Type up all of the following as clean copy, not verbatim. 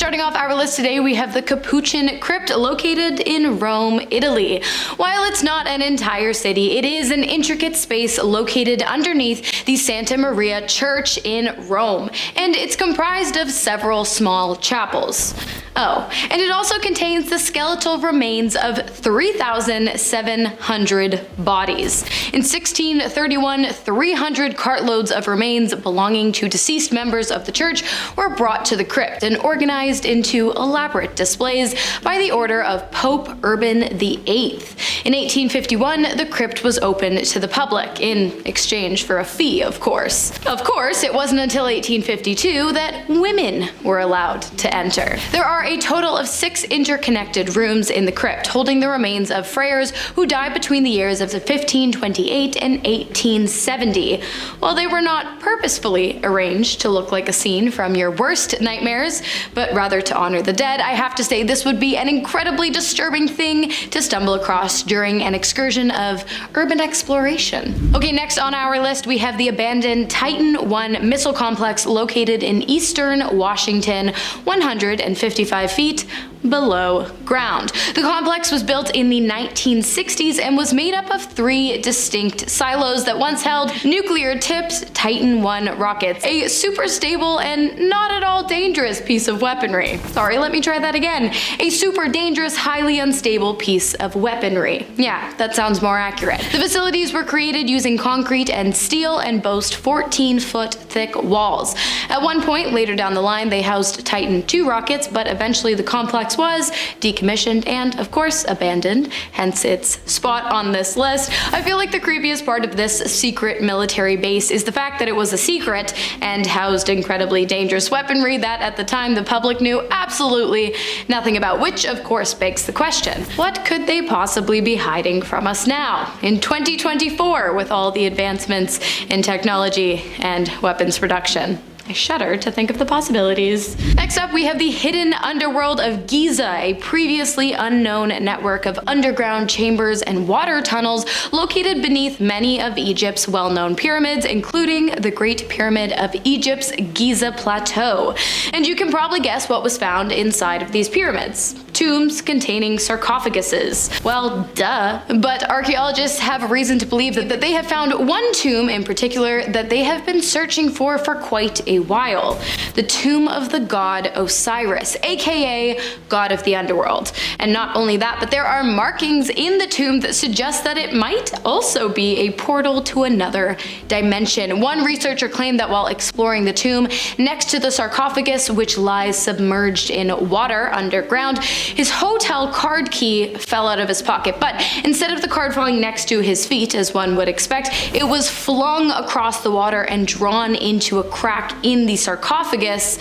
Starting off our list today, we have the Capuchin Crypt located in Rome, Italy. While it's not an entire city, it is an intricate space located underneath the Santa Maria Church in Rome, and it's comprised of several small chapels. Oh, and it also contains the skeletal remains of 3,700 bodies. In 1631, 300 cartloads of remains belonging to deceased members of the church were brought to the crypt and organized into elaborate displays by the order of Pope Urban VIII. In 1851, the crypt was opened to the public, in exchange for a fee, of course. Of course, it wasn't until 1852 that women were allowed to enter. There are a total of 6 interconnected rooms in the crypt, holding the remains of friars who died between the years of 1528 and 1870. While they were not purposefully arranged to look like a scene from your worst nightmares, but rather to honor the dead, I have to say this would be an incredibly disturbing thing to stumble across during an excursion of urban exploration. Okay, next on our list we have the abandoned Titan 1 missile complex located in eastern Washington, 155 feet below ground. The complex was built in the 1960s and was made up of 3 distinct silos that once held nuclear-tipped Titan 1 rockets, a super stable and not at all dangerous piece of weaponry. Sorry, let me try that again. A super dangerous, highly unstable piece of weaponry. Yeah, that sounds more accurate. The facilities were created using concrete and steel and boast 14-foot thick walls. At one point later down the line, they housed Titan 2 rockets, but eventually the complex was decommissioned and, of course, abandoned, hence its spot on this list. I feel like the creepiest part of this secret military base is the fact that it was a secret and housed incredibly dangerous weaponry that at the time the public knew absolutely nothing about, which of course begs the question, what could they possibly be hiding from us now, in 2024, with all the advancements in technology and weapons production? I shudder to think of the possibilities. Next up, we have the hidden underworld of Giza, a previously unknown network of underground chambers and water tunnels located beneath many of Egypt's well-known pyramids, including the Great Pyramid of Egypt's Giza Plateau. And you can probably guess what was found inside of these pyramids. Tombs containing sarcophaguses. Well, duh. But archaeologists have reason to believe that they have found one tomb in particular that they have been searching for quite a while. The tomb of the god Osiris, aka god of the underworld. And not only that, but there are markings in the tomb that suggest that it might also be a portal to another dimension. One researcher claimed that while exploring the tomb next to the sarcophagus, which lies submerged in water underground, his hotel card key fell out of his pocket, but instead of the card falling next to his feet, as one would expect, it was flung across the water and drawn into a crack in the sarcophagus,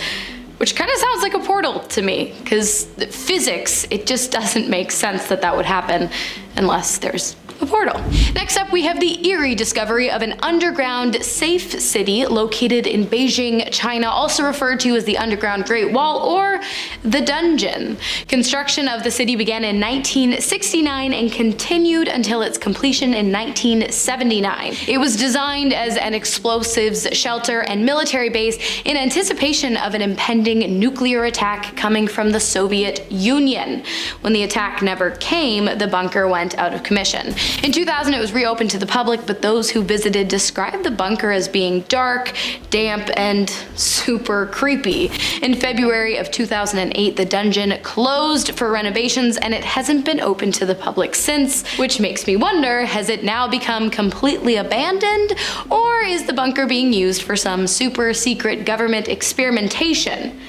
which kind of sounds like a portal to me, because physics, it just doesn't make sense that that would happen unless there's a portal. Next up, we have the eerie discovery of an underground safe city located in Beijing, China, also referred to as the Underground Great Wall or the Dungeon. Construction of the city began in 1969 and continued until its completion in 1979. It was designed as an explosives shelter and military base in anticipation of an impending nuclear attack coming from the Soviet Union. When the attack never came, the bunker went out of commission. In 2000, it was reopened to the public, but those who visited described the bunker as being dark, damp, and super creepy. In February of 2008, the dungeon closed for renovations, and it hasn't been open to the public since, which makes me wonder, has it now become completely abandoned, or is the bunker being used for some super secret government experimentation?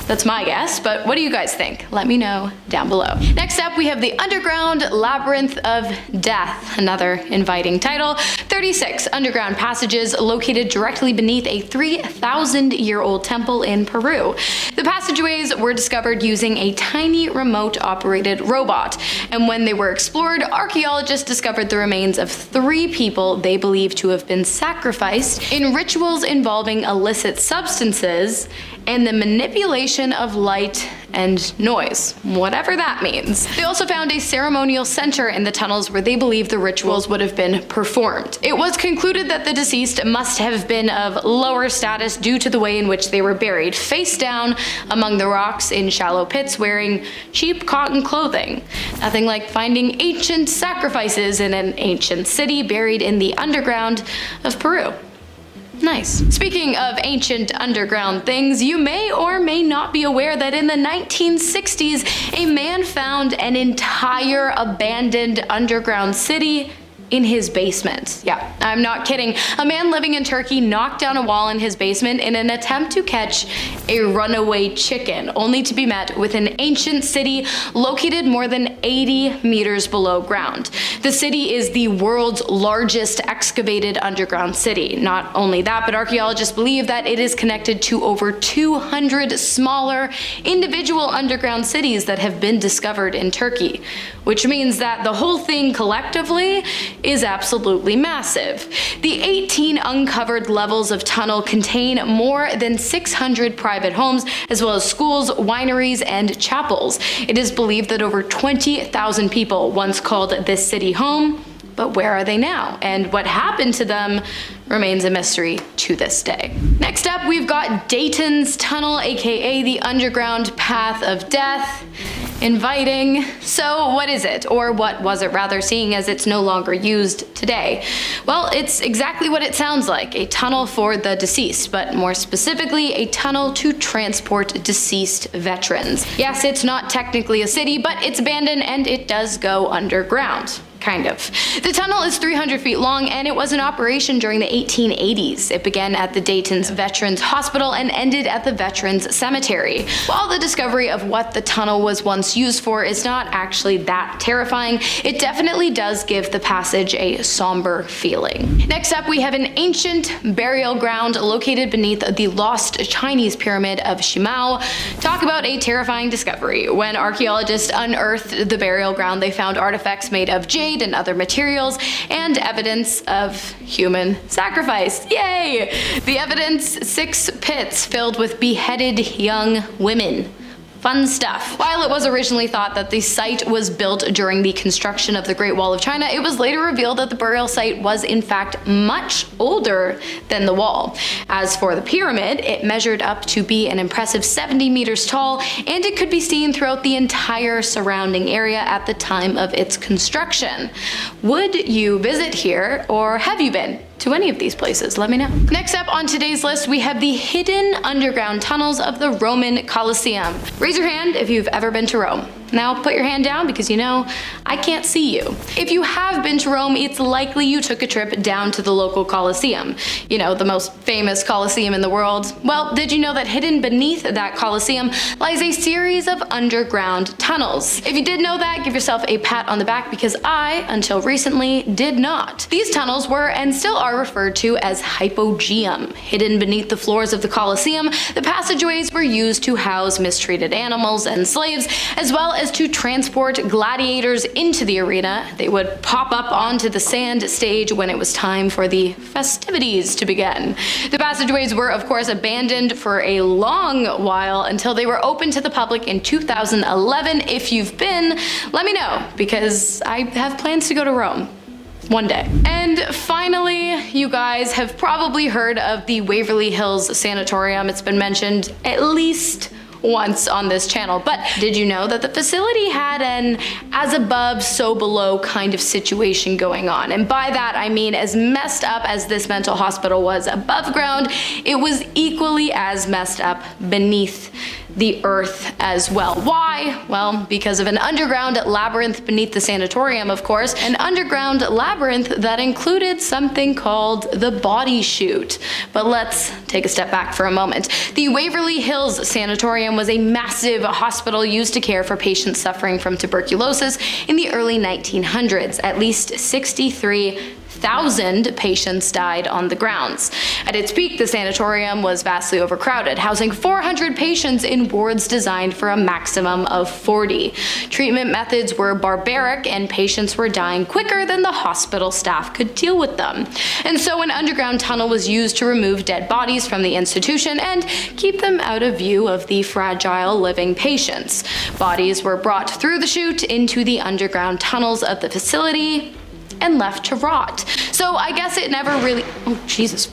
That's my guess, but what do you guys think? Let me know down below. Next up, we have the Underground Labyrinth of Death, another inviting title. 36 underground passages located directly beneath a 3,000-year-old temple in Peru. The passageways were discovered using a tiny remote-operated robot, and when they were explored, archaeologists discovered the remains of 3 people they believe to have been sacrificed in rituals involving illicit substances and the manipulation of light and noise, whatever that means. They also found a ceremonial center in the tunnels where they believe the rituals would have been performed. It was concluded that the deceased must have been of lower status due to the way in which they were buried, face down among the rocks in shallow pits wearing cheap cotton clothing. Nothing like finding ancient sacrifices in an ancient city buried in the underground of Peru. Nice. Speaking of ancient underground things, you may or may not be aware that in the 1960s, a man found an entire abandoned underground city in his basement. Yeah, I'm not kidding. A man living in Turkey knocked down a wall in his basement in an attempt to catch a runaway chicken, only to be met with an ancient city located more than 80 meters below ground. The city is the world's largest excavated underground city. Not only that, but archaeologists believe that it is connected to over 200 smaller individual underground cities that have been discovered in Turkey, which means that the whole thing collectively is absolutely massive. The 18 uncovered levels of tunnel contain more than 600 private homes, as well as schools, wineries, and chapels. It is believed that over 20,000 people once called this city home, but where are they now? And what happened to them remains a mystery to this day. Next up, we've got Dayton's Tunnel, aka the Underground Path of Death. Inviting. So what is it? Or what was it rather, seeing as it's no longer used today? Well, it's exactly what it sounds like, a tunnel for the deceased, but more specifically, a tunnel to transport deceased veterans. Yes, it's not technically a city, but it's abandoned and it does go underground. Kind of. The tunnel is 300 feet long and it was in operation during the 1880s. It began at the Dayton's Veterans Hospital and ended at the Veterans Cemetery. While the discovery of what the tunnel was once used for is not actually that terrifying, it definitely does give the passage a somber feeling. Next up, we have an ancient burial ground located beneath the lost Chinese pyramid of Shimao. Talk about a terrifying discovery. When archaeologists unearthed the burial ground, they found artifacts made of jade and other materials, and evidence of human sacrifice. Yay! The evidence, 6 pits filled with beheaded young women. Fun stuff. While it was originally thought that the site was built during the construction of the Great Wall of China, it was later revealed that the burial site was in fact much older than the wall. As for the pyramid, it measured up to be an impressive 70 meters tall, and it could be seen throughout the entire surrounding area at the time of its construction. Would you visit here, or have you been to any of these places? Let me know. Next up on today's list, we have the hidden underground tunnels of the Roman Colosseum. Raise your hand if you've ever been to Rome. Now put your hand down because you know I can't see you. If you have been to Rome, it's likely you took a trip down to the local Colosseum. You know, the most famous Colosseum in the world. Well, did you know that hidden beneath that Colosseum lies a series of underground tunnels? If you did know that, give yourself a pat on the back because I, until recently, did not. These tunnels were and still are referred to as hypogeum. Hidden beneath the floors of the Colosseum, the passageways were used to house mistreated animals and slaves, as well as to transport gladiators into the arena. They would pop up onto the sand stage when it was time for the festivities to begin. The passageways were, of course, abandoned for a long while until they were opened to the public in 2011. If you've been, let me know, because I have plans to go to Rome one day. And finally, you guys have probably heard of the Waverly Hills Sanatorium. It's been mentioned at least once on this channel, but did you know that the facility had an as above, so below kind of situation going on? And by that, I mean as messed up as this mental hospital was above ground, it was equally as messed up beneath the earth as well. Why? Well, because of an underground labyrinth beneath the sanatorium, of course, an underground labyrinth that included something called the body chute. But let's take a step back for a moment. The Waverly Hills Sanatorium was a massive hospital used to care for patients suffering from tuberculosis in the early 1900s. At least 63,000 2,000 patients died on the grounds. At its peak, the sanatorium was vastly overcrowded, housing 400 patients in wards designed for a maximum of 40. Treatment methods were barbaric, and patients were dying quicker than the hospital staff could deal with them. And so an underground tunnel was used to remove dead bodies from the institution and keep them out of view of the fragile living patients. Bodies were brought through the chute into the underground tunnels of the facility and left to rot. So I guess it never really— oh, Jesus.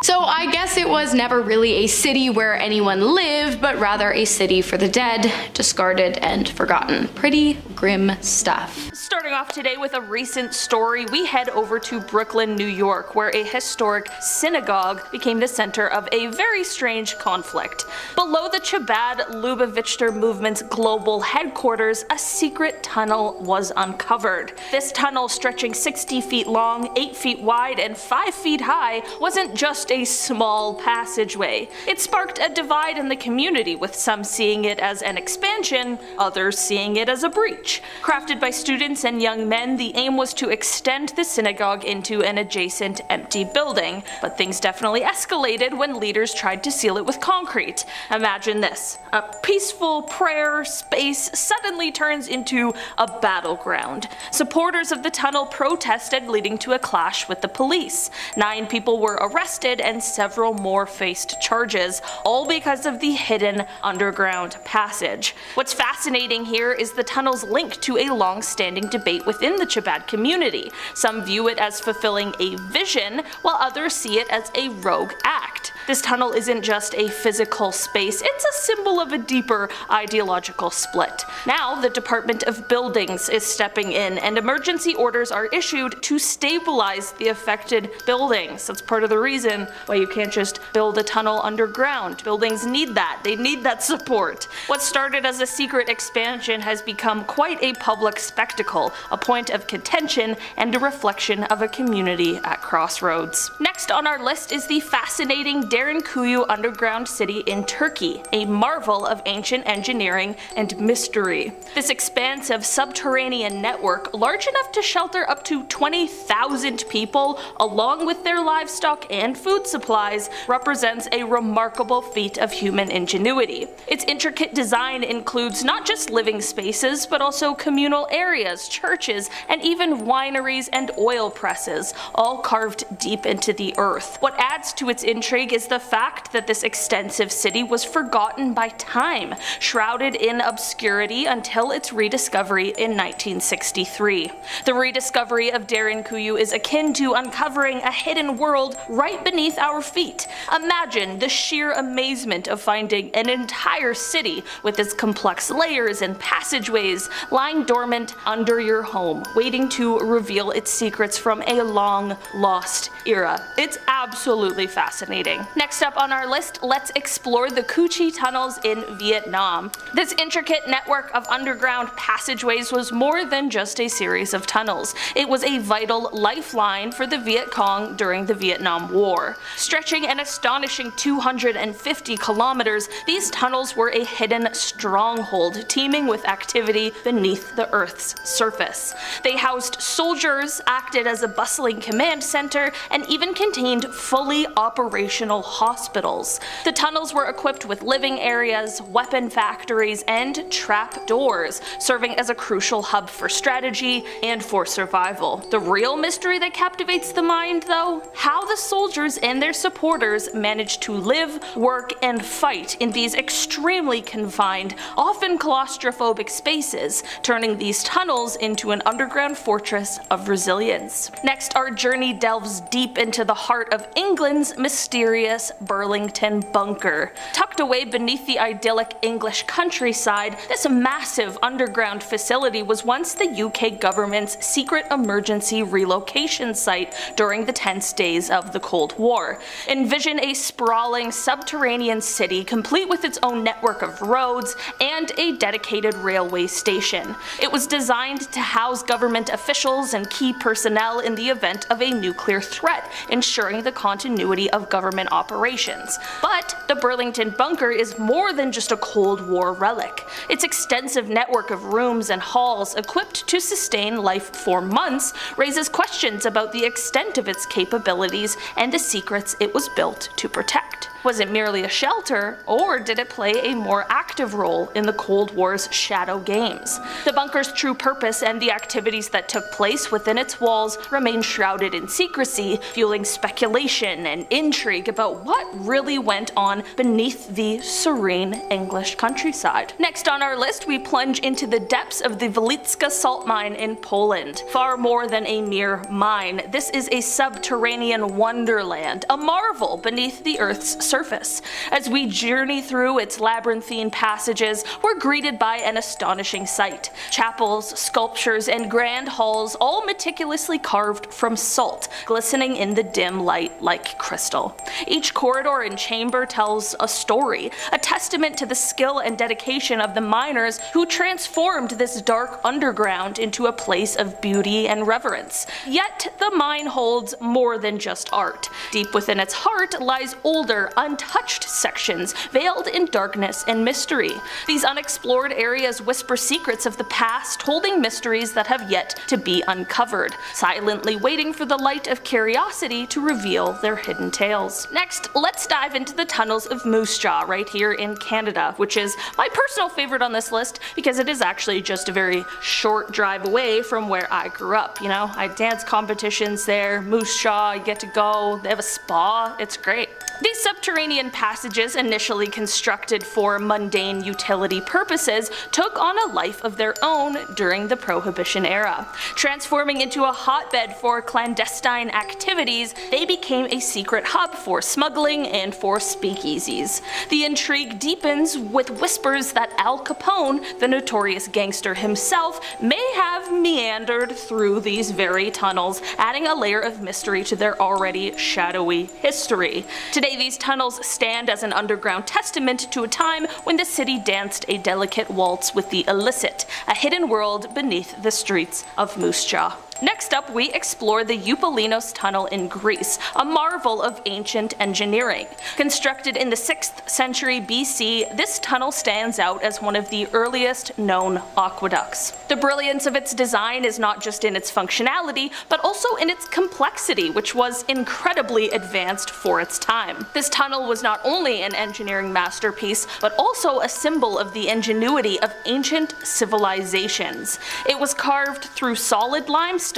So I guess it was never really a city where anyone lived, but rather a city for the dead, discarded and forgotten. Pretty grim stuff. Starting off today with a recent story, we head over to Brooklyn, New York, where a historic synagogue became the center of a very strange conflict. Below the Chabad Lubavitcher movement's global headquarters, a secret tunnel was uncovered. This tunnel, stretching 60 feet long, 8 feet wide, and 5 feet high, wasn't just a small passageway. It sparked a divide in the community, with some seeing it as an expansion, others seeing it as a breach. Crafted by students and young men, the aim was to extend the synagogue into an adjacent empty building, but things definitely escalated when leaders tried to seal it with concrete. Imagine this: a peaceful prayer space suddenly turns into a battleground. Supporters of the tunnel protested, leading to a clash with the police. 9 people were arrested and several more faced charges, all because of the hidden underground passage. What's fascinating here is the tunnel's link to a long-standing debate within the Chabad community. Some view it as fulfilling a vision, while others see it as a rogue act. This tunnel isn't just a physical space, it's a symbol of a deeper ideological split. Now, the Department of Buildings is stepping in, and emergency orders are issued to stabilize the affected buildings. That's part of the reason why you can't just build a tunnel underground. Buildings need that. They need that support. What started as a secret expansion has become quite a public spectacle, a point of contention, and a reflection of a community at crossroads. Next on our list is the fascinating Derinkuyu underground city in Turkey, a marvel of ancient engineering and mystery. This expansive subterranean network, large enough to shelter up to 20,000 people, along with their livestock and food supplies, represents a remarkable feat of human ingenuity. Its intricate design includes not just living spaces, but also communal areas, churches, and even wineries and oil presses, all carved deep into the earth. What adds to its intrigue is the fact that this extensive city was forgotten by time, shrouded in obscurity until its rediscovery in 1963. The rediscovery of Derinkuyu is akin to uncovering a hidden world right beneath our feet. Imagine the sheer amazement of finding an entire city with its complex layers and passageways lying dormant under your home, waiting to reveal its secrets from a long lost era. It's absolutely fascinating. Next up on our list, let's explore the Coochie Tunnels in Vietnam. This intricate network of underground passageways was more than just a series of tunnels. It was a vital lifeline for the Viet Cong during the Vietnam War. Stretching an astonishing 250 kilometers, these tunnels were a hidden stronghold teeming with activity beneath the Earth's surface. They housed soldiers, acted as a bustling command center, and even contained fully operational hospitals. The tunnels were equipped with living areas, weapon factories, and trap doors, serving as a crucial hub for strategy and for survival. The real mystery that captivates the mind, though? How the soldiers and their supporters managed to live, work, and fight in these extremely confined, often claustrophobic spaces, turning these tunnels into an underground fortress of resilience. Next, our journey delves deep into the heart of England's mysterious Burlington Bunker. Tucked away beneath the idyllic English countryside, this massive underground facility was once the UK government's secret emergency relocation site during the tense days of the Cold War. Envision a sprawling subterranean city complete with its own network of roads and a dedicated railway station. It was designed to house government officials and key personnel in the event of a nuclear threat, ensuring the continuity of government operations. But the Burlington Bunker is more than just a Cold War relic. Its extensive network of rooms and halls equipped to sustain life for months raises questions about the extent of its capabilities and the secrets it was built to protect. Was it merely a shelter, or did it play a more active role in the Cold War's shadow games? The bunker's true purpose and the activities that took place within its walls remain shrouded in secrecy, fueling speculation and intrigue about what really went on beneath the serene English countryside. Next on our list, we plunge into the depths of the Vitka salt mine in Poland. Far more than a mere mine, this is a subterranean wonderland, a marvel beneath the Earth's surface. As we journey through its labyrinthine passages, we're greeted by an astonishing sight. Chapels, sculptures, and grand halls, all meticulously carved from salt, glistening in the dim light like crystal. Each corridor and chamber tells a story, a testament to the skill and dedication of the miners who transformed this dark underground into a place of beauty and reverence. Yet the mine holds more than just art. Deep within its heart lies older, untouched sections, veiled in darkness and mystery. These unexplored areas whisper secrets of the past, holding mysteries that have yet to be uncovered, silently waiting for the light of curiosity to reveal their hidden tales. Next, let's dive into the tunnels of Moosejaw right here in Canada, which is my personal favorite on this list because it is actually just a very short drive away from where I grew up. You know, I dance competitions there, Moosejaw, you get to go, they have a spa, it's great. These subterranean passages, initially constructed for mundane utility purposes, took on a life of their own during the Prohibition era. Transforming into a hotbed for clandestine activities, they became a secret hub for smuggling and for speakeasies. The intrigue deepens with whispers that Al Capone, the notorious gangster himself, may have meandered through these very tunnels, adding a layer of mystery to their already shadowy history. Today, these tunnels stand as an underground testament to a time when the city danced a delicate waltz with the illicit, a hidden world beneath the streets of Moosejaw. Next up, we explore the Euclidos tunnel in Greece, a marvel of ancient engineering. Constructed in the 6th century BC, this tunnel stands out as one of the earliest known aqueducts. The brilliance of its design is not just in its functionality, but also in its complexity, which was incredibly advanced for its time. This tunnel was not only an engineering masterpiece, but also a symbol of the ingenuity of ancient civilizations. It was carved through solid limestone,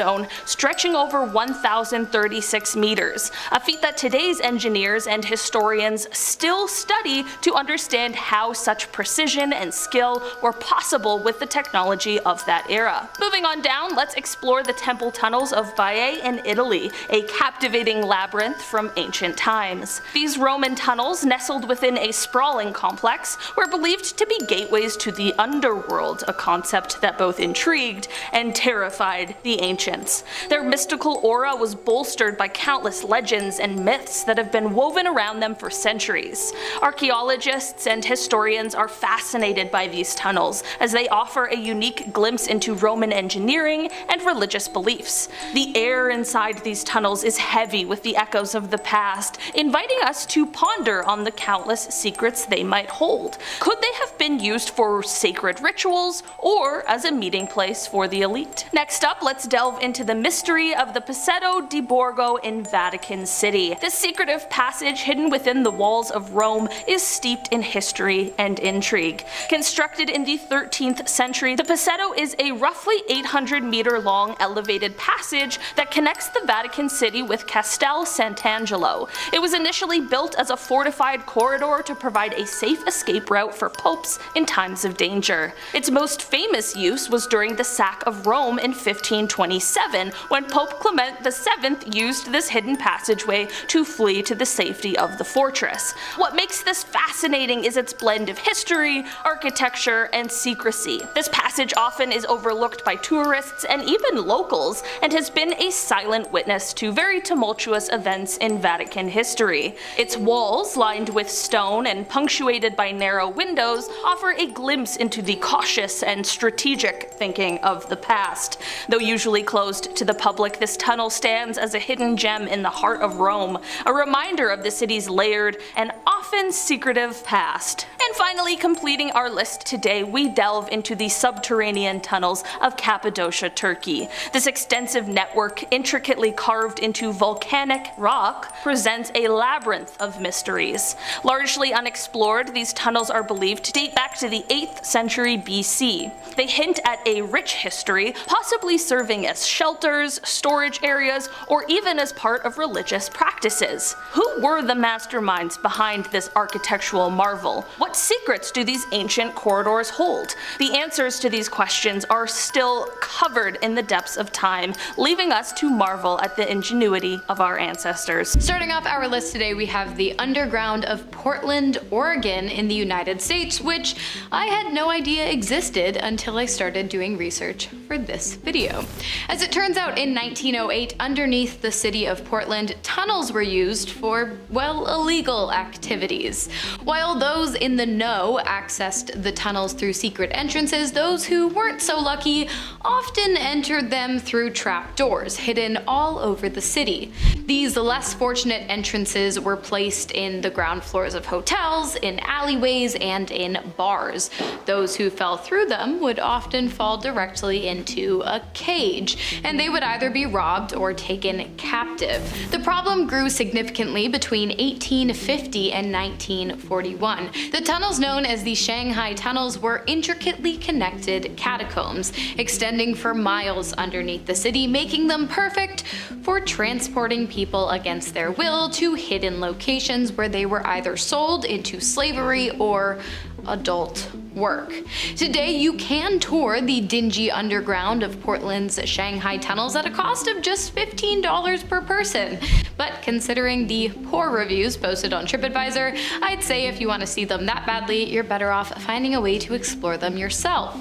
stretching over 1,036 meters, a feat that today's engineers and historians still study to understand how such precision and skill were possible with the technology of that era. Moving on down, let's explore the temple tunnels of Baiae in Italy, a captivating labyrinth from ancient times. These Roman tunnels, nestled within a sprawling complex, were believed to be gateways to the underworld, a concept that both intrigued and terrified the ancients. Their mystical aura was bolstered by countless legends and myths that have been woven around them for centuries. Archaeologists and historians are fascinated by these tunnels, as they offer a unique glimpse into Roman engineering and religious beliefs. The air inside these tunnels is heavy with the echoes of the past, inviting us to ponder on the countless secrets they might hold. Could they have been used for sacred rituals, or as a meeting place for the elite? Next up, let's delve into the mystery of the Petto de Borgo in Vatican City. This secretive passage hidden within the walls of Rome is steeped in history and intrigue. Constructed in the 13th century, the Petto is a roughly 800-meter long elevated passage that connects the Vatican City with Castel Sant'Angelo. It was initially built as a fortified corridor to provide a safe escape route for popes in times of danger. Its most famous use was during the sack of Rome in 1527, when Pope Clement VII used this hidden passageway to flee to the safety of the fortress. What makes this fascinating is its blend of history, architecture, and secrecy. This passage often is overlooked by tourists and even locals, and has been a silent witness to very tumultuous events in Vatican history. Its walls, lined with stone and punctuated by narrow windows, offer a glimpse into the cautious and strategic thinking of the past. Though usually closed to the public, this tunnel stands as a hidden gem in the heart of Rome, a reminder of the city's layered and often secretive past. And finally, completing our list today, we delve into the subterranean tunnels of Cappadocia, Turkey. This extensive network, intricately carved into volcanic rock, presents a labyrinth of mysteries. Largely unexplored, these tunnels are believed to date back to the 8th century BC. They hint at a rich history, possibly serving as shelters, storage areas, or even as part of religious practices. Who were the masterminds behind this architectural marvel? What secrets do these ancient corridors hold? The answers to these questions are still covered in the depths of time, leaving us to marvel at the ingenuity of our ancestors. Starting off our list today, we have the underground of Portland, Oregon in the United States, which I had no idea existed until I started doing research for this video. As it turns out, in 1908, underneath the city of Portland, tunnels were used for, well, illegal activities. While those in the know accessed the tunnels through secret entrances, those who weren't so lucky often entered them through trap doors hidden all over the city. These less fortunate entrances were placed in the ground floors of hotels, in alleyways, and in bars. Those who fell through them would often fall directly into a cage, and they would either be robbed or taken captive. The problem grew significantly between 1850 and 1941. The tunnels known as the Shanghai Tunnels were intricately connected catacombs, extending for miles underneath the city, making them perfect for transporting people against their will to hidden locations where they were either sold into slavery or adult work. Today, you can tour the dingy underground of Portland's Shanghai Tunnels at a cost of just $15 per person. But considering the poor reviews posted on TripAdvisor, I'd say if you want to see them that badly, you're better off finding a way to explore them yourself.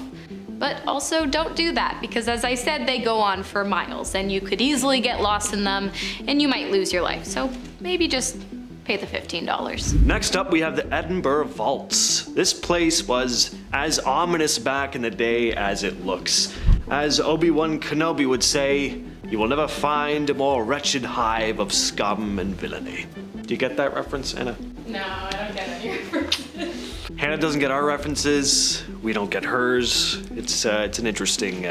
But also don't do that, because as I said, they go on for miles and you could easily get lost in them and you might lose your life. So maybe just pay the $15. Next up, we have the Edinburgh Vaults. This place was as ominous back in the day as it looks. As Obi-Wan Kenobi would say, you will never find a more wretched hive of scum and villainy. Do you get that reference, Anna? No, I don't get any references. Hannah doesn't get our references, we don't get hers. It's an interesting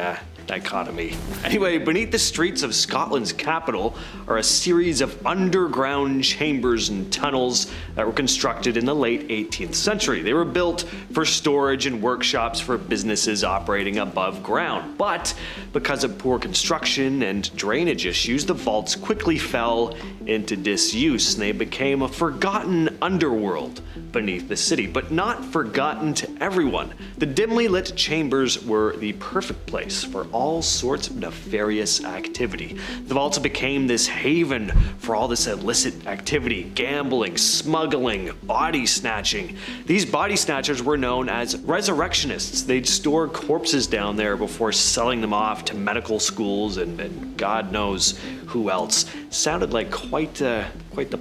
dichotomy. Anyway, beneath the streets of Scotland's capital are a series of underground chambers and tunnels that were constructed in the late 18th century. They were built for storage and workshops for businesses operating above ground. But because of poor construction and drainage issues, the vaults quickly fell into disuse and they became a forgotten underworld beneath the city, but not forgotten to everyone. The dimly lit chambers were the perfect place for all sorts of nefarious activity. The vaults became this haven for all this illicit activity: gambling, smuggling, body snatching. These body snatchers were known as resurrectionists. They'd store corpses down there before selling them off to medical schools and God knows who else. Sounded like quite the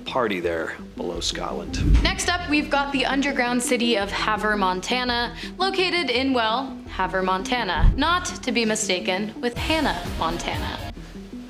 party there below Scotland. Next up, we've got the underground city of Havre, Montana, located in, well, Havre, Montana, not to be mistaken with Hannah, Montana.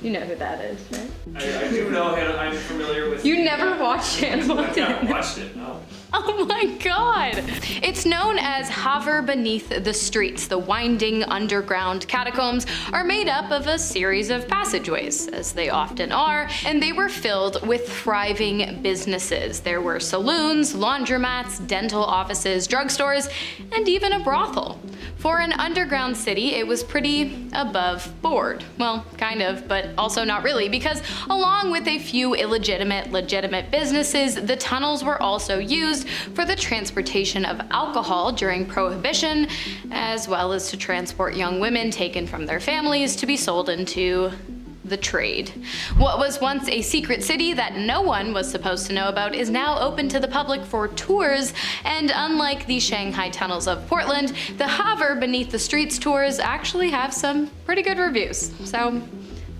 You know who that is, right? I do know Hannah. I'm familiar with. You never watched Hannah Montana? I've watched it. No. Oh my god! It's known as Havre beneath the streets. The winding underground catacombs are made up of a series of passageways, as they often are, and they were filled with thriving businesses. There were saloons, laundromats, dental offices, drugstores, and even a brothel. For an underground city, it was pretty above board. Well, kind of, but also not really, because along with a few legitimate businesses, the tunnels were also used for the transportation of alcohol during Prohibition, as well as to transport young women taken from their families to be sold into the trade. What was once a secret city that no one was supposed to know about is now open to the public for tours, and unlike the Shanghai Tunnels of Portland, the Havre Beneath the Streets tours actually have some pretty good reviews. So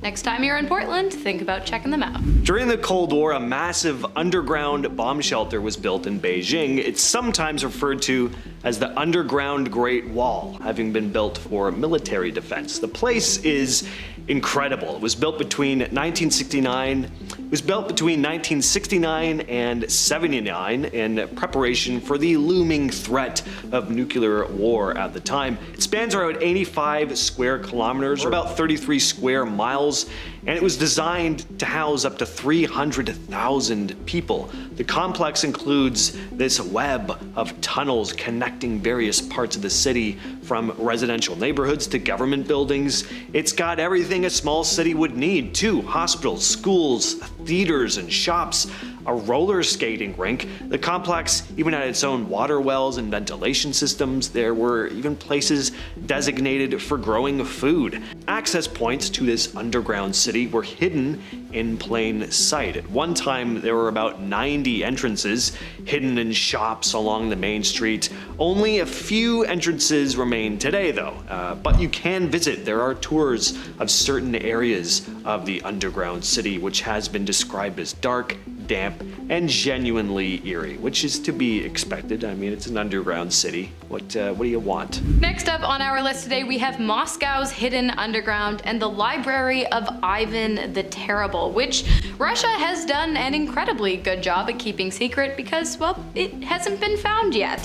next time you're in Portland, think about checking them out. During the Cold War, a massive underground bomb shelter was built in Beijing. It's sometimes referred to as the underground Great Wall, having been built for military defense. The place is incredible. It was built between 1969 and 79 in preparation for the looming threat of nuclear war at the time. It spans around 85 square kilometers, or about 33 square miles, and it was designed to house up to 300,000 people. The complex includes this web of tunnels connecting various parts of the city, from residential neighborhoods to government buildings. It's got everything a small city would need, too: hospitals, schools, theaters, and shops, a roller skating rink. The complex even had its own water wells and ventilation systems. There were even places designated for growing food. Access points to this underground city were hidden in plain sight. At one time, there were about 90 entrances hidden in shops along the main street. Only a few entrances remain today, though, but you can visit. There are tours of certain areas of the underground city, which has been described as dark, damp, and genuinely eerie, which is to be expected. I mean, it's an underground city. What do you want? Next up on our list today, we have Moscow's hidden underground and the Library of Ivan the Terrible, which Russia has done an incredibly good job at keeping secret because, well, it hasn't been found yet.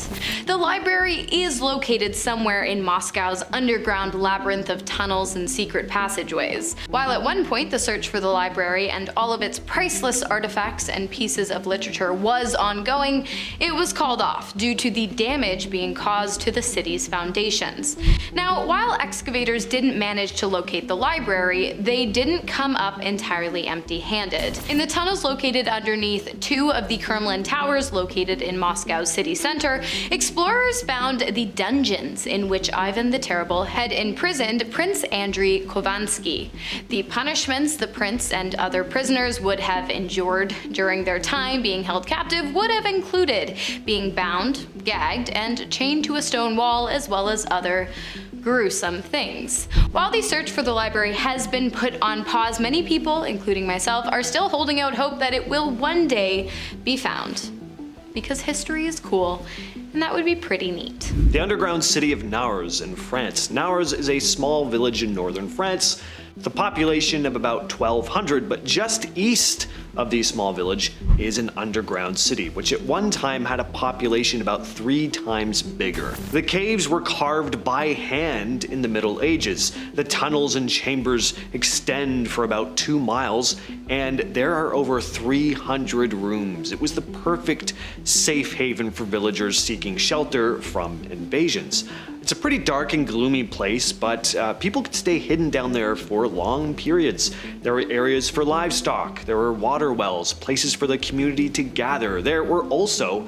The library is located somewhere in Moscow's underground labyrinth of tunnels and secret passageways. While at one point the search for the library and all of its priceless artifacts and pieces of literature was ongoing, it was called off due to the damage being caused to the city's foundations. Now, while excavators didn't manage to locate the library, they didn't come up entirely empty-handed. In the tunnels located underneath two of the Kremlin towers located in Moscow's city center, explorers found the dungeons in which Ivan the Terrible had imprisoned Prince Andrei Khovansky. The punishments the prince and other prisoners would have endured during their time being held captive would have included being bound, gagged, and chained to a stone wall, as well as other gruesome things. While the search for the library has been put on pause, many people, including myself, are still holding out hope that it will one day be found. Because history is cool, and that would be pretty neat. The underground city of Naurs in France. Naurs is a small village in northern France with a population of about 1,200, but just east of the small village is an underground city, which at one time had a population about 3 times bigger. The caves were carved by hand in the Middle Ages. The tunnels and chambers extend for about 2 miles, and there are over 300 rooms. It was the perfect safe haven for villagers seeking shelter from invasions. It's a pretty dark and gloomy place, but people could stay hidden down there for long periods. There were areas for livestock, there were water wells, places for the community to gather. There were also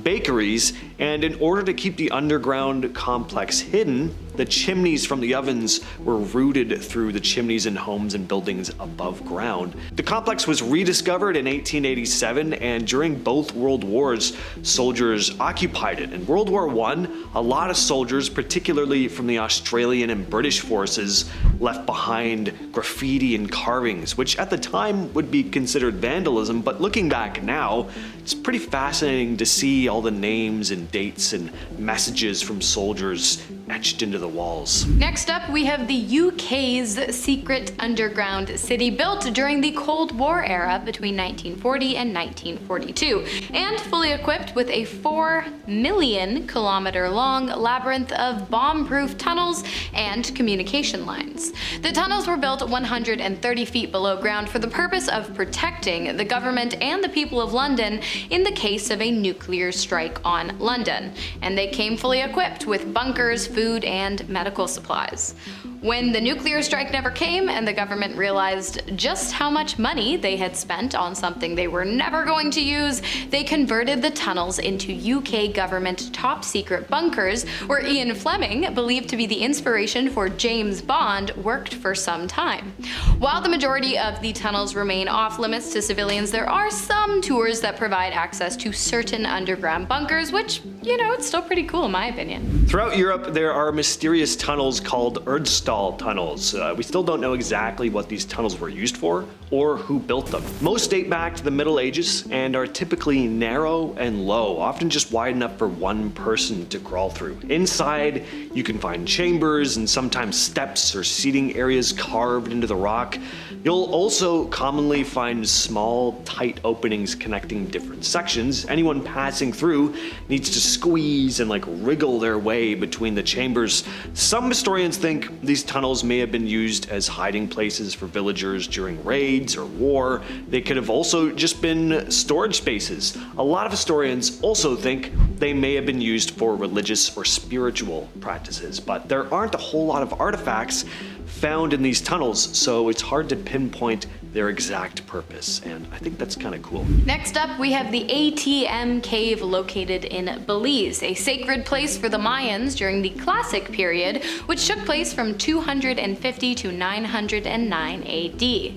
bakeries, and in order to keep the underground complex hidden, the chimneys from the ovens were routed through the chimneys in homes and buildings above ground. The complex was rediscovered in 1887, and during both World Wars, soldiers occupied it. In World War I, a lot of soldiers, particularly from the Australian and British forces, left behind graffiti and carvings, which at the time would be considered vandalism, but looking back now, it's pretty fascinating to see all the names and dates and messages from soldiers etched into the walls. Next up, we have the UK's secret underground city built during the Cold War era between 1940 and 1942, and fully equipped with a 4 million kilometer long labyrinth of bomb-proof tunnels and communication lines. The tunnels were built 130 feet below ground for the purpose of protecting the government and the people of London in the case of a nuclear strike on London, and they came fully equipped with bunkers, food, and medical supplies. When the nuclear strike never came and the government realized just how much money they had spent on something they were never going to use, they converted the tunnels into UK government top secret bunkers where Ian Fleming, believed to be the inspiration for James Bond, worked for some time. While the majority of the tunnels remain off limits to civilians, there are some tours that provide access to certain underground bunkers, which, you know, it's still pretty cool in my opinion. Throughout Europe, there are mysterious tunnels called Erdstall tunnels. We still don't know exactly what these tunnels were used for or who built them. Most date back to the Middle Ages and are typically narrow and low, often just wide enough for one person to crawl through. Inside, you can find chambers and sometimes steps or seating areas carved into the rock. You'll also commonly find small, tight openings connecting different sections. Anyone passing through needs to squeeze and wriggle their way between the chambers. Some historians think these tunnels may have been used as hiding places for villagers during raids or war. They could have also just been storage spaces. A lot of historians also think they may have been used for religious or spiritual practices, but there aren't a whole lot of artifacts found in these tunnels, so it's hard to pinpoint their exact purpose, and I think that's kind of cool. Next up, we have the ATM Cave located in Belize, a sacred place for the Mayans during the Classic period, which took place from 250 to 909 AD.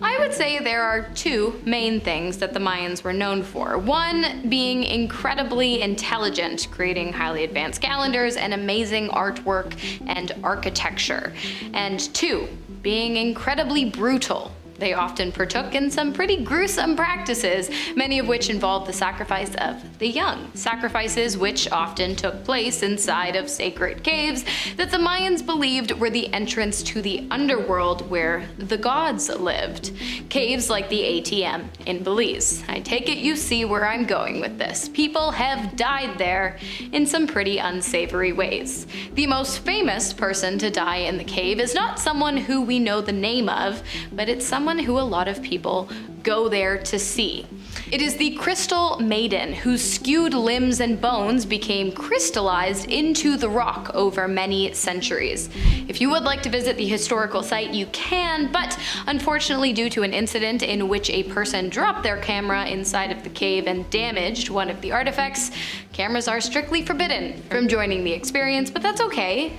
I would say there are two main things that the Mayans were known for. One being incredibly intelligent, creating highly advanced calendars and amazing artwork and architecture. And two, being incredibly brutal. They often partook in some pretty gruesome practices, many of which involved the sacrifice of the young. Sacrifices which often took place inside of sacred caves that the Mayans believed were the entrance to the underworld where the gods lived. Caves like the ATM in Belize. I take it you see where I'm going with this. People have died there in some pretty unsavory ways. The most famous person to die in the cave is not someone who we know the name of, but it's someone who a lot of people go there to see. It is the Crystal Maiden, whose skewed limbs and bones became crystallized into the rock over many centuries. If you would like to visit the historical site, you can, but unfortunately, due to an incident in which a person dropped their camera inside of the cave and damaged one of the artifacts, cameras are strictly forbidden from joining the experience, but that's okay,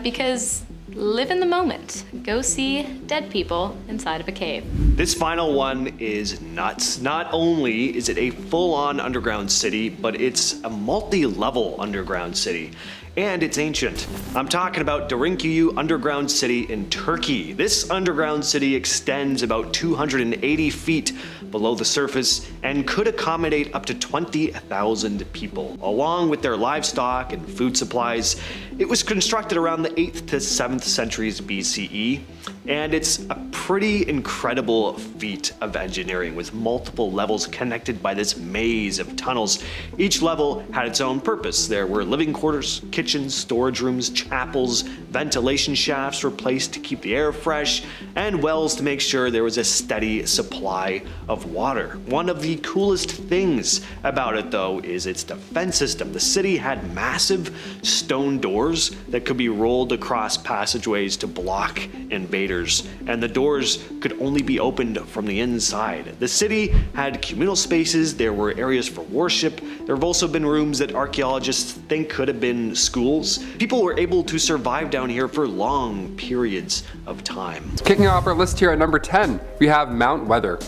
because live in the moment. Go see dead people inside of a cave. This final one is nuts. Not only is it a full-on underground city, but it's a multi-level underground city. And it's ancient. I'm talking about Derinkuyu Underground City in Turkey. This underground city extends about 280 feet below the surface and could accommodate up to 20,000 people, along with their livestock and food supplies. It was constructed around the 8th to 7th centuries BCE, and it's a pretty incredible feat of engineering with multiple levels connected by this maze of tunnels. Each level had its own purpose. There were living quarters, kitchens, storage rooms, chapels, ventilation shafts were placed to keep the air fresh, and wells to make sure there was a steady supply of water. One of the coolest things about it, though, is its defense system. The city had massive stone doors that could be rolled across passageways to block invaders, and the doors could only be opened from the inside. The city had communal spaces, there were areas for worship, there have also been rooms that archaeologists think could have been schools. People were able to survive down here for long periods of time. Kicking off our list here at number 10, we have Mount Weather.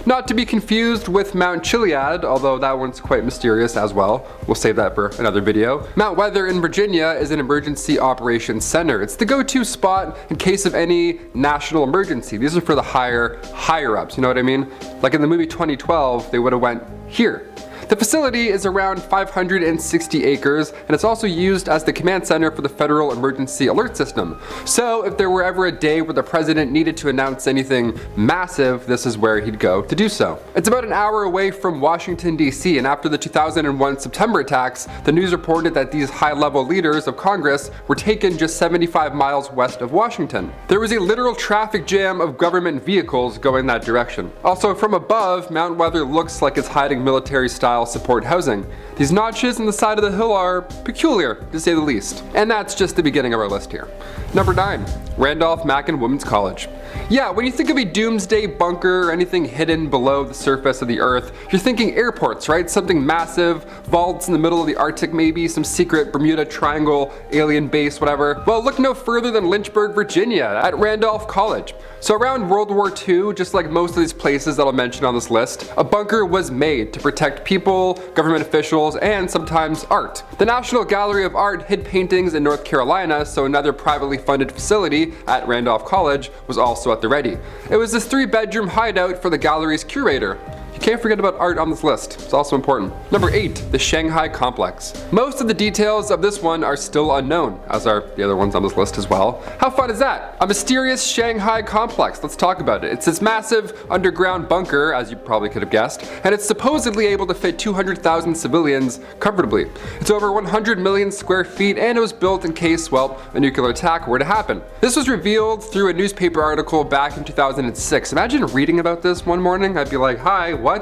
Not to be confused with Mount Chiliad, although that one's quite mysterious as well. We'll save that for another video. Mount Weather in Virginia is an emergency operations center. It's the go-to spot in case of any national emergency. These are for the higher ups, you know what I mean? Like in the movie 2012, they would have went here. The facility is around 560 acres, and it's also used as the command center for the Federal Emergency Alert System. So if there were ever a day where the president needed to announce anything massive, this is where he'd go to do so. It's about an hour away from Washington, D.C., and after the 2001 September attacks, the news reported that these high-level leaders of Congress were taken just 75 miles west of Washington. There was a literal traffic jam of government vehicles going that direction. Also, from above, Mount Weather looks like it's hiding military-style support housing. These notches in the side of the hill are peculiar, to say the least. And that's just the beginning of our list here. Number 9. Randolph Women's College. Yeah, when you think of a doomsday bunker or anything hidden below the surface of the earth, you're thinking airports, right? Something massive, vaults in the middle of the Arctic maybe, some secret Bermuda Triangle, alien base, whatever. Well, look no further than Lynchburg, Virginia, at Randolph College. So around World War II, just like most of these places that I'll mention on this list, a bunker was made to protect people, government officials, and sometimes art. The National Gallery of Art hid paintings in North Carolina, so another privately funded facility at Randolph College was also at the ready. It was this 3-bedroom hideout for the gallery's curator. You can't forget about art on this list, it's also important. Number 8, the Shanghai Complex. Most of the details of this one are still unknown, as are the other ones on this list as well. How fun is that? A mysterious Shanghai Complex, let's talk about it. It's this massive underground bunker, as you probably could have guessed, and it's supposedly able to fit 200,000 civilians comfortably. It's over 100 million square feet, and it was built in case, well, a nuclear attack were to happen. This was revealed through a newspaper article back in 2006. Imagine reading about this one morning, I'd be like, hi, what?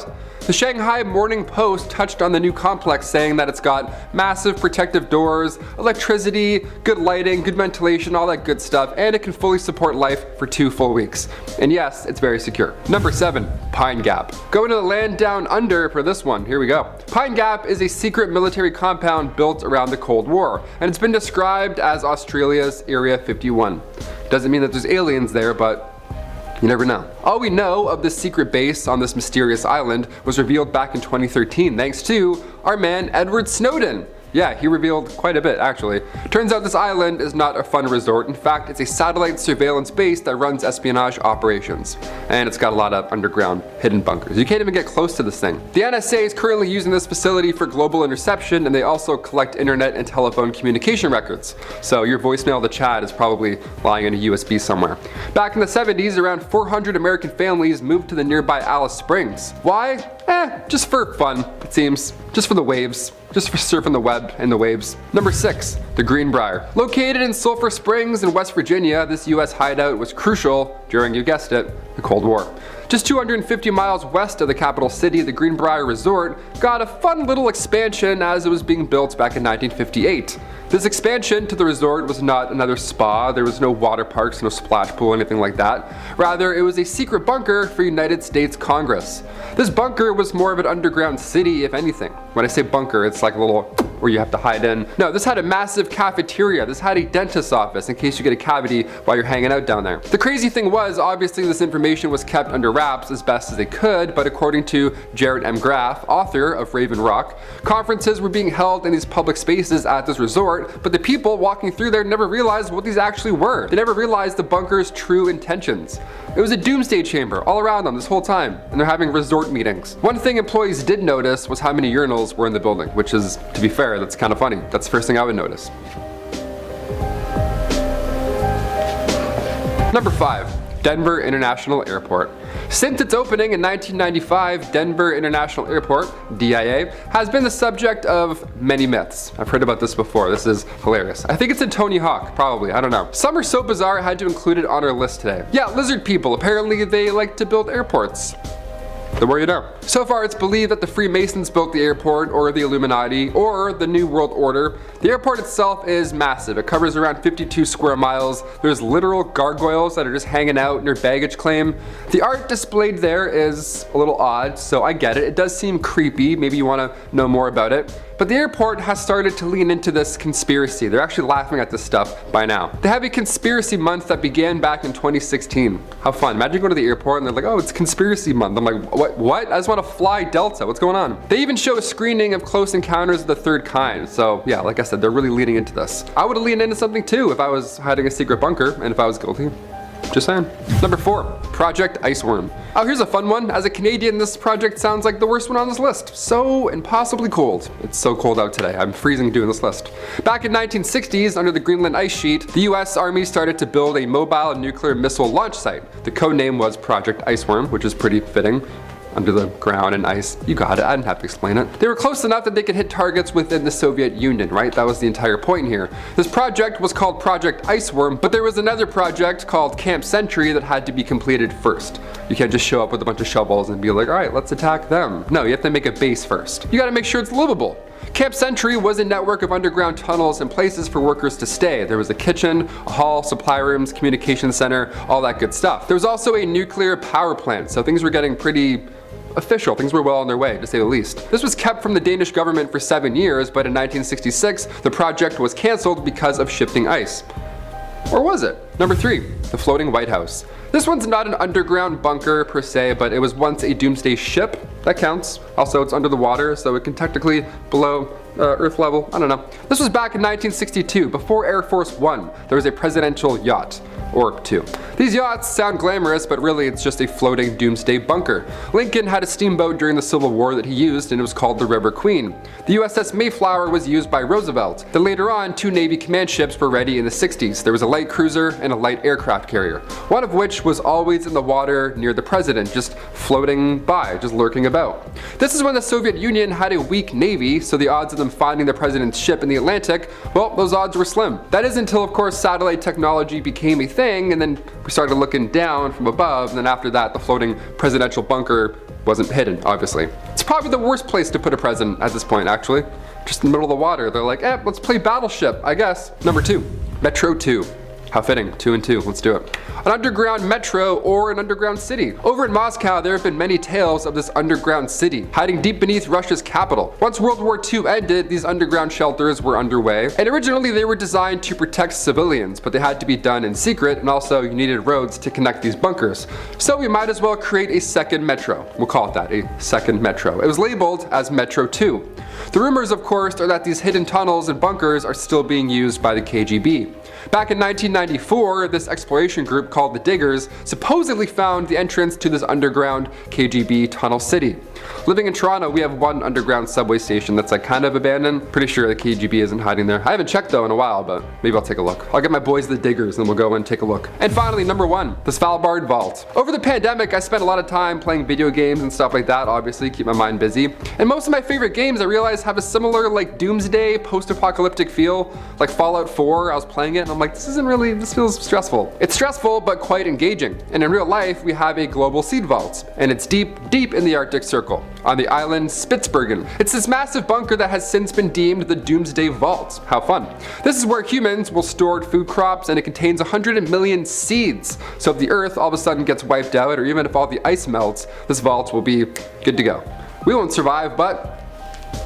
The Shanghai Morning Post touched on the new complex, saying that it's got massive protective doors, electricity, good lighting, good ventilation, all that good stuff, and it can fully support life for 2 full weeks. And yes, it's very secure. Number 7, Pine Gap. Going to the land down under for this one, here we go. Pine Gap is a secret military compound built around the Cold War, and it's been described as Australia's Area 51. Doesn't mean that there's aliens there, but you never know. All we know of this secret base on this mysterious island was revealed back in 2013 thanks to our man Edward Snowden. Yeah, he revealed quite a bit actually. Turns out this island is not a fun resort. In fact, it's a satellite surveillance base that runs espionage operations. And it's got a lot of underground hidden bunkers. You can't even get close to this thing. The NSA is currently using this facility for global interception, and they also collect internet and telephone communication records. So your voicemail to Chad is probably lying in a USB somewhere. Back in the 70s, around 400 American families moved to the nearby Alice Springs. Why? Just for fun, it seems. Just for the waves. Just for surfing the web and the waves. Number 6, the Green Brier. Located in Sulphur Springs in West Virginia, this US hideout was crucial during, you guessed it, the Cold War. Just 250 miles west of the capital city, the Green Brier Resort got a fun little expansion as it was being built back in 1958. This expansion to the resort was not another spa, there was no water parks, no splash pool, anything like that. Rather, it was a secret bunker for United States Congress. This bunker was more of an underground city, if anything. When I say bunker, it's like a little where you have to hide in. No, this had a massive cafeteria, this had a dentist's office in case you get a cavity while you're hanging out down there. The crazy thing was, obviously this information was kept under wraps as best as they could, but according to Jared M. Graff, author of Raven Rock, conferences were being held in these public spaces at this resort, but the people walking through there never realized what these actually were. They never realized the bunker's true intentions. It was a doomsday chamber all around them this whole time, and they're having resort meetings. One thing employees did notice was how many urinals were in the building, which is, to be fair, that's kind of funny. That's the first thing I would notice. Number 5, Denver International Airport. Since its opening in 1995, Denver International Airport, DIA, has been the subject of many myths. I've heard about this before, this is hilarious. I think it's in Tony Hawk, probably, I don't know. Some are so bizarre I had to include it on our list today. Yeah, lizard people, apparently they like to build airports. The more you know. So far it's believed that the Freemasons built the airport, or the Illuminati, or the New World Order. The airport itself is massive. It covers around 52 square miles. There's literal gargoyles that are just hanging out near baggage claim. The art displayed there is a little odd, so I get it. It does seem creepy. Maybe you want to know more about it. But the airport has started to lean into this conspiracy. They're actually laughing at this stuff by now. They have a conspiracy month that began back in 2016. How fun. Imagine going to the airport and they're like, oh, it's conspiracy month. I'm like, what? I just want to fly Delta. What's going on? They even show a screening of Close Encounters of the Third Kind. So yeah, like I said, they're really leaning into this. I would have leaned into something too if I was hiding a secret bunker and if I was guilty. Just saying. Number 4, Project Iceworm. Oh, here's a fun one. As a Canadian, this project sounds like the worst one on this list. So impossibly cold. It's so cold out today. I'm freezing doing this list. Back in 1960s, under the Greenland ice sheet, the US Army started to build a mobile nuclear missile launch site. The code name was Project Iceworm, which is pretty fitting. Under the ground and ice. You got it, I didn't have to explain it. They were close enough that they could hit targets within the Soviet Union, right? That was the entire point here. This project was called Project Iceworm, but there was another project called Camp Sentry that had to be completed first. You can't just show up with a bunch of shovels and be like, all right, let's attack them. No, you have to make a base first. You gotta make sure it's livable. Camp Sentry was a network of underground tunnels and places for workers to stay. There was a kitchen, a hall, supply rooms, communication center, all that good stuff. There was also a nuclear power plant, so things were getting pretty official. Things were well on their way, to say the least. This was kept from the Danish government for 7 years, but in 1966, the project was cancelled because of shifting ice. Or was it? Number 3, the floating White House. This one's not an underground bunker per se, but it was once a doomsday ship. That counts. Also, it's under the water, so it can technically below Earth level. I don't know. This was back in 1962, before Air Force One. There was a presidential yacht. Or 2. These yachts sound glamorous, but really it's just a floating doomsday bunker. Lincoln had a steamboat during the Civil War that he used, and it was called the River Queen. The USS Mayflower was used by Roosevelt. Then later on, 2 Navy command ships were ready in the 60s. There was a light cruiser and a light aircraft carrier, one of which was always in the water near the president, just floating by, just lurking about. This is when the Soviet Union had a weak navy, so the odds of them finding the president's ship in the Atlantic, well, those odds were slim. That is until, of course, satellite technology became a thing, and then we started looking down from above, and then after that the floating presidential bunker wasn't hidden, obviously. It's probably the worst place to put a president at this point, actually. Just in the middle of the water. They're like, let's play Battleship, I guess. Number 2, Metro 2. How fitting, 2 and 2, let's do it. An underground metro or an underground city. Over in Moscow, there have been many tales of this underground city, hiding deep beneath Russia's capital. Once World War II ended, these underground shelters were underway, and originally they were designed to protect civilians, but they had to be done in secret, and also you needed roads to connect these bunkers. So we might as well create a second metro. We'll call it that, a second metro. It was labeled as Metro 2. The rumors, of course, are that these hidden tunnels and bunkers are still being used by the KGB. Back in 1994, this exploration group called the Diggers supposedly found the entrance to this underground KGB tunnel city. Living in Toronto, we have one underground subway station that's like kind of abandoned. Pretty sure the KGB isn't hiding there. I haven't checked though in a while, but maybe I'll take a look. I'll get my boys the Diggers and we'll go and take a look. And finally, number 1, the Svalbard Vault. Over the pandemic, I spent a lot of time playing video games and stuff like that, obviously, keep my mind busy. And most of my favorite games I realized have a similar like doomsday post-apocalyptic feel. Like Fallout 4, I was playing it and I'm like, this feels stressful. It's stressful, but quite engaging. And in real life, we have a global seed vault, and it's deep, deep in the Arctic Circle, on the island Spitsbergen. It's this massive bunker that has since been deemed the Doomsday Vault. How fun. This is where humans will store food crops, and it contains 100 million seeds. So if the Earth all of a sudden gets wiped out, or even if all the ice melts, this vault will be good to go. We won't survive, but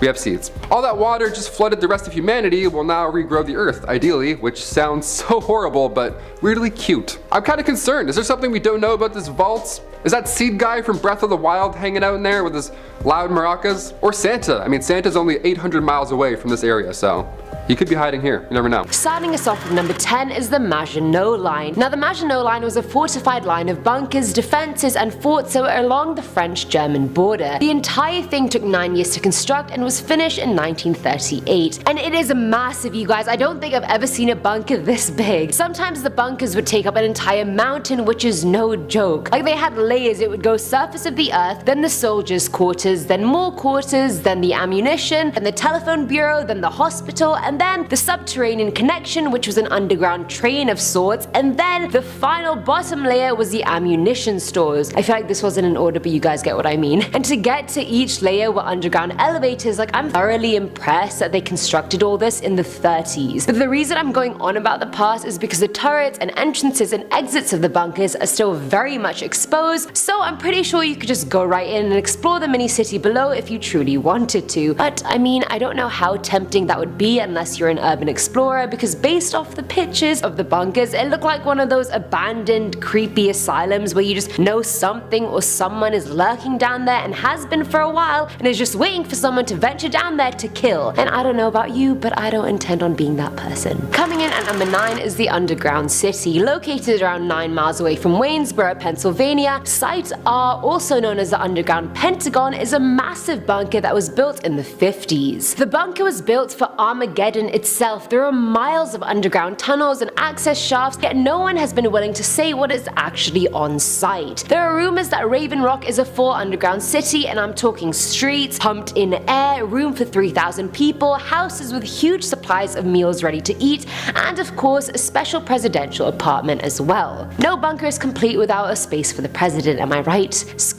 we have seeds. All that water just flooded the rest of humanity will now regrow the Earth, ideally, which sounds so horrible, but weirdly cute. I'm kind of concerned. Is there something we don't know about this vault? Is that seed guy from Breath of the Wild hanging out in there with his loud maracas? Or Santa? I mean, Santa's only 800 miles away from this area, so he could be hiding here. You never know. Starting us off with number 10 is the Majio Line. Now, the Majio Line was a fortified line of bunkers, defenses, and forts that were along the French-German border. The entire thing took 9 years to construct and was finished in 1938. And it is massive, you guys. I don't think I've ever seen a bunker this big. Sometimes the bunkers would take up an entire mountain, which is no joke. Like, they had layers. It would go surface of the earth, then the soldiers' quarters, then more quarters, then the ammunition, then the telephone bureau, then the hospital, and then the subterranean connection, which was an underground train of sorts, and then the final bottom layer was the ammunition stores. I feel like this wasn't in order, but you guys get what I mean. And to get to each layer were underground elevators. Like, I'm thoroughly impressed that they constructed all this in the 30s. But the reason I'm going on about the past is because the turrets and entrances and exits of the bunkers are still very much exposed, so I'm pretty sure you could just go right in and explore the mini city below if you truly wanted to. But I mean, I don't know how tempting that would be unless you're an urban explorer, because based off the pictures of the bunkers, it looked like one of those abandoned, creepy asylums where you just know something or someone is lurking down there and has been for a while and is just waiting for someone to venture down there to kill. And I don't know about you, but I don't intend on being that person. Coming in at number 9 is the underground city. Located around 9 miles away from Waynesboro, Pennsylvania, Site R, also known as the Underground Pentagon, is a massive bunker that was built in the 50s. The bunker was built for Armageddon itself. There are miles of underground tunnels and access shafts, yet no one has been willing to say what is actually on site. There are rumors that Raven Rock is a full underground city, and I'm talking streets, pumped in air, room for 3,000 people, houses with huge supplies of meals ready to eat, and of course a special presidential apartment as well. No bunker is complete without a space for the president, am I right?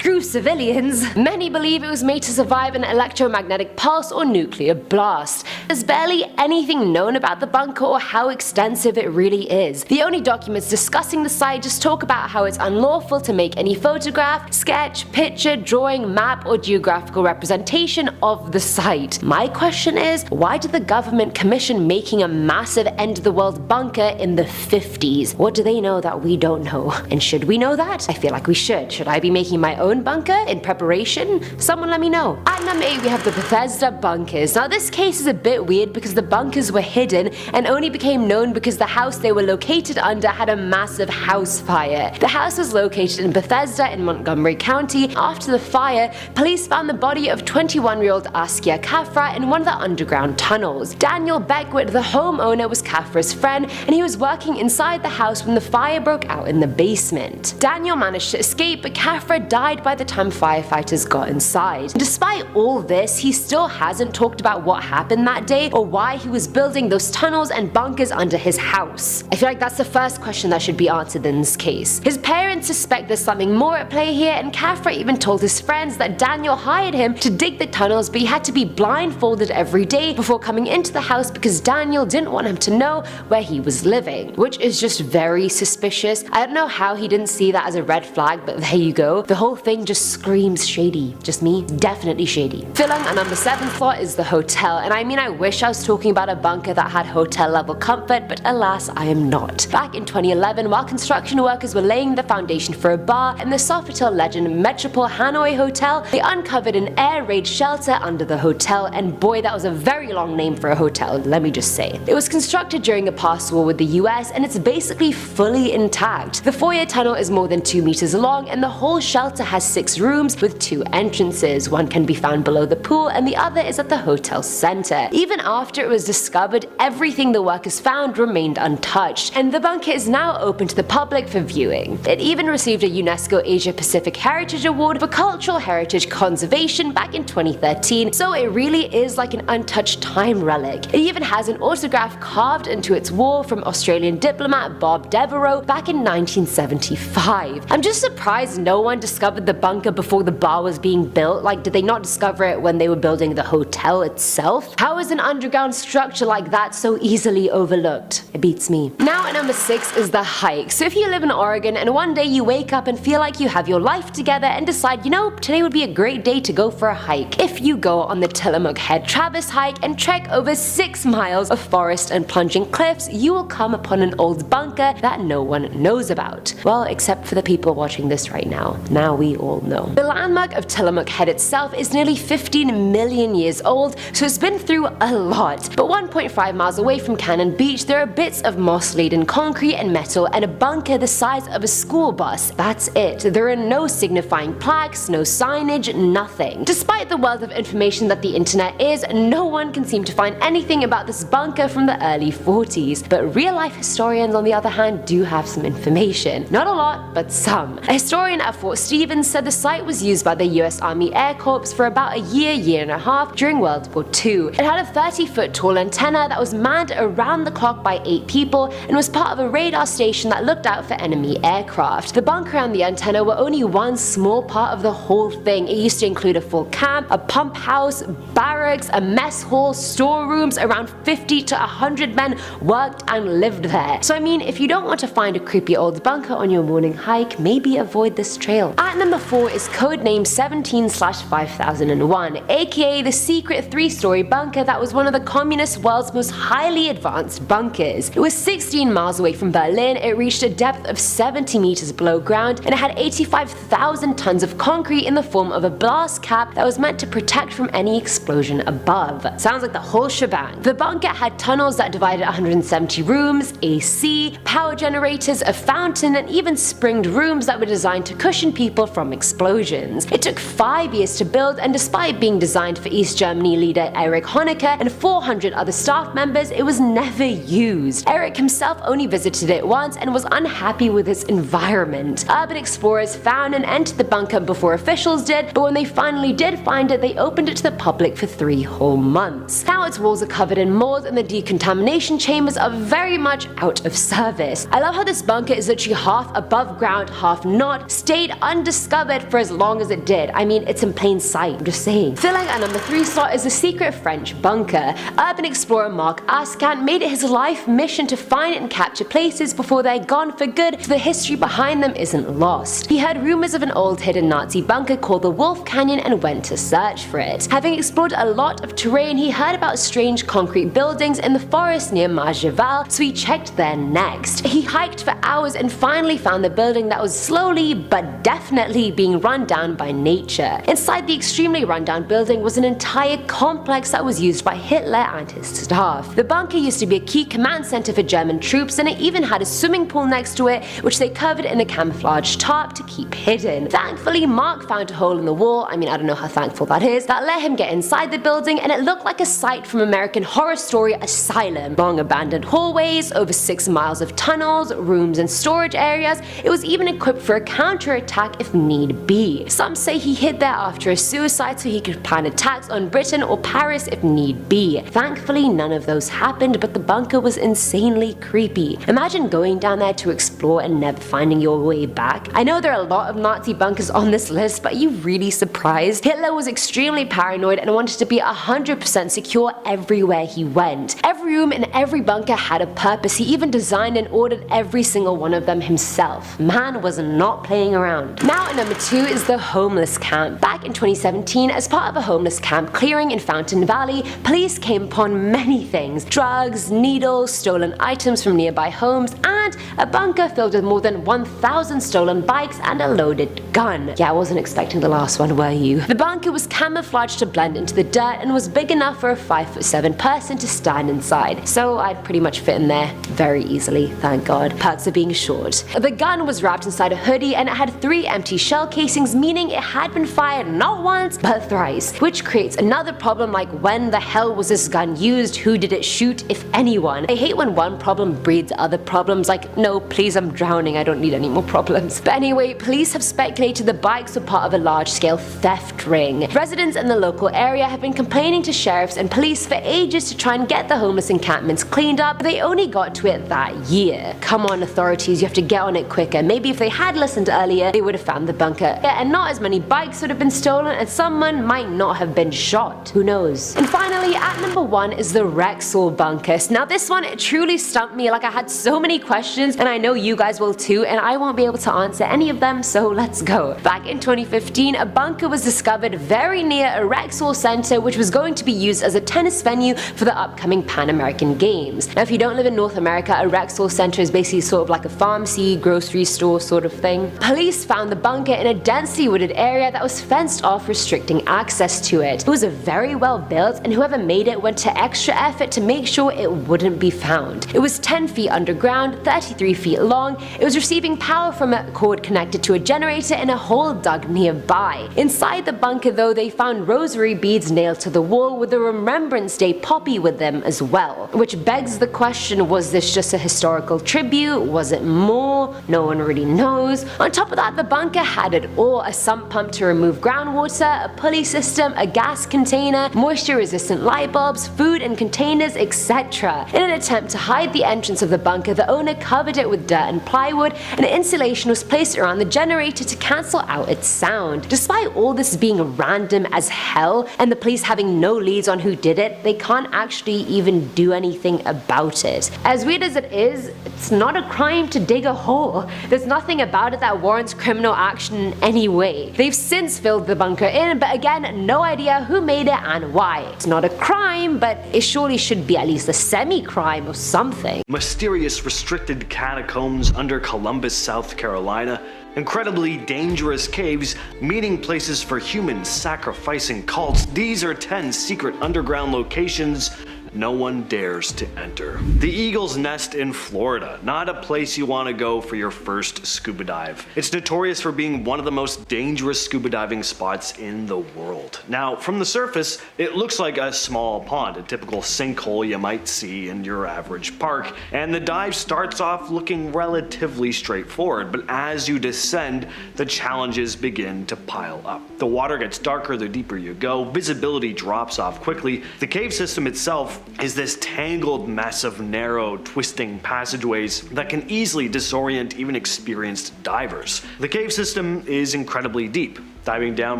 screw civilians. Many believe it was made to survive an electromagnetic pulse or nuclear blast. There's barely anything known about the bunker or how extensive it really is. The only documents discussing the site just talk about how it's unlawful to make any photograph, sketch, picture, drawing, map, or geographical representation of the site. My question is, why did the government commission making a massive end-of-the-world bunker in the 50s? What do they know that we don't know? And should we know that? I feel like we should. Should I be making my own bunker in preparation? Someone let me know. At number 8 we have the Bethesda Bunkers. Now this case is a bit weird because the bunkers were hidden and only became known because the house they were located under had a massive house fire. The house was located in Bethesda in Montgomery County. After the fire, police found the body of 21-year-old Askia Kafra in one of the underground tunnels. Daniel Beckwith, the homeowner, was Kafra's friend and he was working inside the house when the fire broke out in the basement. Daniel managed to escape, but Kafra died by the time firefighters got inside. Despite all this, he still hasn't talked about what happened that day or why he was building those tunnels and bunkers under his house. I feel like that's the first question that should be answered in this case. His parents suspect there's something more at play here, and Kafra even told his friends that Daniel hired him to dig the tunnels, but he had to be blindfolded every day before coming into the house because Daniel didn't want him to know where he was living, which is just very suspicious. I don't know how he didn't see that as a red flag, but there you go. The whole thing just screams shady. Just me? Definitely shady. Filling our number 7 slot is the hotel, and I mean, I wish I was talking about a bunker that had hotel level comfort, but alas I am not. Back in 2011, while construction workers were laying the foundation for a bar in the Sofitel legend Metropole Hanoi Hotel, they uncovered an air raid shelter under the hotel, and boy, that was a very long name for a hotel, let me just say. It was constructed during a past war with the US and it's basically fully intact. The foyer tunnel is more than 2 meters long and the whole shelter has 6 rooms with 2 entrances. One can be found below the pool and the other is at the hotel center. Even after it was discovered, everything the workers found remained untouched, and the bunker is now open to the public for viewing. It even received a UNESCO Asia Pacific Heritage Award for Cultural Heritage Conservation back in 2013, so it really is like an untouched time relic. It even has an autograph carved into its wall from Australian diplomat Bob Devereaux back in 1975. I'm just surprised no one discovered the bunker before the bar was being built. Like, did they not discover it when they were building the hotel itself? How is an underground structure like that so easily overlooked? It beats me. Now at number 6 is the hike. So if you live in Oregon and one day you wake up and feel like you have your life together and decide, you know, today would be a great day to go for a hike. If you go on the Tillamook Head Traverse hike and trek over 6 miles of forest and plunging cliffs, you will come upon an old bunker that no one knows about. Well, except for the people watching this right now. Now we all know. The landmark of Tillamook Head itself is nearly 15 million years old, so it's been through a lot. But 1.5 miles away from Cannon Beach, there are bits of moss-laden concrete and metal and a bunker the size of a school bus. That's it. There are no signifying plaques, no signage, nothing. Despite the wealth of information that the internet is, no one can seem to find anything about this bunker from the early 40s. But real-life historians, on the other hand, do have some information. Not a lot, but some. A historian at Fort Stevens said the site was used by the US Army Air Corps for about a year and a half during World War II. It had a 30-foot tall antenna that was manned around the clock by 8 people and was part of a radar station that looked out for enemy aircraft. The bunker and the antenna were only one small part of the whole thing. It used to include a full camp, a pump house, barracks, a mess hall, storerooms. Around 50 to 100 men worked and lived there. So I mean, if you don't want to find a creepy old bunker on your morning hike, maybe avoid this trail. At number 4 is codename 17/5001, aka the secret 3-story bunker that was one of the communist world's most highly advanced bunkers. It was 16 miles away from Berlin, it reached a depth of 70 meters below ground, and it had 85,000 tons of concrete in the form of a blast cap that was meant to protect from any explosion above. Sounds like the whole shebang. The bunker had tunnels that divided 170 rooms, AC, power generators, a fountain, and even springed rooms that were designed to cushion people from explosions. It took 5 years to build, and despite being designed for East Germany leader Erich Honecker and 400 other staff members, it was never used. Erich himself only visited it once and was unhappy with its environment. Urban explorers found and entered the bunker before officials did, but when they finally did find it, they opened it to the public for 3 whole months. Now its walls are covered in mold and the decontamination chambers are very much out of service. I love how this bunker is literally half above ground, half not, stayed undiscovered discovered for as long as it did. I mean, it's in plain sight, I'm just saying. Filling our number 3 slot is the secret French bunker. Urban explorer Marc Ascant made it his life mission to find and capture places before they're gone for good, so the history behind them isn't lost. He heard rumors of an old hidden Nazi bunker called the Wolf Canyon and went to search for it. Having explored a lot of terrain, he heard about strange concrete buildings in the forest near Moosejaw, so he checked there next. He hiked for hours and finally found the building that was slowly but definitely being run down by nature. Inside the extremely rundown building was an entire complex that was used by Hitler and his staff. The bunker used to be a key command center for German troops, and it even had a swimming pool next to it, which they covered in a camouflage tarp to keep hidden. Thankfully, Mark found a hole in the wall, I mean, I don't know how thankful that is, that let him get inside the building, and it looked like a site from American Horror Story Asylum. Long abandoned hallways, over 6 miles of tunnels, rooms and storage areas. It was even equipped for a counterattack if need be. Some say he hid there after a suicide so he could plan attacks on Britain or Paris if need be. Thankfully, none of those happened, but the bunker was insanely creepy. Imagine going down there to explore and never finding your way back. I know there are a lot of Nazi bunkers on this list, but are you really surprised? Hitler was extremely paranoid and wanted to be 100% secure everywhere he went. Every room in every bunker had a purpose. He even designed and ordered every single one of them himself. Man was not playing around. Now at number 2 is the homeless camp. Back in 2017, as part of a homeless camp clearing in Fountain Valley, police came upon many things: drugs, needles, stolen items from nearby homes, and a bunker filled with more than 1,000 stolen bikes and a loaded gun. Yeah, I wasn't expecting the last one, were you? The bunker was camouflaged to blend into the dirt and was big enough for a 5'7" person to stand inside, so I'd pretty much fit in there very easily, thank God. Perks of being short. The gun was wrapped inside a hoodie and it had 3 empty shell casings, meaning it had been fired not once but thrice, which creates another problem like when the hell was this gun used, who did it shoot, if anyone. I hate when one problem breeds other problems, like no please I'm drowning, I don't need any more problems. But anyway, police have speculated the bikes were part of a large scale theft ring. Residents in the local area have been complaining to sheriffs and police for ages to try and get the homeless encampments cleaned up, but they only got to it that year. Come on authorities, you have to get on it quicker. Maybe if they had listened earlier, they would have found the bunker. Yeah, and not as many bikes would have been stolen and someone might not have been shot. Who knows? And finally, at number 1 is the Rexal Bunker. Now this one, it truly stumped me. Like, I had so many questions and I know you guys will too, and I won't be able to answer any of them, so let's go. Back in 2015, a bunker was discovered very near a Rexal Center, which was going to be used as a tennis venue for the upcoming Pan American Games. Now if you don't live in North America, a Rexal Center is basically sort of like a pharmacy, grocery store sort of thing. Police found the bunker in a densely wooded area that was fenced off, restricting access to it. It was a very well built, and whoever made it went to extra effort to make sure it wouldn't be found. It was 10 feet underground, 33 feet long. It was receiving power from a cord connected to a generator in a hole dug nearby. Inside the bunker though, they found rosary beads nailed to the wall with a Remembrance Day poppy with them as well. Which begs the question, was this just a historical tribute? Was it more? No one really knows. On top of that, the bunker had it all: a sump pump to remove groundwater, a pulley system, a gas container, moisture resistant light bulbs, food and containers, etc. In an attempt to hide the entrance of the bunker, the owner covered it with dirt and plywood, and insulation was placed around the generator to cancel out its sound. Despite all this being random as hell and the police having no leads on who did it, they can't actually even do anything about it. As weird as it is, it's not a crime to dig a hole. There's nothing about it that warrants criminal action in any way. They've since filled the bunker in, but again, no idea who made it and why. It's not a crime, but it surely should be at least a semi-crime or something. Mysterious restricted catacombs under Columbus, South Carolina. Incredibly dangerous caves, meeting places for humans sacrificing cults. These are 10 secret underground locations no one dares to enter. The Eagle's Nest in Florida, not a place you want to go for your first scuba dive. It's notorious for being one of the most dangerous scuba diving spots in the world. Now, from the surface, it looks like a small pond, a typical sinkhole you might see in your average park, and the dive starts off looking relatively straightforward, but as you descend, the challenges begin to pile up. The water gets darker the deeper you go, visibility drops off quickly, the cave system itself is this tangled mess of narrow, twisting passageways that can easily disorient even experienced divers. The cave system is incredibly deep, diving down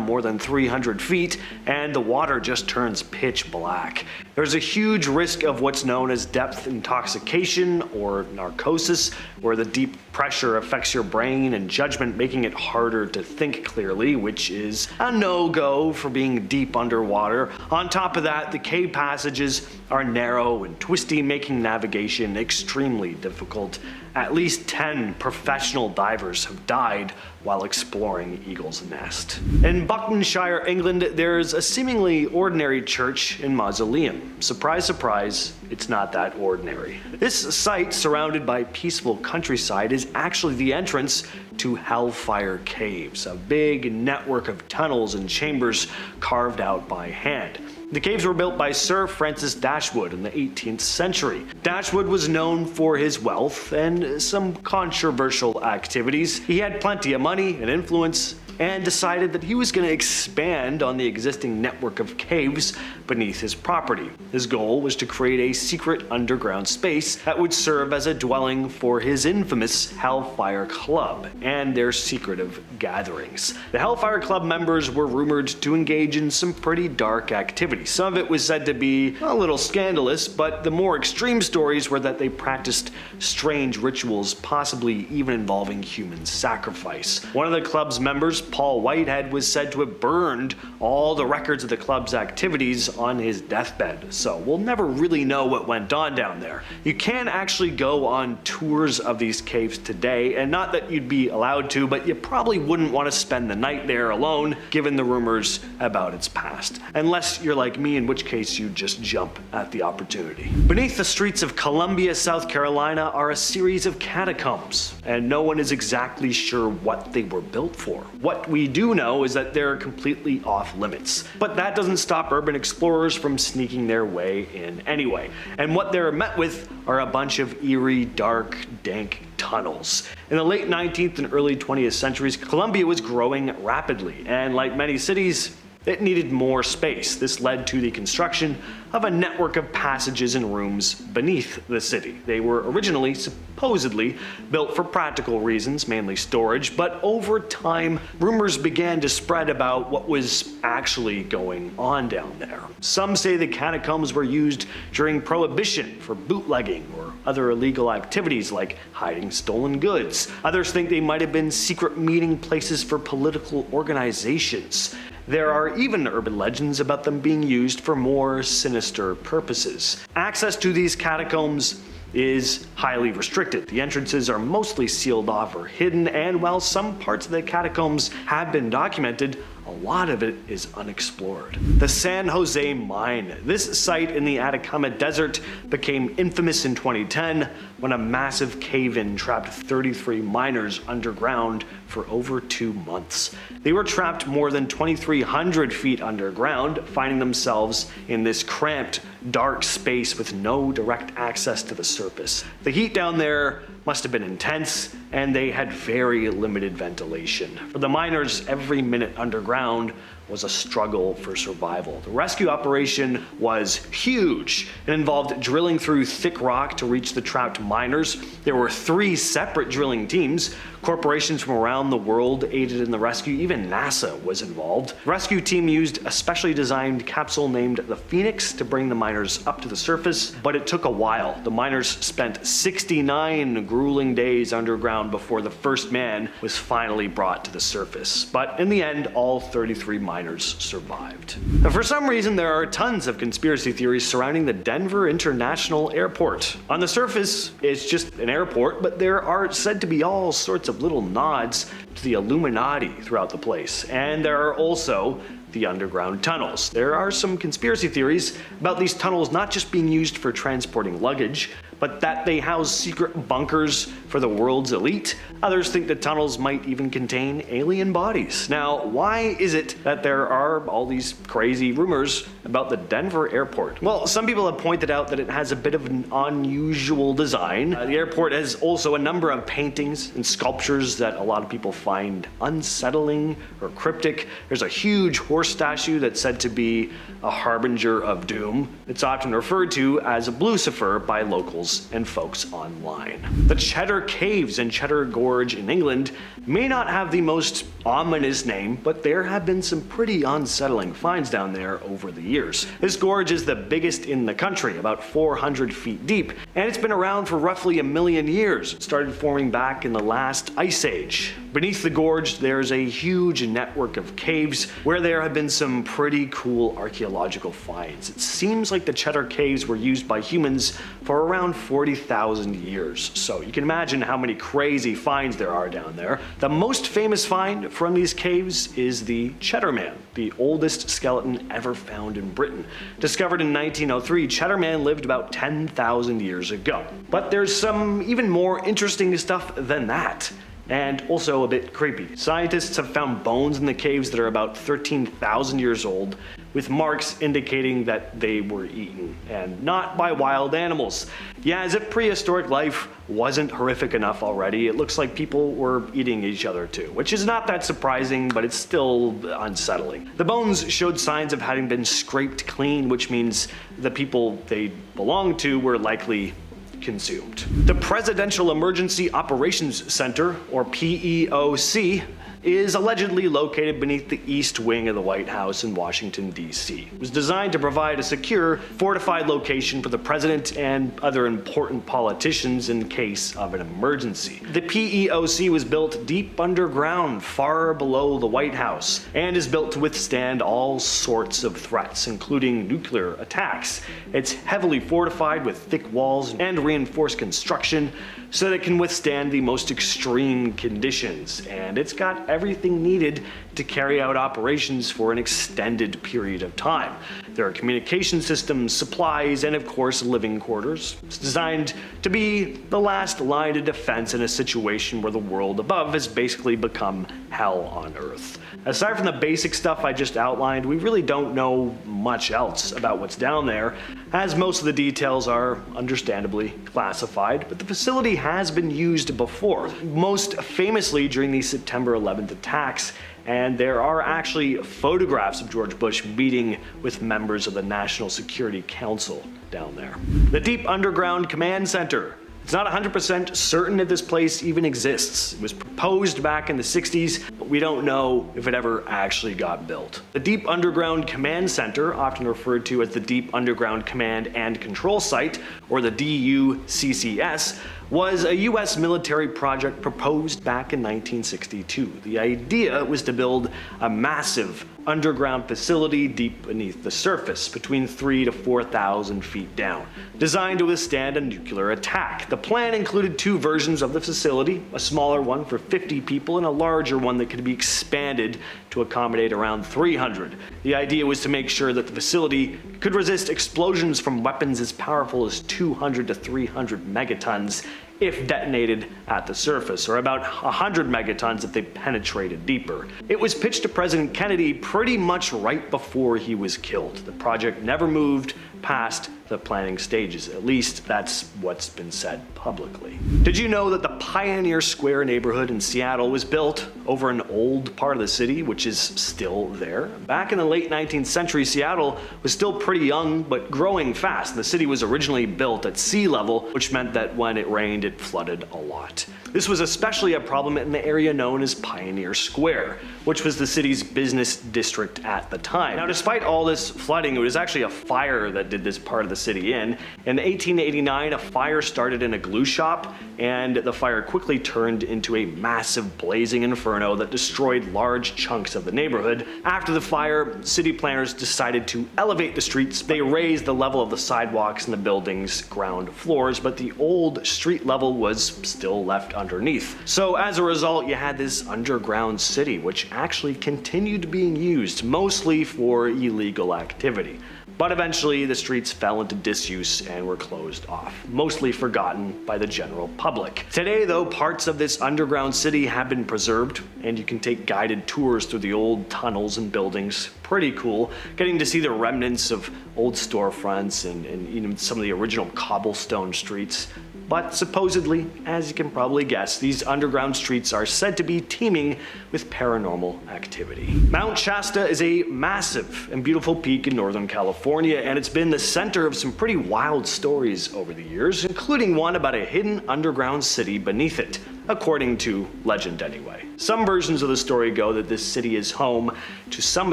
more than 300 feet, and the water just turns pitch black. There's a huge risk of what's known as depth intoxication or narcosis, where the deep pressure affects your brain and judgment, making it harder to think clearly, which is a no-go for being deep underwater. On top of that, the cave passages are narrow and twisty, making navigation extremely difficult. At least 10 professional divers have died while exploring Eagle's Nest. In Buckinghamshire, England, there's a seemingly ordinary church and mausoleum. Surprise, surprise, it's not that ordinary. This site, surrounded by peaceful countryside, is actually the entrance to Hellfire Caves, a big network of tunnels and chambers carved out by hand. The caves were built by Sir Francis Dashwood in the 18th century. Dashwood was known for his wealth and some controversial activities. He had plenty of money and influence, and decided that he was going to expand on the existing network of caves beneath his property. His goal was to create a secret underground space that would serve as a dwelling for his infamous Hellfire Club and their secretive gatherings. The Hellfire Club members were rumored to engage in some pretty dark activities. Some of it was said to be a little scandalous, but the more extreme stories were that they practiced strange rituals, possibly even involving human sacrifice. One of the club's members, Paul Whitehead, was said to have burned all the records of the club's activities on his deathbed, so we'll never really know what went on down there. You can actually go on tours of these caves today, and not that you'd be allowed to, but you probably wouldn't want to spend the night there alone, given the rumors about its past. Unless you're like me, in which case you'd just jump at the opportunity. Beneath the streets of Columbia, South Carolina, are a series of catacombs, and no one is exactly sure what they were built for. What we do know is that they're completely off limits, but that doesn't stop urban explorers from sneaking their way in anyway. And what they're met with are a bunch of eerie, dark, dank tunnels. In the late 19th and early 20th centuries, Columbia was growing rapidly, and like many cities, it needed more space. This led to the construction of a network of passages and rooms beneath the city. They were originally supposedly built for practical reasons, mainly storage, but over time, rumors began to spread about what was actually going on down there. Some say the catacombs were used during Prohibition for bootlegging or other illegal activities like hiding stolen goods. Others think they might have been secret meeting places for political organizations. There are even urban legends about them being used for more sinister purposes. Access to these catacombs is highly restricted. The entrances are mostly sealed off or hidden, and while some parts of the catacombs have been documented, a lot of it is unexplored. The San Jose Mine. This site in the Atacama Desert became infamous in 2010 when a massive cave-in trapped 33 miners underground for over 2 months. They were trapped more than 2,300 feet underground, finding themselves in this cramped, dark space with no direct access to the surface. The heat down there must have been intense, and they had very limited ventilation. For the miners, every minute underground was a struggle for survival. The rescue operation was huge. It involved drilling through thick rock to reach the trapped miners. There were 3 separate drilling teams. Corporations from around the world aided in the rescue. Even NASA was involved. The rescue team used a specially designed capsule named the Phoenix to bring the miners up to the surface, but it took a while. The miners spent 69 grueling days underground before the first man was finally brought to the surface. But in the end, all 33 miners survived. And for some reason, there are tons of conspiracy theories surrounding the Denver International Airport. On the surface, it's just an airport, but there are said to be all sorts of little nods to the Illuminati throughout the place. And there are also the underground tunnels. There are some conspiracy theories about these tunnels not just being used for transporting luggage, but that they house secret bunkers for the world's elite. Others think the tunnels might even contain alien bodies. Now, why is it that there are all these crazy rumors about the Denver airport? Well, some people have pointed out that it has a bit of an unusual design. The airport has also a number of paintings and sculptures that a lot of people find unsettling or cryptic. There's a huge horse statue that's said to be a harbinger of doom. It's often referred to as Lucifer by locals and folks online. The Cheddar Caves in Cheddar Gorge in England may not have the most ominous name, but there have been some pretty unsettling finds down there over the years. This gorge is the biggest in the country, about 400 feet deep, and it's been around for roughly 1 million years. It started forming back in the last ice age. Beneath the gorge, there's a huge network of caves where there have been some pretty cool archaeological finds. It seems like the Cheddar Caves were used by humans for around 40,000 years, so you can imagine how many crazy finds there are down there. The most famous find from these caves is the Cheddar Man, the oldest skeleton ever found in Britain. Discovered in 1903, Cheddar Man lived about 10,000 years ago. But there's some even more interesting stuff than that, and also a bit creepy. Scientists have found bones in the caves that are about 13,000 years old, with marks indicating that they were eaten, and not by wild animals. Yeah, as if prehistoric life wasn't horrific enough already, it looks like people were eating each other too, which is not that surprising, but it's still unsettling. The bones showed signs of having been scraped clean, which means the people they belonged to were likely consumed. The Presidential Emergency Operations Center, or PEOC, is allegedly located beneath the east wing of the White House in Washington, D.C. It was designed to provide a secure, fortified location for the president and other important politicians in case of an emergency. The PEOC was built deep underground, far below the White House, and is built to withstand all sorts of threats, including nuclear attacks. It's heavily fortified with thick walls and reinforced construction so that it can withstand the most extreme conditions, and it's got everything needed to carry out operations for an extended period of time. There are communication systems, supplies, and of course living quarters. It's designed to be the last line of defense in a situation where the world above has basically become hell on earth. Aside from the basic stuff I just outlined, we really don't know much else about what's down there, as most of the details are understandably classified, but the facility has been used before, most famously during the September 11th attacks, and there are actually photographs of George Bush meeting with members of the National Security Council down there. The Deep Underground Command Center. It's not 100% certain if this place even exists. It was proposed back in the 60s, but we don't know if it ever actually got built. The Deep Underground Command Center, often referred to as the Deep Underground Command and Control Site, or the DUCCS, was a US military project proposed back in 1962. The idea was to build a massive underground facility deep beneath the surface, between 3,000 to 4,000 feet down, designed to withstand a nuclear attack. The plan included two versions of the facility, a smaller one for 50 people and a larger one that could be expanded to accommodate around 300. The idea was to make sure that the facility could resist explosions from weapons as powerful as 200 to 300 megatons if detonated at the surface, or about 100 megatons if they penetrated deeper. It was pitched to President Kennedy pretty much right before he was killed. The project never moved past the planning stages. At least that's what's been said publicly. Did you know that the Pioneer Square neighborhood in Seattle was built over an old part of the city, which is still there? Back in the late 19th century, Seattle was still pretty young, but growing fast. The city was originally built at sea level, which meant that when it rained, it flooded a lot. This was especially a problem in the area known as Pioneer Square, which was the city's business district at the time. Now, despite all this flooding, it was actually a fire that did this part of the city in. In 1889, a fire started in a glue shop, and the fire quickly turned into a massive blazing inferno that destroyed large chunks of the neighborhood. After the fire, city planners decided to elevate the streets. They raised the level of the sidewalks and the building's ground floors, but the old street level was still left underneath. So as a result, you had this underground city, which actually continued being used mostly for illegal activity. But eventually the streets fell into disuse and were closed off, mostly forgotten by the general public. Today though, parts of this underground city have been preserved, and you can take guided tours through the old tunnels and buildings. Pretty cool, getting to see the remnants of old storefronts and even some of the original cobblestone streets. But supposedly, as you can probably guess, these underground streets are said to be teeming with paranormal activity. Mount Shasta is a massive and beautiful peak in Northern California, and it's been the center of some pretty wild stories over the years, including one about a hidden underground city beneath it, according to legend anyway. Some versions of the story go that this city is home to some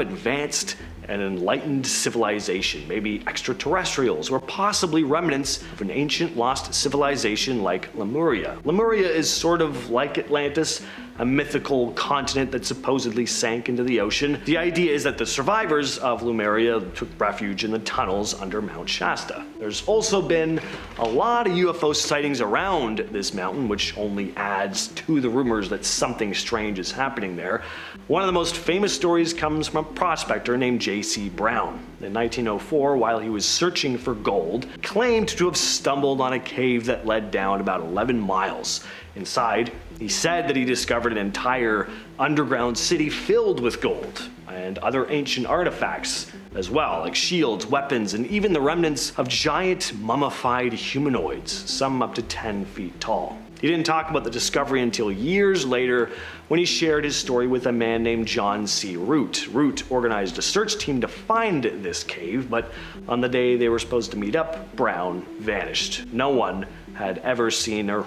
advanced and enlightened civilization, maybe extraterrestrials, or possibly remnants of an ancient lost civilization like Lemuria. Lemuria is sort of like Atlantis, a mythical continent that supposedly sank into the ocean. The idea is that the survivors of Lemuria took refuge in the tunnels under Mount Shasta. There's also been a lot of UFO sightings around this mountain, which only adds to the rumors that something strange is happening there. One of the most famous stories comes from a prospector named J.C. Brown. In 1904, while he was searching for gold, he claimed to have stumbled on a cave that led down about 11 miles. Inside, he said that he discovered an entire underground city filled with gold and other ancient artifacts as well, like shields, weapons, and even the remnants of giant mummified humanoids, some up to 10 feet tall. He didn't talk about the discovery until years later when he shared his story with a man named John C. Root. Root organized a search team to find this cave, but on the day they were supposed to meet up, Brown vanished. No one has ever seen or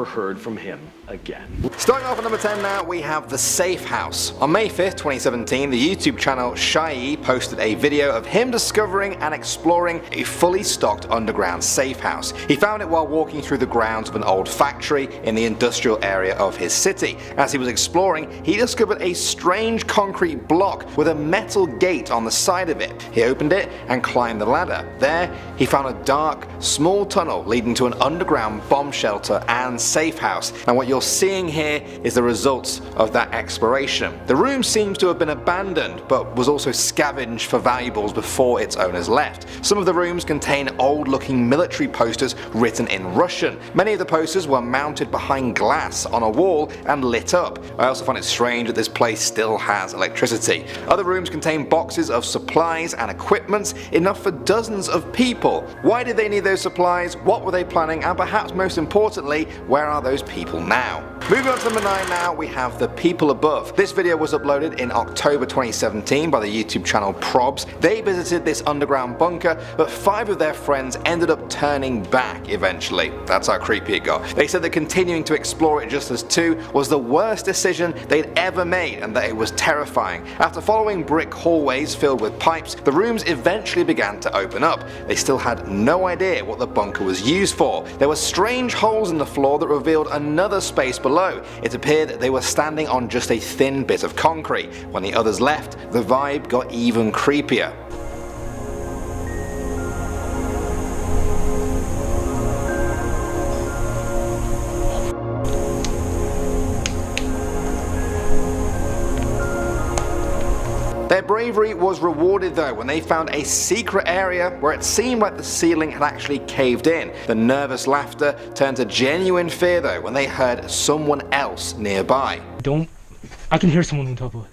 heard from him again. Starting off at number 10 now, we have the Safe House. On May 5th, 2017, the YouTube channel Shai posted a video of him discovering and exploring a fully stocked underground safe house. He found it while walking through the grounds of an old factory in the industrial area of his city. As he was exploring, he discovered a strange concrete block with a metal gate on the side of it. He opened it and climbed the ladder. There, he found a dark, small tunnel leading to an underground bomb shelter and safe house. And what you're seeing here is the results of that exploration. The room seems to have been abandoned, but was also scavenged for valuables before its owners left. Some of the rooms contain old looking military posters written in Russian. Many of the posters were mounted behind glass on a wall and lit up. I also find it strange that this place still has electricity. Other rooms contain boxes of supplies and equipment, enough for dozens of people. Why did they need those supplies? What were they planning? And perhaps most importantly, where are those people now? Moving on to number 9 now, we have The People Above. This video was uploaded in October 2017 by the YouTube channel Probs. They visited this underground bunker, but 5 of their friends ended up turning back eventually. That's how creepy it got. They said that continuing to explore it just as 2 was the worst decision they'd ever made, and that it was terrifying. After following brick hallways filled with pipes, the rooms eventually began to open up. They still had no idea what the bunker was used for. There were strange holes in the floor that revealed another space below. It appeared that they were standing on just a thin bit of concrete. When the others left, the vibe got even creepier. Their bravery was rewarded though when they found a secret area where it seemed like the ceiling had actually caved in. The nervous laughter turned to genuine fear though when they heard someone else nearby. I can hear someone on top of us.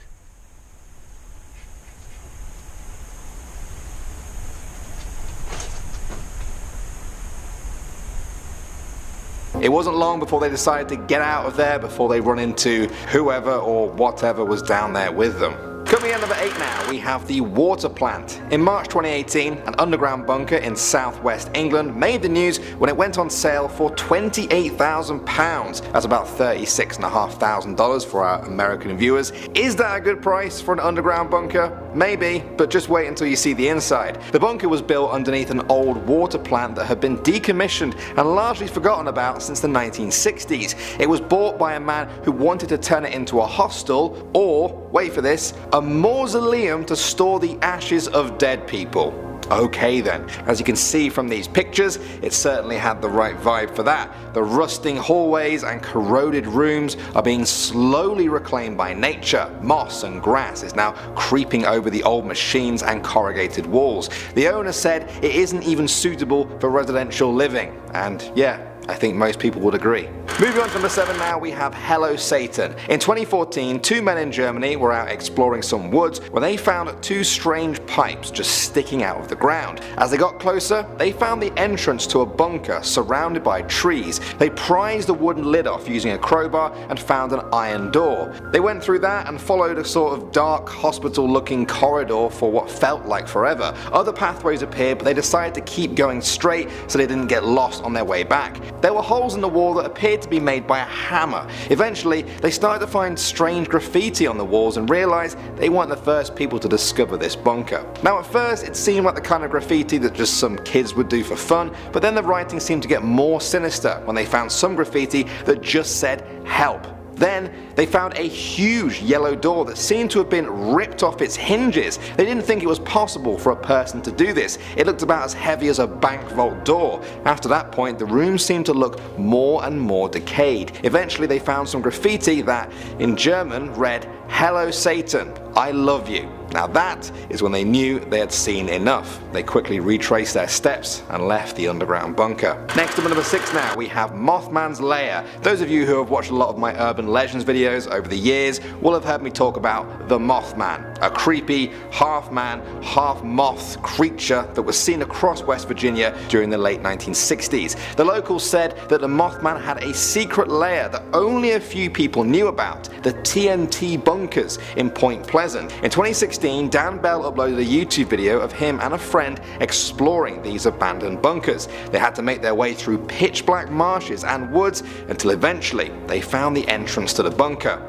It wasn't long before they decided to get out of there before they run into whoever or whatever was down there with them. Coming in at number 8 now, we have the water plant. In March 2018, an underground bunker in southwest England made the news when it went on sale for £28,000. That's about $36,500 for our American viewers. Is that a good price for an underground bunker? Maybe, but just wait until you see the inside. The bunker was built underneath an old water plant that had been decommissioned and largely forgotten about since the 1960s. It was bought by a man who wanted to turn it into a hostel, or, wait for this, a mausoleum to store the ashes of dead people. Okay then, as you can see from these pictures, it certainly had the right vibe for that. The rusting hallways and corroded rooms are being slowly reclaimed by nature. Moss and grass is now creeping over the old machines and corrugated walls. The owner said it isn't even suitable for residential living, and yeah, I think most people would agree. Moving on to number 7 now, we have Hello Satan. In 2014, 2 men in Germany were out exploring some woods when they found 2 strange pipes just sticking out of the ground. As they got closer, they found the entrance to a bunker surrounded by trees. They prized the wooden lid off using a crowbar and found an iron door. They went through that and followed a sort of dark hospital looking corridor for what felt like forever. Other pathways appeared, but they decided to keep going straight so they didn't get lost on their way back. There were holes in the wall that appeared to be made by a hammer. Eventually, they started to find strange graffiti on the walls and realized they weren't the first people to discover this bunker. Now at first, it seemed like the kind of graffiti that just some kids would do for fun, but then the writing seemed to get more sinister when they found some graffiti that just said "help." Then they found a huge yellow door that seemed to have been ripped off its hinges. They didn't think it was possible for a person to do this. It looked about as heavy as a bank vault door. After that point, the room seemed to look more and more decayed. Eventually they found some graffiti that, in German, read "Hello Satan, I love you." Now that is when they knew they had seen enough. They quickly retraced their steps and left the underground bunker. Next up at number 6 now, we have Mothman's Lair. Those of you who have watched a lot of my urban legends videos over the years will have heard me talk about the Mothman, a creepy half man, half moth creature that was seen across West Virginia during the late 1960s. The locals said that the Mothman had a secret lair that only a few people knew about, the TNT Bunkers in Point Pleasant. In 2016, Dan Bell uploaded a YouTube video of him and a friend exploring these abandoned bunkers. They had to make their way through pitch black marshes and woods until eventually they found the entrance to the bunker.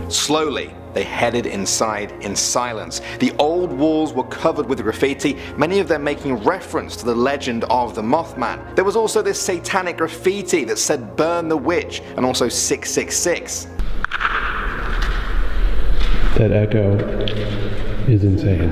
Slowly, they headed inside in silence. The old walls were covered with graffiti, many of them making reference to the legend of the Mothman. There was also this satanic graffiti that said "Burn the Witch" and also 666. That echo is insane.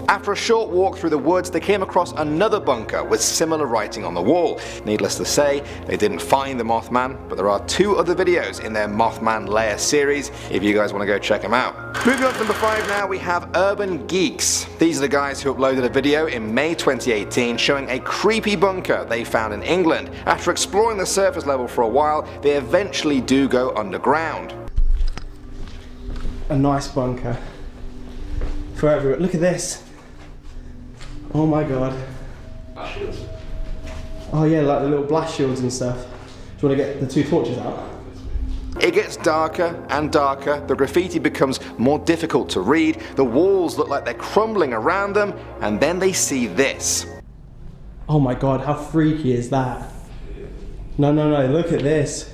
After a short walk through the woods, they came across another bunker with similar writing on the wall. Needless to say, they didn't find the Mothman, but there are 2 other videos in their Mothman Lair series if you guys want to go check them out. Moving on to number 5 now, we have Urban Geeks. These are the guys who uploaded a video in May 2018 showing a creepy bunker they found in England. After exploring the surface level for a while, they eventually do go underground. A nice bunker. For everyone. Look at this. Oh my god. Oh yeah, like the little blast shields and stuff. Do you want to get the 2 torches out? It gets darker and darker, the graffiti becomes more difficult to read, the walls look like they're crumbling around them, and then they see this. Oh my god, how freaky is that? No, look at this.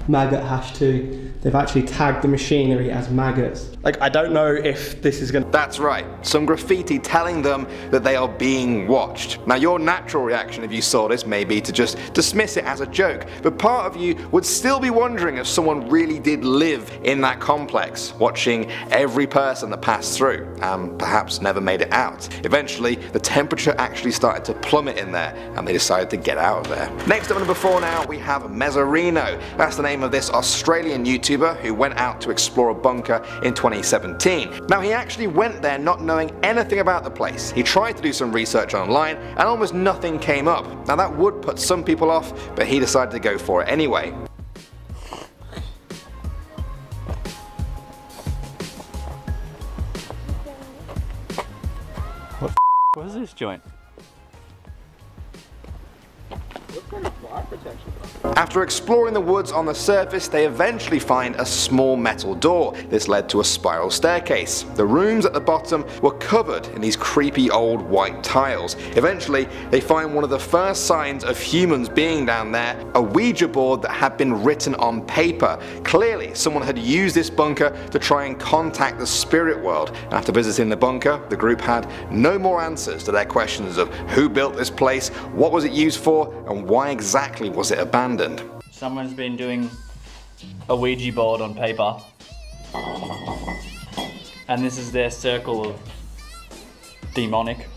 Maggot #2. They've actually tagged the machinery as maggots. Like, I don't know if this is gonna... That's right, some graffiti telling them that they are being watched. Now your natural reaction if you saw this may be to just dismiss it as a joke, but part of you would still be wondering if someone really did live in that complex, watching every person that passed through, and perhaps never made it out. Eventually, the temperature actually started to plummet in there, and they decided to get out of there. Next up at number 4 now, we have Mezzarino. That's the name of this Australian YouTuber who went out to explore a bunker in 2017. Now he actually went there not knowing anything about the place. He tried to do some research online and almost nothing came up. Now that would put some people off, but he decided to go for it anyway. What is this joint? After exploring the woods on the surface, they eventually find a small metal door. This led to a spiral staircase. The rooms at the bottom were covered in these creepy old white tiles. Eventually, they find one of the first signs of humans being down there, a Ouija board that had been written on paper. Clearly, someone had used this bunker to try and contact the spirit world. After visiting the bunker, the group had no more answers to their questions of who built this place, what was it used for, and why exactly was it abandoned. Someone's been doing a Ouija board on paper. And this is their circle of demonic.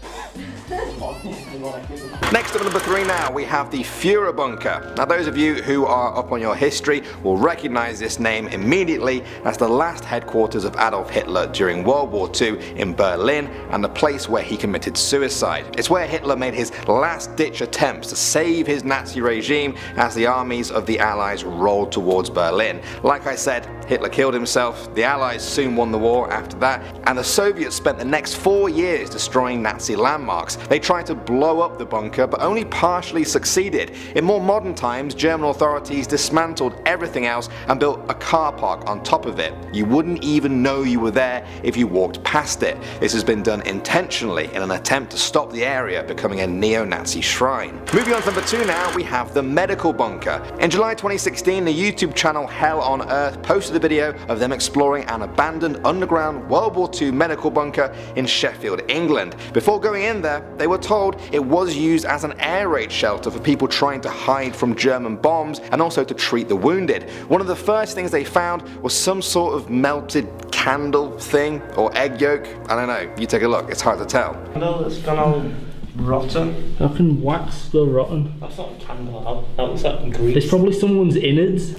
Next up at number 3 now, we have the Führer Bunker. Now those of you who are up on your history will recognize this name immediately as the last headquarters of Adolf Hitler during World War II in Berlin and the place where he committed suicide. It's where Hitler made his last ditch attempts to save his Nazi regime as the armies of the Allies rolled towards Berlin. Like I said, Hitler killed himself, the Allies soon won the war after that, and the Soviets spent the next 4 years destroying Nazi landmarks. They tried to blow up the bunker but only partially succeeded. In more modern times, German authorities dismantled everything else and built a car park on top of it. You wouldn't even know you were there if you walked past it. This has been done intentionally in an attempt to stop the area becoming a neo-Nazi shrine. Moving on to number 2 now, we have the Medical Bunker. In July 2016, the YouTube channel Hell on Earth posted a video of them exploring an abandoned underground World War II medical bunker in Sheffield, England. Before going in there, they were told it was used as an air raid shelter for people trying to hide from German bombs and also to treat the wounded. One of the first things they found was some sort of melted candle thing or egg yolk. I don't know, you take a look, it's hard to tell. Candle that's gone all rotten. How can wax go rotten? That's not a candle, that looks like grease. It's probably someone's innards.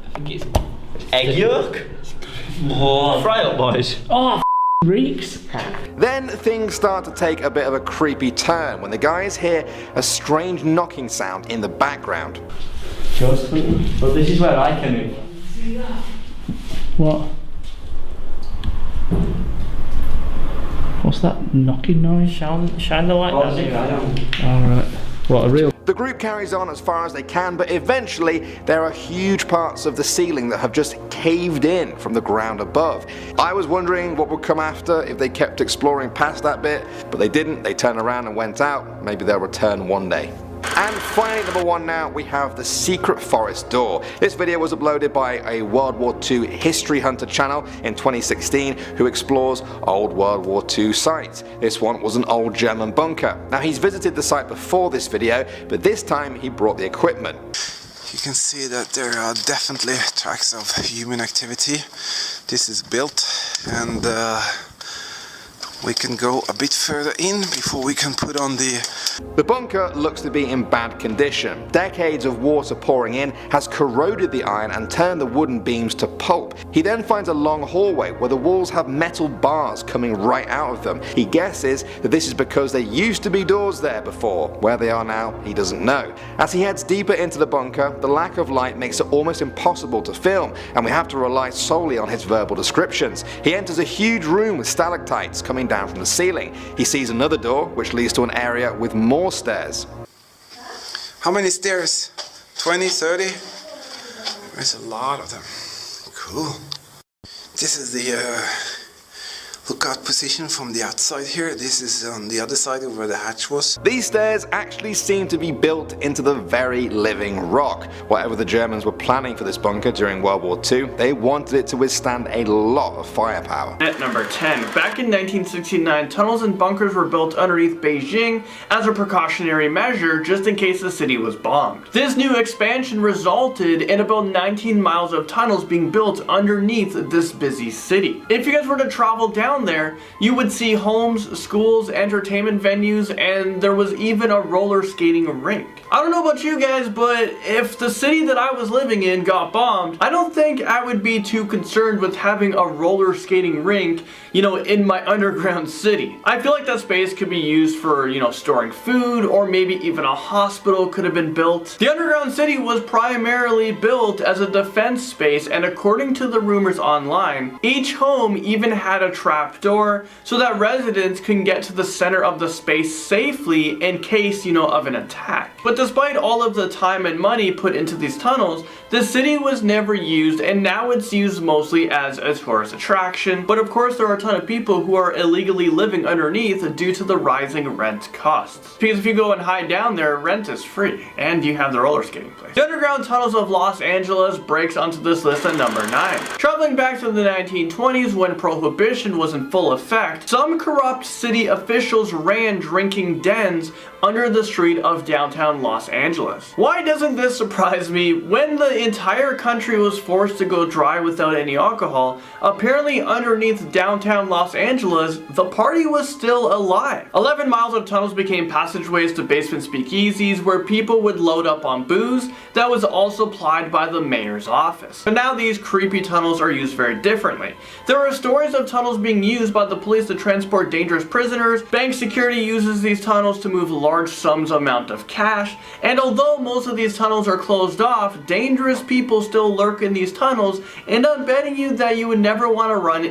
I think it's egg yolk. Oh, fry up, boys. Oh, reeks. Then things start to take a bit of a creepy turn when the guys hear a strange knocking sound in the background. Just, but this is where I came in. What? What's that knocking noise? Shine the light down. Alright. What, a real... The group carries on as far as they can, but eventually there are huge parts of the ceiling that have just caved in from the ground above. I was wondering what would come after if they kept exploring past that bit, but they didn't. They turned around and went out. Maybe they'll return one day. And finally, number 1 now, we have the Secret Forest Door. This video was uploaded by a World War II History Hunter channel in 2016 who explores old World War II sites. This one was an old German bunker. Now he's visited the site before this video, but this time he brought the equipment. You can see that there are definitely tracks of human activity. This is built and we can go a bit further in before we can put on the... The bunker looks to be in bad condition. Decades of water pouring in has corroded the iron and turned the wooden beams to pulp. He then finds a long hallway where the walls have metal bars coming right out of them. He guesses that this is because there used to be doors there before. Where they are now, he doesn't know. As he heads deeper into the bunker, the lack of light makes it almost impossible to film, and we have to rely solely on his verbal descriptions. He enters a huge room with stalactites coming down from the ceiling. He sees another door which leads to an area with more stairs. How many stairs? 20, 30? There's a lot of them. Cool. This is the lookout position from the outside here. This is on the other side of where the hatch was. These stairs actually seem to be built into the very living rock. Whatever the Germans were planning for this bunker during World War II, they wanted it to withstand a lot of firepower. At number 10, back in 1969, tunnels and bunkers were built underneath Beijing as a precautionary measure just in case the city was bombed. This new expansion resulted in about 19 miles of tunnels being built underneath this busy city. If you guys were to travel down there, you would see homes, schools, entertainment venues, and there was even a roller skating rink. I don't know about you guys, but if the city that I was living in got bombed, I don't think I would be too concerned with having a roller skating rink, you know, in my underground city. I feel like that space could be used for, you know, storing food, or maybe even a hospital could have been built. The underground city was primarily built as a defense space, and according to the rumors online, each home even had a trap trapdoor so that residents can get to the center of the space safely in case, of an attack. But despite all of the time and money put into these tunnels, the city was never used, and now it's used mostly as a tourist attraction. But of course there are a ton of people who are illegally living underneath due to the rising rent costs. Because if you go and hide down there, rent is free, and you have the roller skating place. The underground tunnels of Los Angeles breaks onto this list at number 9. Traveling back to the 1920s when Prohibition was in full effect, some corrupt city officials ran drinking dens under the street of downtown Los Angeles. Why doesn't this surprise me? When the entire country was forced to go dry without any alcohol, apparently underneath downtown Los Angeles, the party was still alive. 11 miles of tunnels became passageways to basement speakeasies where people would load up on booze that was also plied by the mayor's office. But now these creepy tunnels are used very differently. There are stories of tunnels being used by the police to transport dangerous prisoners. Bank security uses these tunnels to move large sums amount of cash, and although most of these tunnels are closed off, dangerous people still lurk in these tunnels, and I'm betting you that you would never want to run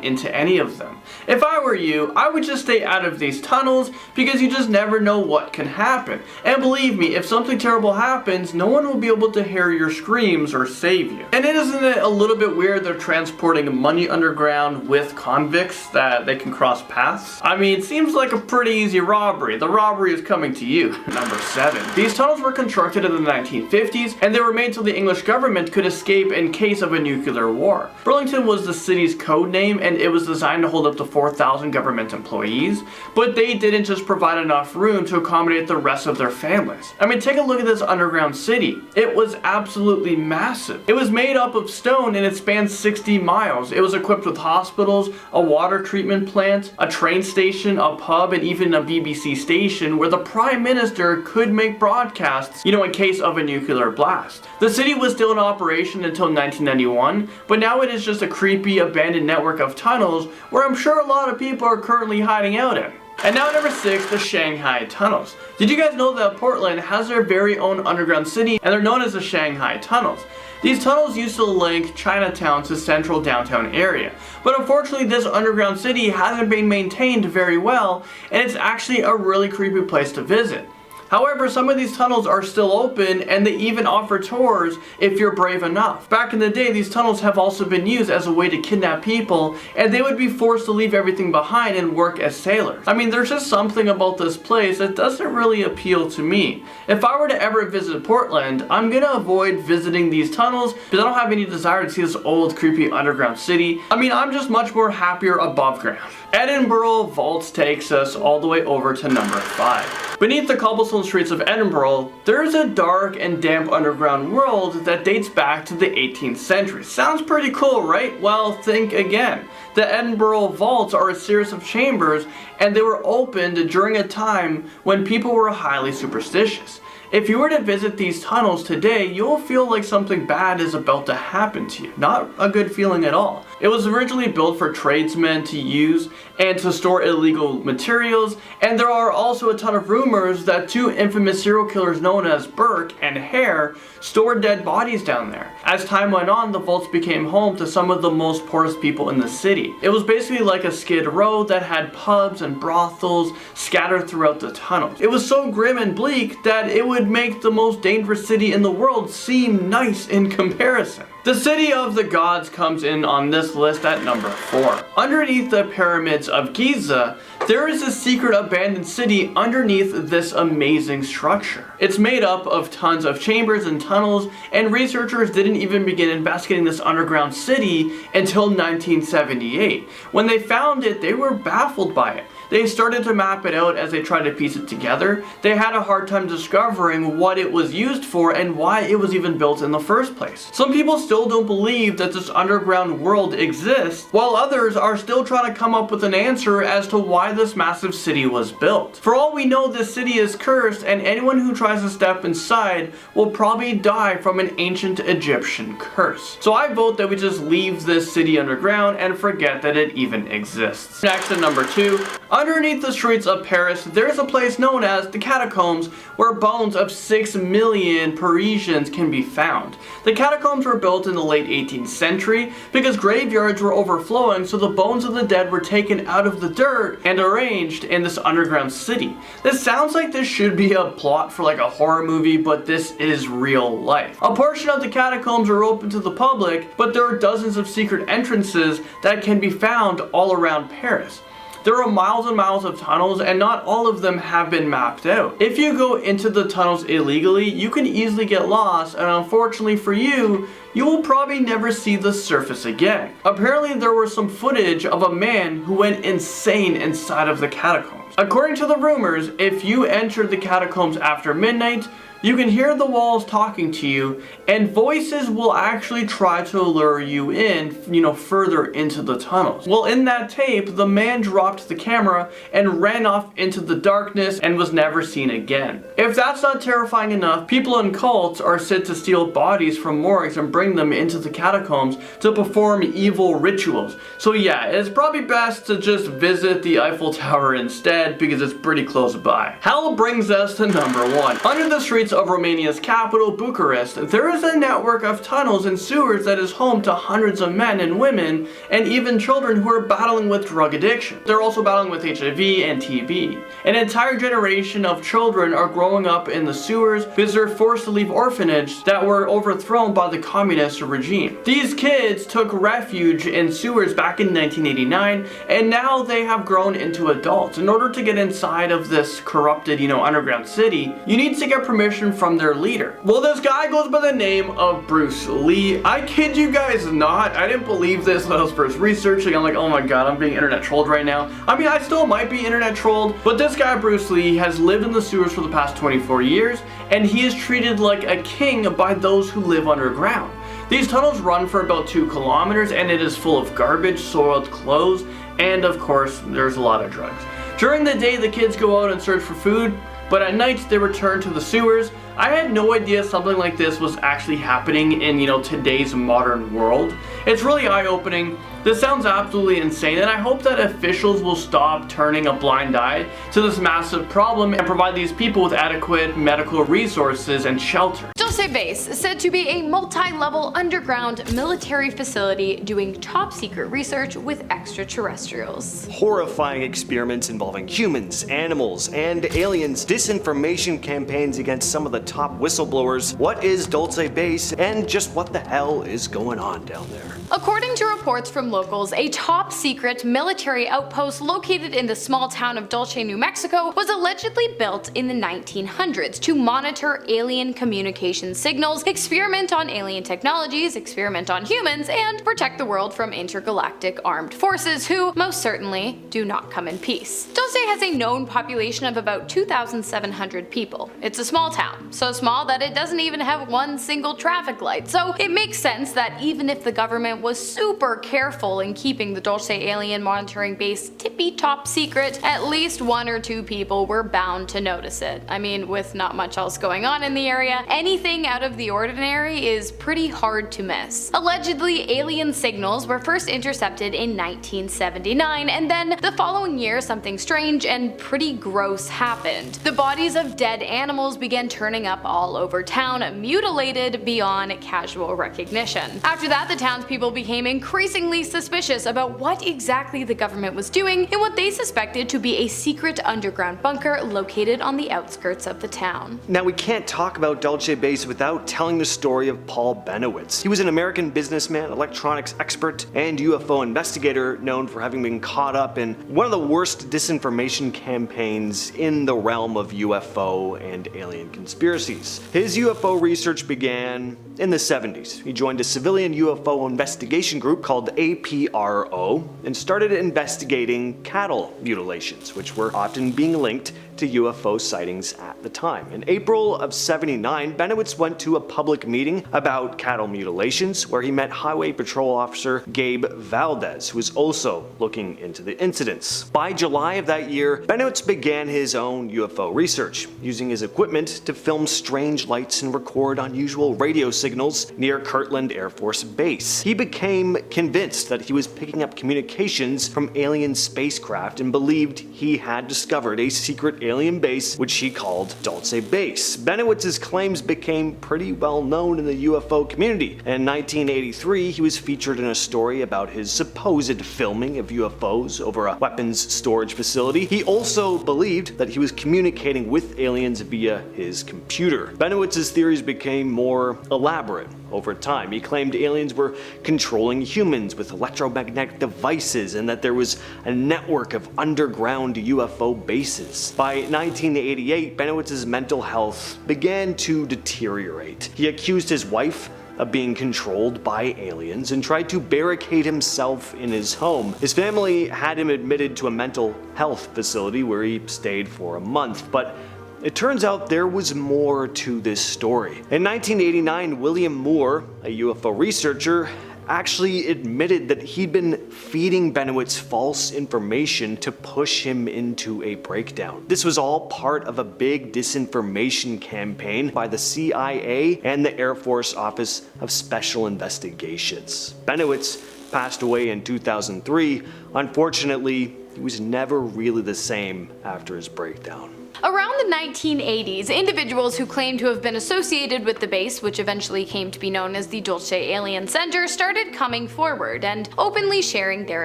into any of them. If I were you, I would just stay out of these tunnels because you just never know what can happen. And believe me, if something terrible happens, no one will be able to hear your screams or save you. And isn't it a little bit weird they're transporting money underground with convicts that they can cross paths? I mean, it seems like a pretty easy robbery. The robbery is coming to you. Number 7. These tunnels were constructed in the 1950s, and they were made so the English government could escape in case of a nuclear war. Burlington was the city's code name, and it was designed to hold up to 4,000 government employees, but they didn't just provide enough room to accommodate the rest of their families. I mean, take a look at this underground city. It was absolutely massive. It was made up of stone and it spanned 60 miles. It was equipped with hospitals, a water treatment plant, a train station, a pub, and even a BBC station where the Prime Minister could make broadcasts, in case of a nuclear blast. The city was still in operation until 1991, but now it is just a creepy abandoned network of tunnels where I'm sure a lot of people are currently hiding out in. And now number 6, the Shanghai Tunnels. Did you guys know that Portland has their very own underground city, and they're known as the Shanghai Tunnels? These tunnels used to link Chinatown to central downtown area, but unfortunately this underground city hasn't been maintained very well, and it's actually a really creepy place to visit. However, some of these tunnels are still open, and they even offer tours if you're brave enough. Back in the day, these tunnels have also been used as a way to kidnap people, and they would be forced to leave everything behind and work as sailors. I mean, there's just something about this place that doesn't really appeal to me. If I were to ever visit Portland, I'm gonna avoid visiting these tunnels because I don't have any desire to see this old, creepy underground city. I mean, I'm just much more happier above ground. Edinburgh Vaults takes us all the way over to number 5. Beneath the cobblestone streets of Edinburgh, there is a dark and damp underground world that dates back to the 18th century. Sounds pretty cool, right? Well, think again. The Edinburgh Vaults are a series of chambers, and they were opened during a time when people were highly superstitious. If you were to visit these tunnels today, you'll feel like something bad is about to happen to you. Not a good feeling at all. It was originally built for tradesmen to use and to store illegal materials, and there are also a ton of rumors that 2 infamous serial killers known as Burke and Hare stored dead bodies down there. As time went on, the vaults became home to some of the most poorest people in the city. It was basically like a Skid Row that had pubs and brothels scattered throughout the tunnels. It was so grim and bleak that it would make the most dangerous city in the world seem nice in comparison. The City of the Gods comes in on this list at number 4. Underneath the pyramids of Giza, there is a secret abandoned city underneath this amazing structure. It's made up of tons of chambers and tunnels, and researchers didn't even begin investigating this underground city until 1978. When they found it, they were baffled by it. They started to map it out as they tried to piece it together. They had a hard time discovering what it was used for and why it was even built in the first place. Some people still don't believe that this underground world exists, while others are still trying to come up with an answer as to why this massive city was built. For all we know, this city is cursed, and anyone who tries to step inside will probably die from an ancient Egyptian curse. So I vote that we just leave this city underground and forget that it even exists. Next at number 2, Underneath the streets of Paris, there's a place known as the Catacombs, where bones of 6 million Parisians can be found. The catacombs were built in the late 18th century because graveyards were overflowing, so the bones of the dead were taken out of the dirt and arranged in this underground city. This sounds like this should be a plot for like a horror movie, but this is real life. A portion of the catacombs are open to the public, but there are dozens of secret entrances that can be found all around Paris. There are miles and miles of tunnels, and not all of them have been mapped out. If you go into the tunnels illegally, you can easily get lost, and unfortunately for you, you will probably never see the surface again. Apparently there was some footage of a man who went insane inside of the catacombs. According to the rumors, if you enter the catacombs after midnight, you can hear the walls talking to you, and voices will actually try to lure you in, further into the tunnels. Well, in that tape, the man dropped the camera and ran off into the darkness and was never seen again. If that's not terrifying enough, people in cults are said to steal bodies from morgues and bring them into the catacombs to perform evil rituals. So yeah, it's probably best to just visit the Eiffel Tower instead because it's pretty close by. Hell brings us to number 1. Under the streets of Romania's capital, Bucharest, there is a network of tunnels and sewers that is home to hundreds of men and women, and even children who are battling with drug addiction. They're also battling with HIV and TB. An entire generation of children are growing up in the sewers because they're forced to leave orphanages that were overthrown by the communist regime. These kids took refuge in sewers back in 1989, and now they have grown into adults. In order to get inside of this corrupted, underground city, you need to get permission from their leader. Well, this guy goes by the name of Bruce Lee. I kid you guys not, I didn't believe this when I was first researching. I'm like, oh my god, I'm being internet trolled right now. I mean, I still might be internet trolled, but this guy Bruce Lee has lived in the sewers for the past 24 years, and he is treated like a king by those who live underground. These tunnels run for about 2 kilometers, and it is full of garbage, soiled clothes, and of course, there's a lot of drugs. During the day, the kids go out and search for food, but at night they return to the sewers. I had no idea something like this was actually happening in, today's modern world. It's really eye-opening. This sounds absolutely insane, and I hope that officials will stop turning a blind eye to this massive problem and provide these people with adequate medical resources and shelter. Doomsday Base is said to be a multi-level underground military facility doing top-secret research with extraterrestrials. Horrifying experiments involving humans, animals, and aliens, disinformation campaigns against some of the top whistleblowers, what is Dulce Base, and just what the hell is going on down there. According to reports from locals, a top-secret military outpost located in the small town of Dulce, New Mexico was allegedly built in the 1900s to monitor alien communication signals, experiment on alien technologies, experiment on humans, and protect the world from intergalactic armed forces who most certainly do not come in peace. Dulce has a known population of about 2,700 people. It's a small town, so small that it doesn't even have one single traffic light, so it makes sense that even if the government was super careful in keeping the Dulce alien monitoring base tippy-top secret, at least 1 or 2 people were bound to notice it. I mean, with not much else going on in the area, anything out of the ordinary is pretty hard to miss. Allegedly, alien signals were first intercepted in 1979, and then the following year something strange and pretty gross happened. The bodies of dead animals began turning up all over town, mutilated beyond casual recognition. After that, the townspeople became increasingly suspicious about what exactly the government was doing in what they suspected to be a secret underground bunker located on the outskirts of the town. Now, we can't talk about Dulce Base without telling the story of Paul Benowitz. He was an American businessman, electronics expert, and UFO investigator known for having been caught up in one of the worst disinformation campaigns in the realm of UFO and alien conspiracies. His UFO research began in the 70s. He joined a civilian UFO investigation group called APRO and started investigating cattle mutilations, which were often being linked to UFO sightings at the time. In April of '79, Benowitz went to a public meeting about cattle mutilations where he met Highway Patrol Officer Gabe Valdez, who was also looking into the incidents. By July of that year, Benowitz began his own UFO research, using his equipment to film strange lights and record unusual radio signals near Kirtland Air Force Base. He became convinced noticed that he was picking up communications from alien spacecraft and believed he had discovered a secret alien base which he called Dulce Base. Bennewitz's claims became pretty well known in the UFO community. In 1983, he was featured in a story about his supposed filming of UFOs over a weapons storage facility. He also believed that he was communicating with aliens via his computer. Bennewitz's theories became more elaborate over time. He claimed aliens were controlling humans with electromagnetic devices and that there was a network of underground UFO bases. By 1988, Bennewitz's mental health began to deteriorate. He accused his wife of being controlled by aliens and tried to barricade himself in his home. His family had him admitted to a mental health facility where he stayed for a month, but it turns out there was more to this story. In 1989, William Moore, a UFO researcher, actually admitted that he'd been feeding Bennewitz false information to push him into a breakdown. This was all part of a big disinformation campaign by the CIA and the Air Force Office of Special Investigations. Bennewitz passed away in 2003. Unfortunately, he was never really the same after his breakdown. Around the 1980s, individuals who claimed to have been associated with the base, which eventually came to be known as the Dulce Alien Center, started coming forward and openly sharing their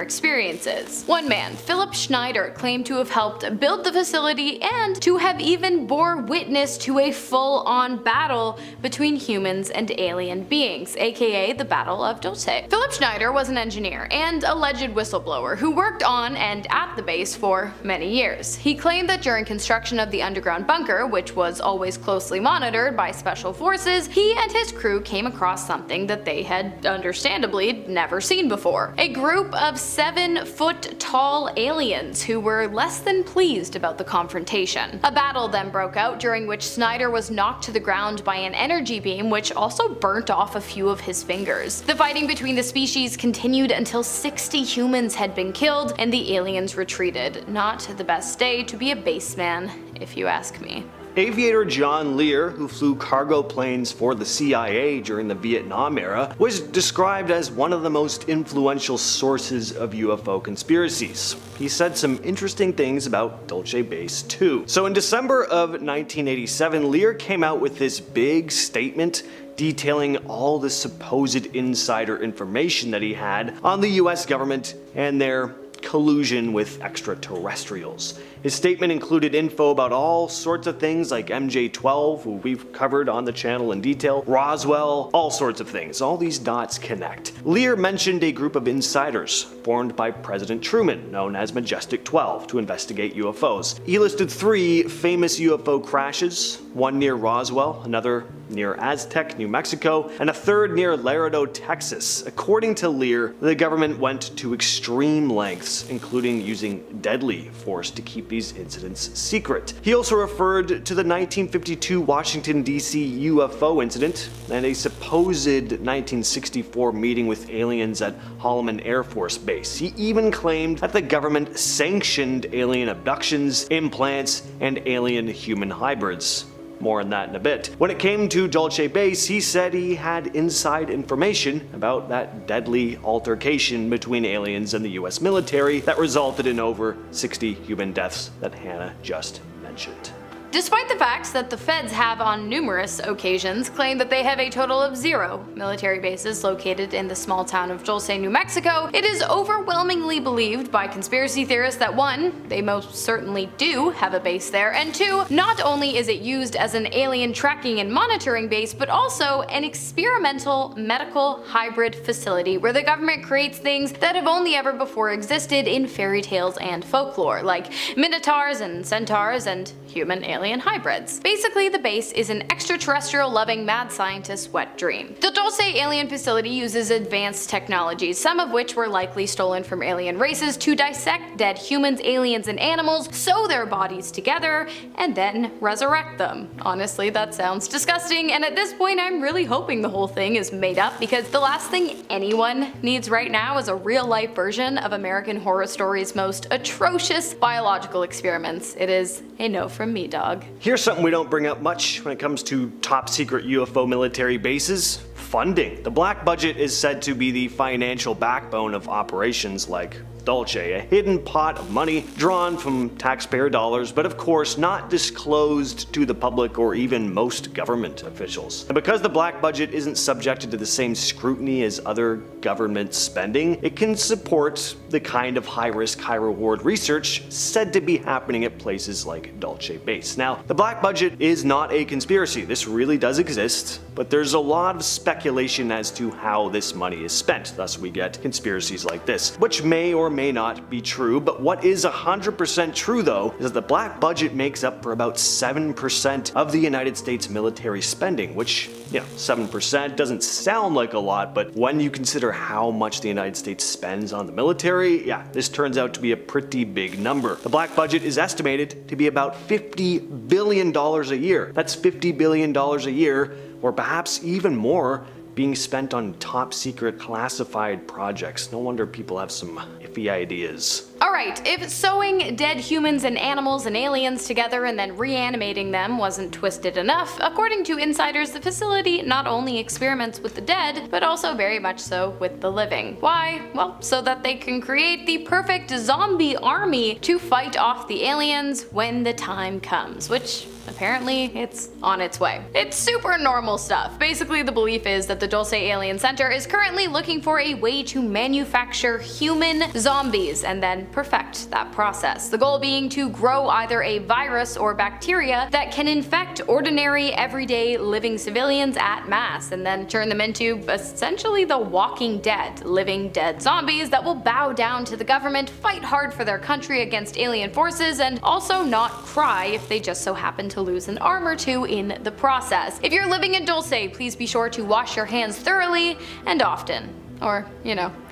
experiences. One man, Philip Schneider, claimed to have helped build the facility and to have even bore witness to a full-on battle between humans and alien beings, aka the Battle of Dulce. Philip Schneider was an engineer and alleged whistleblower who worked on and at the base for many years. He claimed that during construction of the underground bunker, which was always closely monitored by special forces, he and his crew came across something that they had understandably never seen before. A group of 7-foot-tall aliens who were less than pleased about the confrontation. A battle then broke out, during which Snyder was knocked to the ground by an energy beam which also burnt off a few of his fingers. The fighting between the species continued until 60 humans had been killed and the aliens retreated. Not the best day to be a baseman, if you ask me. Aviator John Lear, who flew cargo planes for the CIA during the Vietnam era, was described as one of the most influential sources of UFO conspiracies. He said some interesting things about Dulce Base too. So in December of 1987, Lear came out with this big statement detailing all the supposed insider information that he had on the US government and their collusion with extraterrestrials. His statement included info about all sorts of things like MJ-12, who we've covered on the channel in detail, Roswell, all sorts of things. All these dots connect. Lear mentioned a group of insiders formed by President Truman, known as Majestic 12, to investigate UFOs. He listed 3 famous UFO crashes, one near Roswell, another near Aztec, New Mexico, and a third near Laredo, Texas. According to Lear, the government went to extreme lengths, including using deadly force to keep these incidents secret. He also referred to the 1952 Washington, D.C. UFO incident and a supposed 1964 meeting with aliens at Holloman Air Force Base. He even claimed that the government sanctioned alien abductions, implants, and alien-human hybrids. More on that in a bit. When it came to Dulce Base, he said he had inside information about that deadly altercation between aliens and the US military that resulted in over 60 human deaths that Hannah just mentioned. Despite the facts that the feds have on numerous occasions claimed that they have a total of 0 military bases located in the small town of Dulce, New Mexico, it is overwhelmingly believed by conspiracy theorists that 1, they most certainly do have a base there, and 2, not only is it used as an alien tracking and monitoring base, but also an experimental medical hybrid facility where the government creates things that have only ever before existed in fairy tales and folklore, like minotaurs and centaurs and human alien hybrids. Basically, the base is an extraterrestrial-loving mad scientist's wet dream. The Dulce alien facility uses advanced technologies, some of which were likely stolen from alien races, to dissect dead humans, aliens, and animals, sew their bodies together, and then resurrect them. Honestly, that sounds disgusting, and at this point I'm really hoping the whole thing is made up, because the last thing anyone needs right now is a real-life version of American Horror Story's most atrocious biological experiments. It is a no from me, dog. Here's something we don't bring up much when it comes to top secret UFO military bases: funding. The black budget is said to be the financial backbone of operations like Dulce, a hidden pot of money drawn from taxpayer dollars, but of course not disclosed to the public or even most government officials. And because the black budget isn't subjected to the same scrutiny as other government spending, it can support the kind of high-risk, high-reward research said to be happening at places like Dulce Base. Now, the black budget is not a conspiracy. This really does exist, but there's a lot of speculation as to how this money is spent. Thus, we get conspiracies like this, which may or may not be true, but what is 100% true though is that the black budget makes up for about 7% of the United States military spending, which, 7% doesn't sound like a lot, but when you consider how much the United States spends on the military, this turns out to be a pretty big number. The black budget is estimated to be about $50 billion a year. That's $50 billion a year, or perhaps even more, being spent on top secret classified projects. No wonder people have some iffy ideas. Alright, if sewing dead humans and animals and aliens together and then reanimating them wasn't twisted enough, according to insiders, the facility not only experiments with the dead, but also very much so with the living. Why? Well, so that they can create the perfect zombie army to fight off the aliens when the time comes, which apparently it's on its way. It's super normal stuff. Basically, the belief is that the Dulce Alien Center is currently looking for a way to manufacture human zombies and then perfect that process. The goal being to grow either a virus or bacteria that can infect ordinary, everyday, living civilians at mass and then turn them into essentially the Walking Dead, living dead zombies that will bow down to the government, fight hard for their country against alien forces, and also not cry if they just so happen to lose an arm or two in the process. If you're living in Dulce, please be sure to wash your hands thoroughly and often. Or,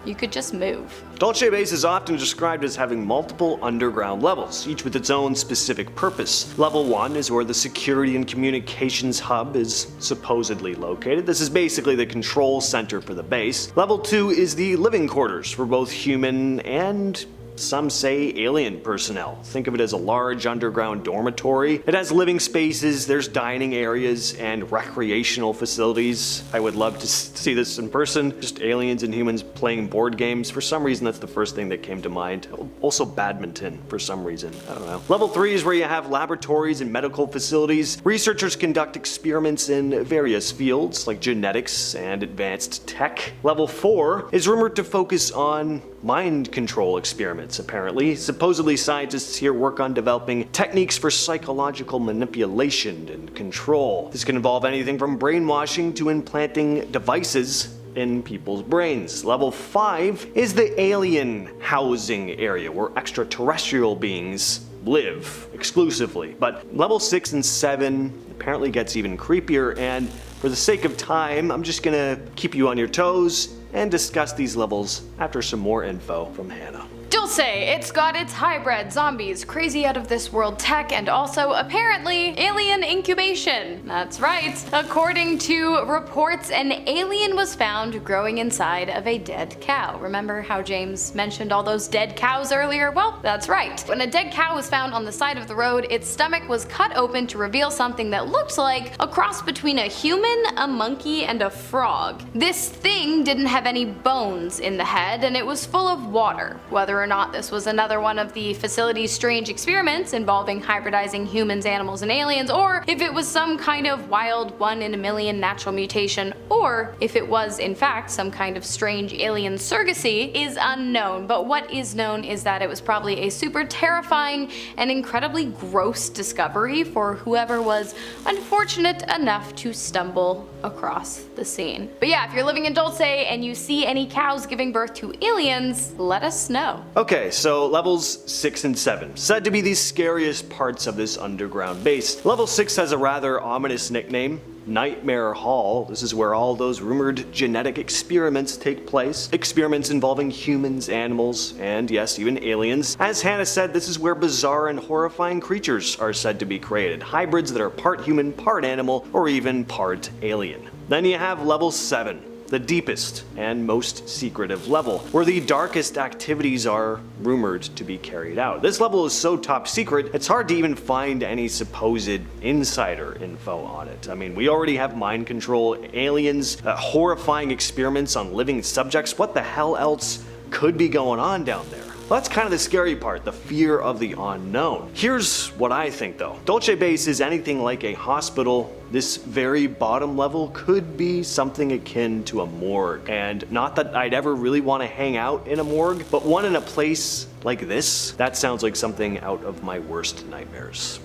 you could just move. Dulce Base is often described as having multiple underground levels, each with its own specific purpose. Level 1 is where the security and communications hub is supposedly located. This is basically the control center for the base. Level 2 is the living quarters for both human and some say alien personnel. Think of it as a large underground dormitory. It has living spaces, there's dining areas, and recreational facilities. I would love to see this in person. Just aliens and humans playing board games. For some reason, that's the first thing that came to mind. Also badminton, for some reason. I don't know. Level 3 is where you have laboratories and medical facilities. Researchers conduct experiments in various fields, like genetics and advanced tech. Level 4 is rumored to focus on mind control experiments, apparently. Supposedly, scientists here work on developing techniques for psychological manipulation and control. This can involve anything from brainwashing to implanting devices in people's brains. Level 5 is the alien housing area, where extraterrestrial beings live exclusively. But level 6 and 7 apparently gets even creepier, and for the sake of time, I'm just gonna keep you on your toes and discuss these levels after some more info from Hannah. Dulce, it's got its hybrid, zombies, crazy out of this world tech, and also apparently alien incubation. That's right. According to reports, an alien was found growing inside of a dead cow. Remember how James mentioned all those dead cows earlier? Well, that's right. When a dead cow was found on the side of the road, its stomach was cut open to reveal something that looked like a cross between a human, a monkey, and a frog. This thing didn't have any bones in the head, and it was full of water. Whether or not this was another one of the facility's strange experiments involving hybridizing humans, animals, and aliens, or if it was some kind of wild 1 in a million natural mutation, or if it was in fact some kind of strange alien surrogacy is unknown. But what is known is that it was probably a super terrifying and incredibly gross discovery for whoever was unfortunate enough to stumble across the scene. But yeah, if you're living in Dulce and you see any cows giving birth to aliens, let us know. Okay, so levels 6 and 7, said to be the scariest parts of this underground base. Level 6 has a rather ominous nickname, Nightmare Hall. This is where all those rumored genetic experiments take place. Experiments involving humans, animals, and yes, even aliens. As Hannah said, this is where bizarre and horrifying creatures are said to be created. Hybrids that are part human, part animal, or even part alien. Then you have level 7. the deepest and most secretive level, where the darkest activities are rumored to be carried out. This level is so top secret, it's hard to even find any supposed insider info on it. I mean, we already have mind control, aliens, horrifying experiments on living subjects. What the hell else could be going on down there? Well, that's kind of the scary part, the fear of the unknown. Here's what I think though. Dulce Base is anything like a hospital. This very bottom level could be something akin to a morgue. And not that I'd ever really want to hang out in a morgue, but one in a place like this, that sounds like something out of my worst nightmares.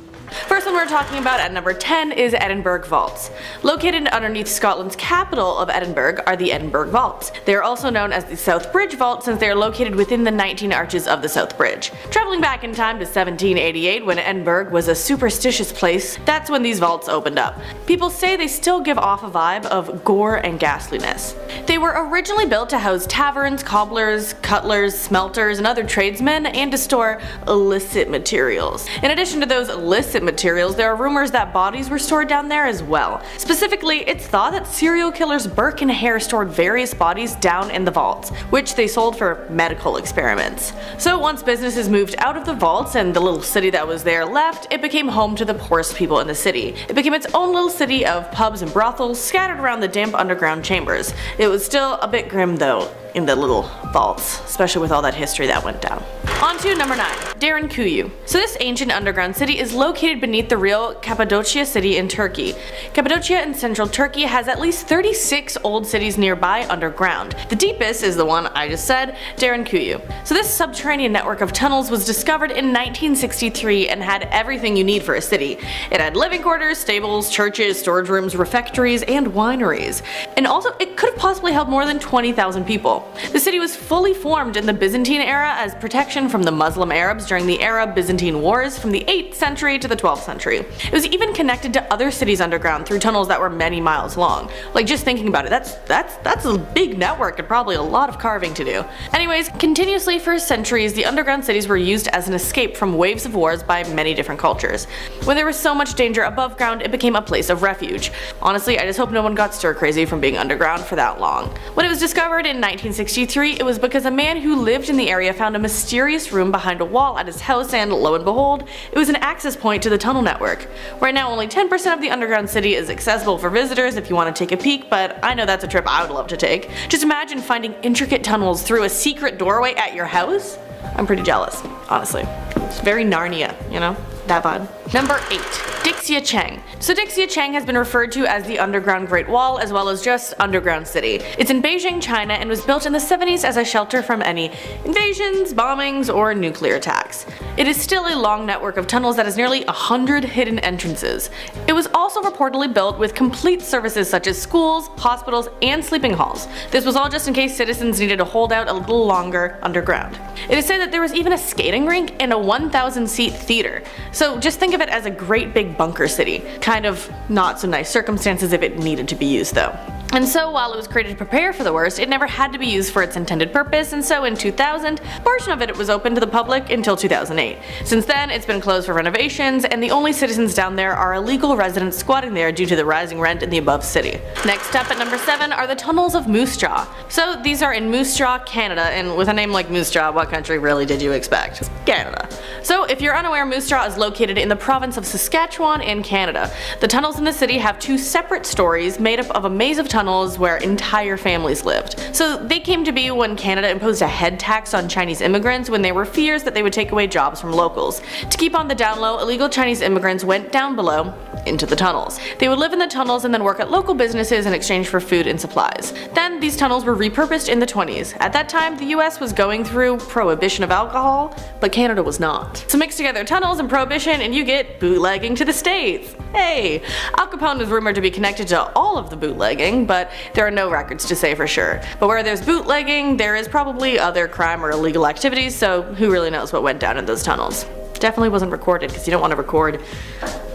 First one we're talking about at number 10 is Edinburgh Vaults. Located underneath Scotland's capital of Edinburgh are the Edinburgh Vaults. They are also known as the South Bridge Vault since they are located within the 19 arches of the South Bridge. Traveling back in time to 1788 when Edinburgh was a superstitious place, that's when these vaults opened up. People say they still give off a vibe of gore and ghastliness. They were originally built to house taverns, cobblers, cutlers, smelters, and other tradesmen, and to store illicit materials. In addition to those illicit materials, there are rumors that bodies were stored down there as well. Specifically, it's thought that serial killers Burke and Hare stored various bodies down in the vaults, which they sold for medical experiments. So once businesses moved out of the vaults and the little city that was there left, it became home to the poorest people in the city. It became its own little city of pubs and brothels scattered around the damp underground chambers. It was still a bit grim though in the little vaults, especially with all that history that went down. On to number 9, Derinkuyu. So this ancient underground city is located beneath the real Cappadocia city in Turkey. Cappadocia in central Turkey has at least 36 old cities nearby underground. The deepest is the one I just said, Derinkuyu. So this subterranean network of tunnels was discovered in 1963 and had everything you need for a city. It had living quarters, stables, churches, storage rooms, refectories, and wineries. And also, it could have possibly held more than 20,000 people. The city was fully formed in the Byzantine era as protection from the Muslim Arabs during the Arab-Byzantine Wars from the 8th century to the 12th century. It was even connected to other cities underground through tunnels that were many miles long. Like, just thinking about it, that's a big network and probably a lot of carving to do. Anyways, continuously for centuries, the underground cities were used as an escape from waves of wars by many different cultures. When there was so much danger above ground, it became a place of refuge. Honestly, I just hope no one got stir crazy from being underground for that long. When it was discovered in 1963, it was because a man who lived in the area found a mysterious room behind a wall at his house, and lo and behold, it was an access point to the tunnel network. Right now, only 10% of the underground city is accessible for visitors if you want to take a peek, but I know that's a trip I would love to take. Just imagine finding intricate tunnels through a secret doorway at your house. I'm pretty jealous, honestly. It's very Narnia, you know? That vibe. Number 8. Dixia Cheng. So Dixia Cheng has been referred to as the Underground Great Wall as well as just Underground City. It's in Beijing, China, and was built in the 70s as a shelter from any invasions, bombings, or nuclear attacks. It is still a long network of tunnels that has nearly 100 hidden entrances. It was also reportedly built with complete services such as schools, hospitals, and sleeping halls. This was all just in case citizens needed to hold out a little longer underground. It is said that there was even a skating rink and a 1,000-seat theater. So just think of it as a great big bunker city. Kind of not so nice circumstances if it needed to be used though. And so while it was created to prepare for the worst, it never had to be used for its intended purpose, and so in 2000, a portion of it was open to the public until 2008. Since then, it's been closed for renovations, and the only citizens down there are illegal residents squatting there due to the rising rent in the above city. Next up at number 7 are the tunnels of Moosejaw. So these are in Moosejaw, Canada, and with a name like Moosejaw, what country really did you expect? Canada. So if you're unaware, Moosejaw is located in the province of Saskatchewan in Canada. The tunnels in the city have 2 separate stories made up of a maze of tunnels where entire families lived. So they came to be when Canada imposed a head tax on Chinese immigrants when there were fears that they would take away jobs from locals. To keep on the down low, illegal Chinese immigrants went down below into the tunnels. They would live in the tunnels and then work at local businesses in exchange for food and supplies. Then these tunnels were repurposed in the 20s. At that time, the US was going through prohibition of alcohol, but Canada was not. So mix together tunnels and prohibition and you get bootlegging to the States. Hey! Al Capone is rumored to be connected to all of the bootlegging, but there are no records to say for sure. But where there's bootlegging, there is probably other crime or illegal activities, so who really knows what went down in those tunnels. Definitely wasn't recorded because you don't want to record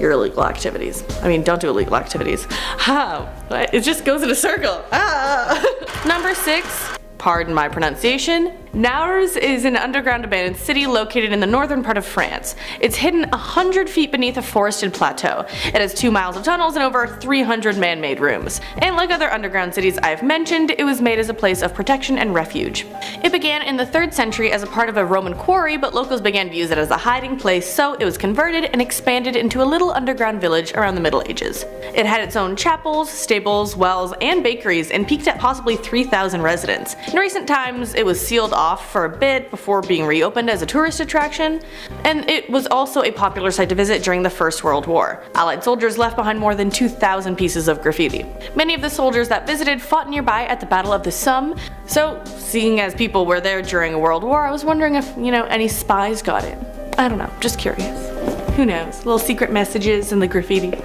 your illegal activities. I mean, don't do illegal activities. It just goes in a circle. Number 6, pardon my pronunciation, Naurs is an underground abandoned city located in the northern part of France. It's hidden 100 feet beneath a forested plateau. It has 2 miles of tunnels and over 300 man-made rooms. And like other underground cities I've mentioned, it was made as a place of protection and refuge. It began in the 3rd century as a part of a Roman quarry, but locals began to use it as a hiding place, so it was converted and expanded into a little underground village around the Middle Ages. It had its own chapels, stables, wells, and bakeries, and peaked at possibly 3,000 residents. In recent times, it was sealed off for a bit before being reopened as a tourist attraction, and it was also a popular site to visit during the First World War. Allied soldiers left behind more than 2,000 pieces of graffiti. Many of the soldiers that visited fought nearby at the Battle of the Somme, so seeing as people were there during a world war, I was wondering if, any spies got it. I don't know, just curious. Who knows, little secret messages in the graffiti.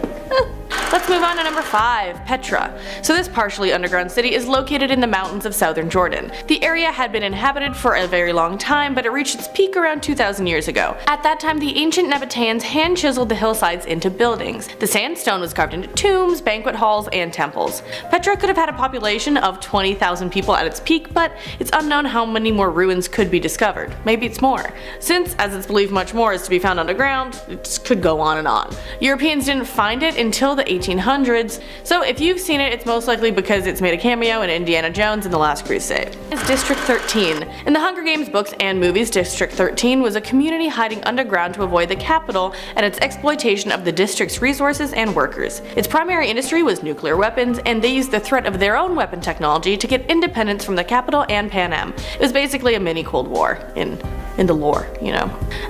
Let's move on to number 5, Petra. So this partially underground city is located in the mountains of southern Jordan. The area had been inhabited for a very long time, but it reached its peak around 2,000 years ago. At that time, the ancient Nabateans hand-chiseled the hillsides into buildings. The sandstone was carved into tombs, banquet halls, and temples. Petra could have had a population of 20,000 people at its peak, but it's unknown how many more ruins could be discovered. Maybe it's more. Since, as it's believed much more is to be found underground, it could go on and on. Europeans didn't find it until the 1800s, so if you've seen it, it's most likely because it's made a cameo in Indiana Jones and the Last Crusade. It's District 13. In the Hunger Games books and movies, District 13 was a community hiding underground to avoid the capital and its exploitation of the district's resources and workers. Its primary industry was nuclear weapons, and they used the threat of their own weapon technology to get independence from the capital and Pan Am. It was basically a mini Cold War in the lore,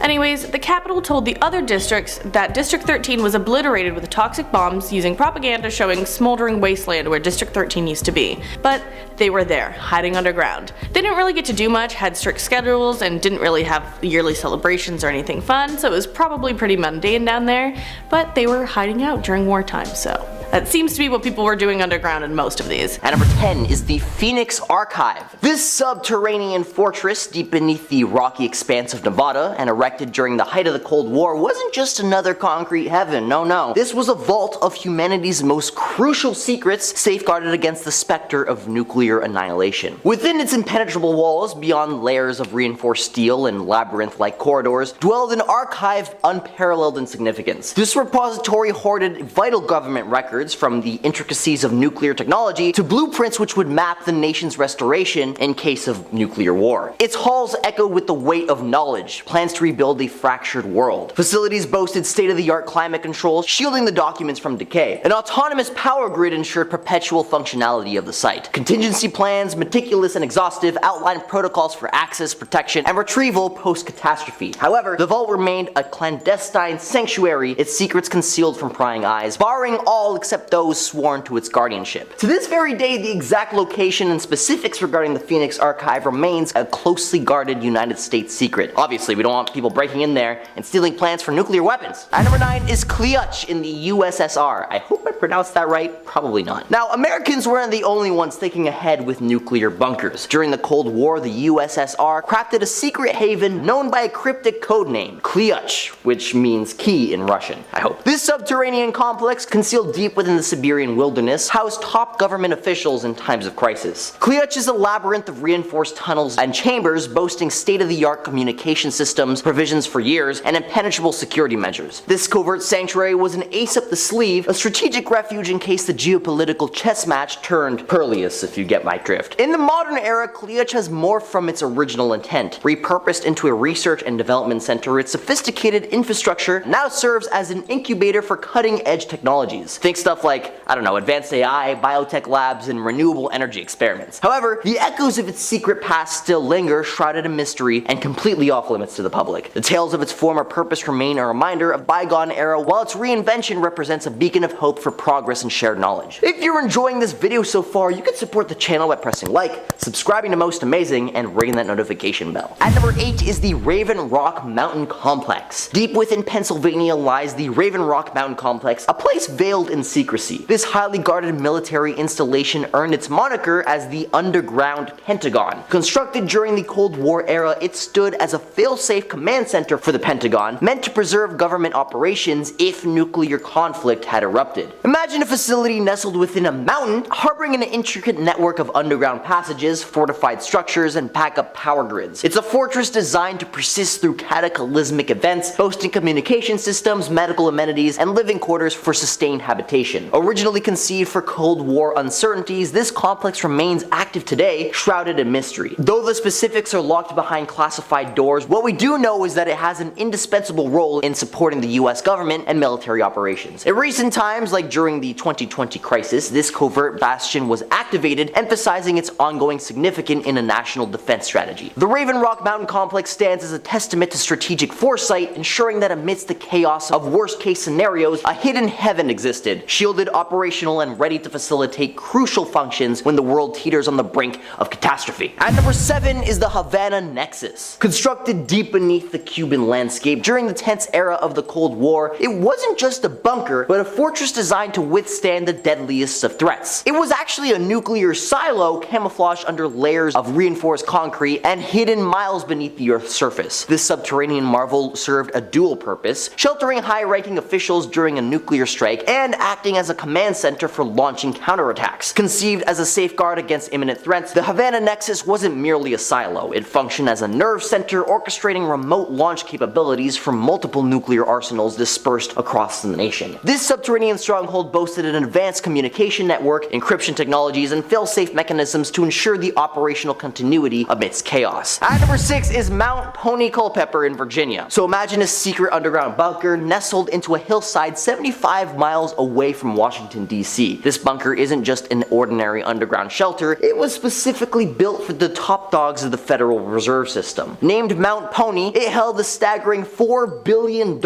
Anyways, the capital told the other districts that District 13 was obliterated with toxic bombs using propaganda showing smoldering wasteland where District 13 used to be. But they were there, hiding underground. They didn't really get to do much, had strict schedules, and didn't really have yearly celebrations or anything fun, so it was probably pretty mundane down there, but they were hiding out during wartime, so that seems to be what people were doing underground in most of these. At number 10 is the Phoenix Archive. This subterranean fortress deep beneath the rocky expanse of Nevada and erected during the height of the Cold War wasn't just another concrete heaven, no. This was a vault of humanity's most crucial secrets, safeguarded against the specter of nuclear annihilation. Within its impenetrable walls, beyond layers of reinforced steel and labyrinth-like corridors, dwelled an archive unparalleled in significance. This repository hoarded vital government records from the intricacies of nuclear technology to blueprints which would map the nation's restoration in case of nuclear war. Its halls echoed with the weight of knowledge, plans to rebuild a fractured world. Facilities boasted state-of-the-art climate control, shielding the documents from decay. An autonomous power grid ensured perpetual functionality of the site. Contingency plans, meticulous and exhaustive, outlined protocols for access, protection, and retrieval post-catastrophe. However, the vault remained a clandestine sanctuary, its secrets concealed from prying eyes, barring all except those sworn to its guardianship. To this very day, the exact location and specifics regarding the Phoenix Archive remains a closely guarded United States secret. Obviously, we don't want people breaking in there and stealing plans for nuclear weapons. At number 9 is Kliuch in the USSR. I hope I pronounced that right, probably not. Now, Americans weren't the only ones thinking ahead with nuclear bunkers. During the Cold War, the USSR crafted a secret haven known by a cryptic code name, Kliuch, which means key in Russian, I hope. This subterranean complex, concealed deep within the Siberian wilderness, housed top government officials in times of crisis. Kliuch is a labyrinth of reinforced tunnels and chambers boasting state-of-the-art communication systems, provisions for years, and impenetrable security measures. This covert sanctuary was an ace up the sleeve, a strategic refuge in case the geopolitical chess match turned perilous, if you get my drift. In the modern era, Kliuch has morphed from its original intent. Repurposed into a research and development center, its sophisticated infrastructure now serves as an incubator for cutting-edge technologies. Think stuff like, advanced AI, biotech labs, and renewable energy experiments. However, the echoes of its secret past still linger, shrouded in mystery and completely off limits to the public. The tales of its former purpose remain a reminder of bygone era, while its reinvention represents a beacon of hope for progress and shared knowledge. If you're enjoying this video so far, you can support the channel by pressing like, subscribing to Most Amazing, and ringing that notification bell. At number 8 is the Raven Rock Mountain Complex. Deep within Pennsylvania lies the Raven Rock Mountain Complex, a place veiled in secrecy. This highly guarded military installation earned its moniker as the Underground Pentagon. Constructed during the Cold War era, it stood as a fail-safe command center for the Pentagon, meant to preserve government operations if nuclear conflict had erupted. Imagine a facility nestled within a mountain, harboring an intricate network of underground passages, fortified structures, and backup power grids. It's a fortress designed to persist through cataclysmic events, boasting communication systems, medical amenities, and living quarters for sustained habitation. Originally conceived for Cold War uncertainties, this complex remains active today, shrouded in mystery. Though the specifics are locked behind classified doors, what we do know is that it has an indispensable role in supporting the US government and military operations. In recent times, like during the 2020 crisis, this covert bastion was activated, emphasizing its ongoing significance in a national defense strategy. The Raven Rock Mountain Complex stands as a testament to strategic foresight, ensuring that amidst the chaos of worst-case scenarios, a hidden heaven existed, shielded, operational, and ready to facilitate crucial functions when the world teeters on the brink of catastrophe. At number 7 is the Havana Nexus. Constructed deep beneath the Cuban landscape during the tense era of the Cold War, it wasn't just a bunker, but a fortress designed to withstand the deadliest of threats. It was actually a nuclear silo camouflaged under layers of reinforced concrete and hidden miles beneath the Earth's surface. This subterranean marvel served a dual purpose, sheltering high-ranking officials during a nuclear strike and acting as a command center for launching counterattacks. Conceived as a safeguard against imminent threats, the Havana Nexus wasn't merely a silo. It functioned as a nerve center, orchestrating remote launch capabilities from multiple nuclear arsenals dispersed across the nation. This subterranean stronghold boasted an advanced communication network, encryption technologies, and fail-safe mechanisms to ensure the operational continuity amidst chaos. At number 6 is Mount Pony Culpeper in Virginia. So imagine a secret underground bunker nestled into a hillside 75 miles away from Washington, D.C. This bunker isn't just an ordinary underground shelter, it was specifically built for the top dogs of the Federal Reserve System. Named Mount Pony, it held a staggering $4 billion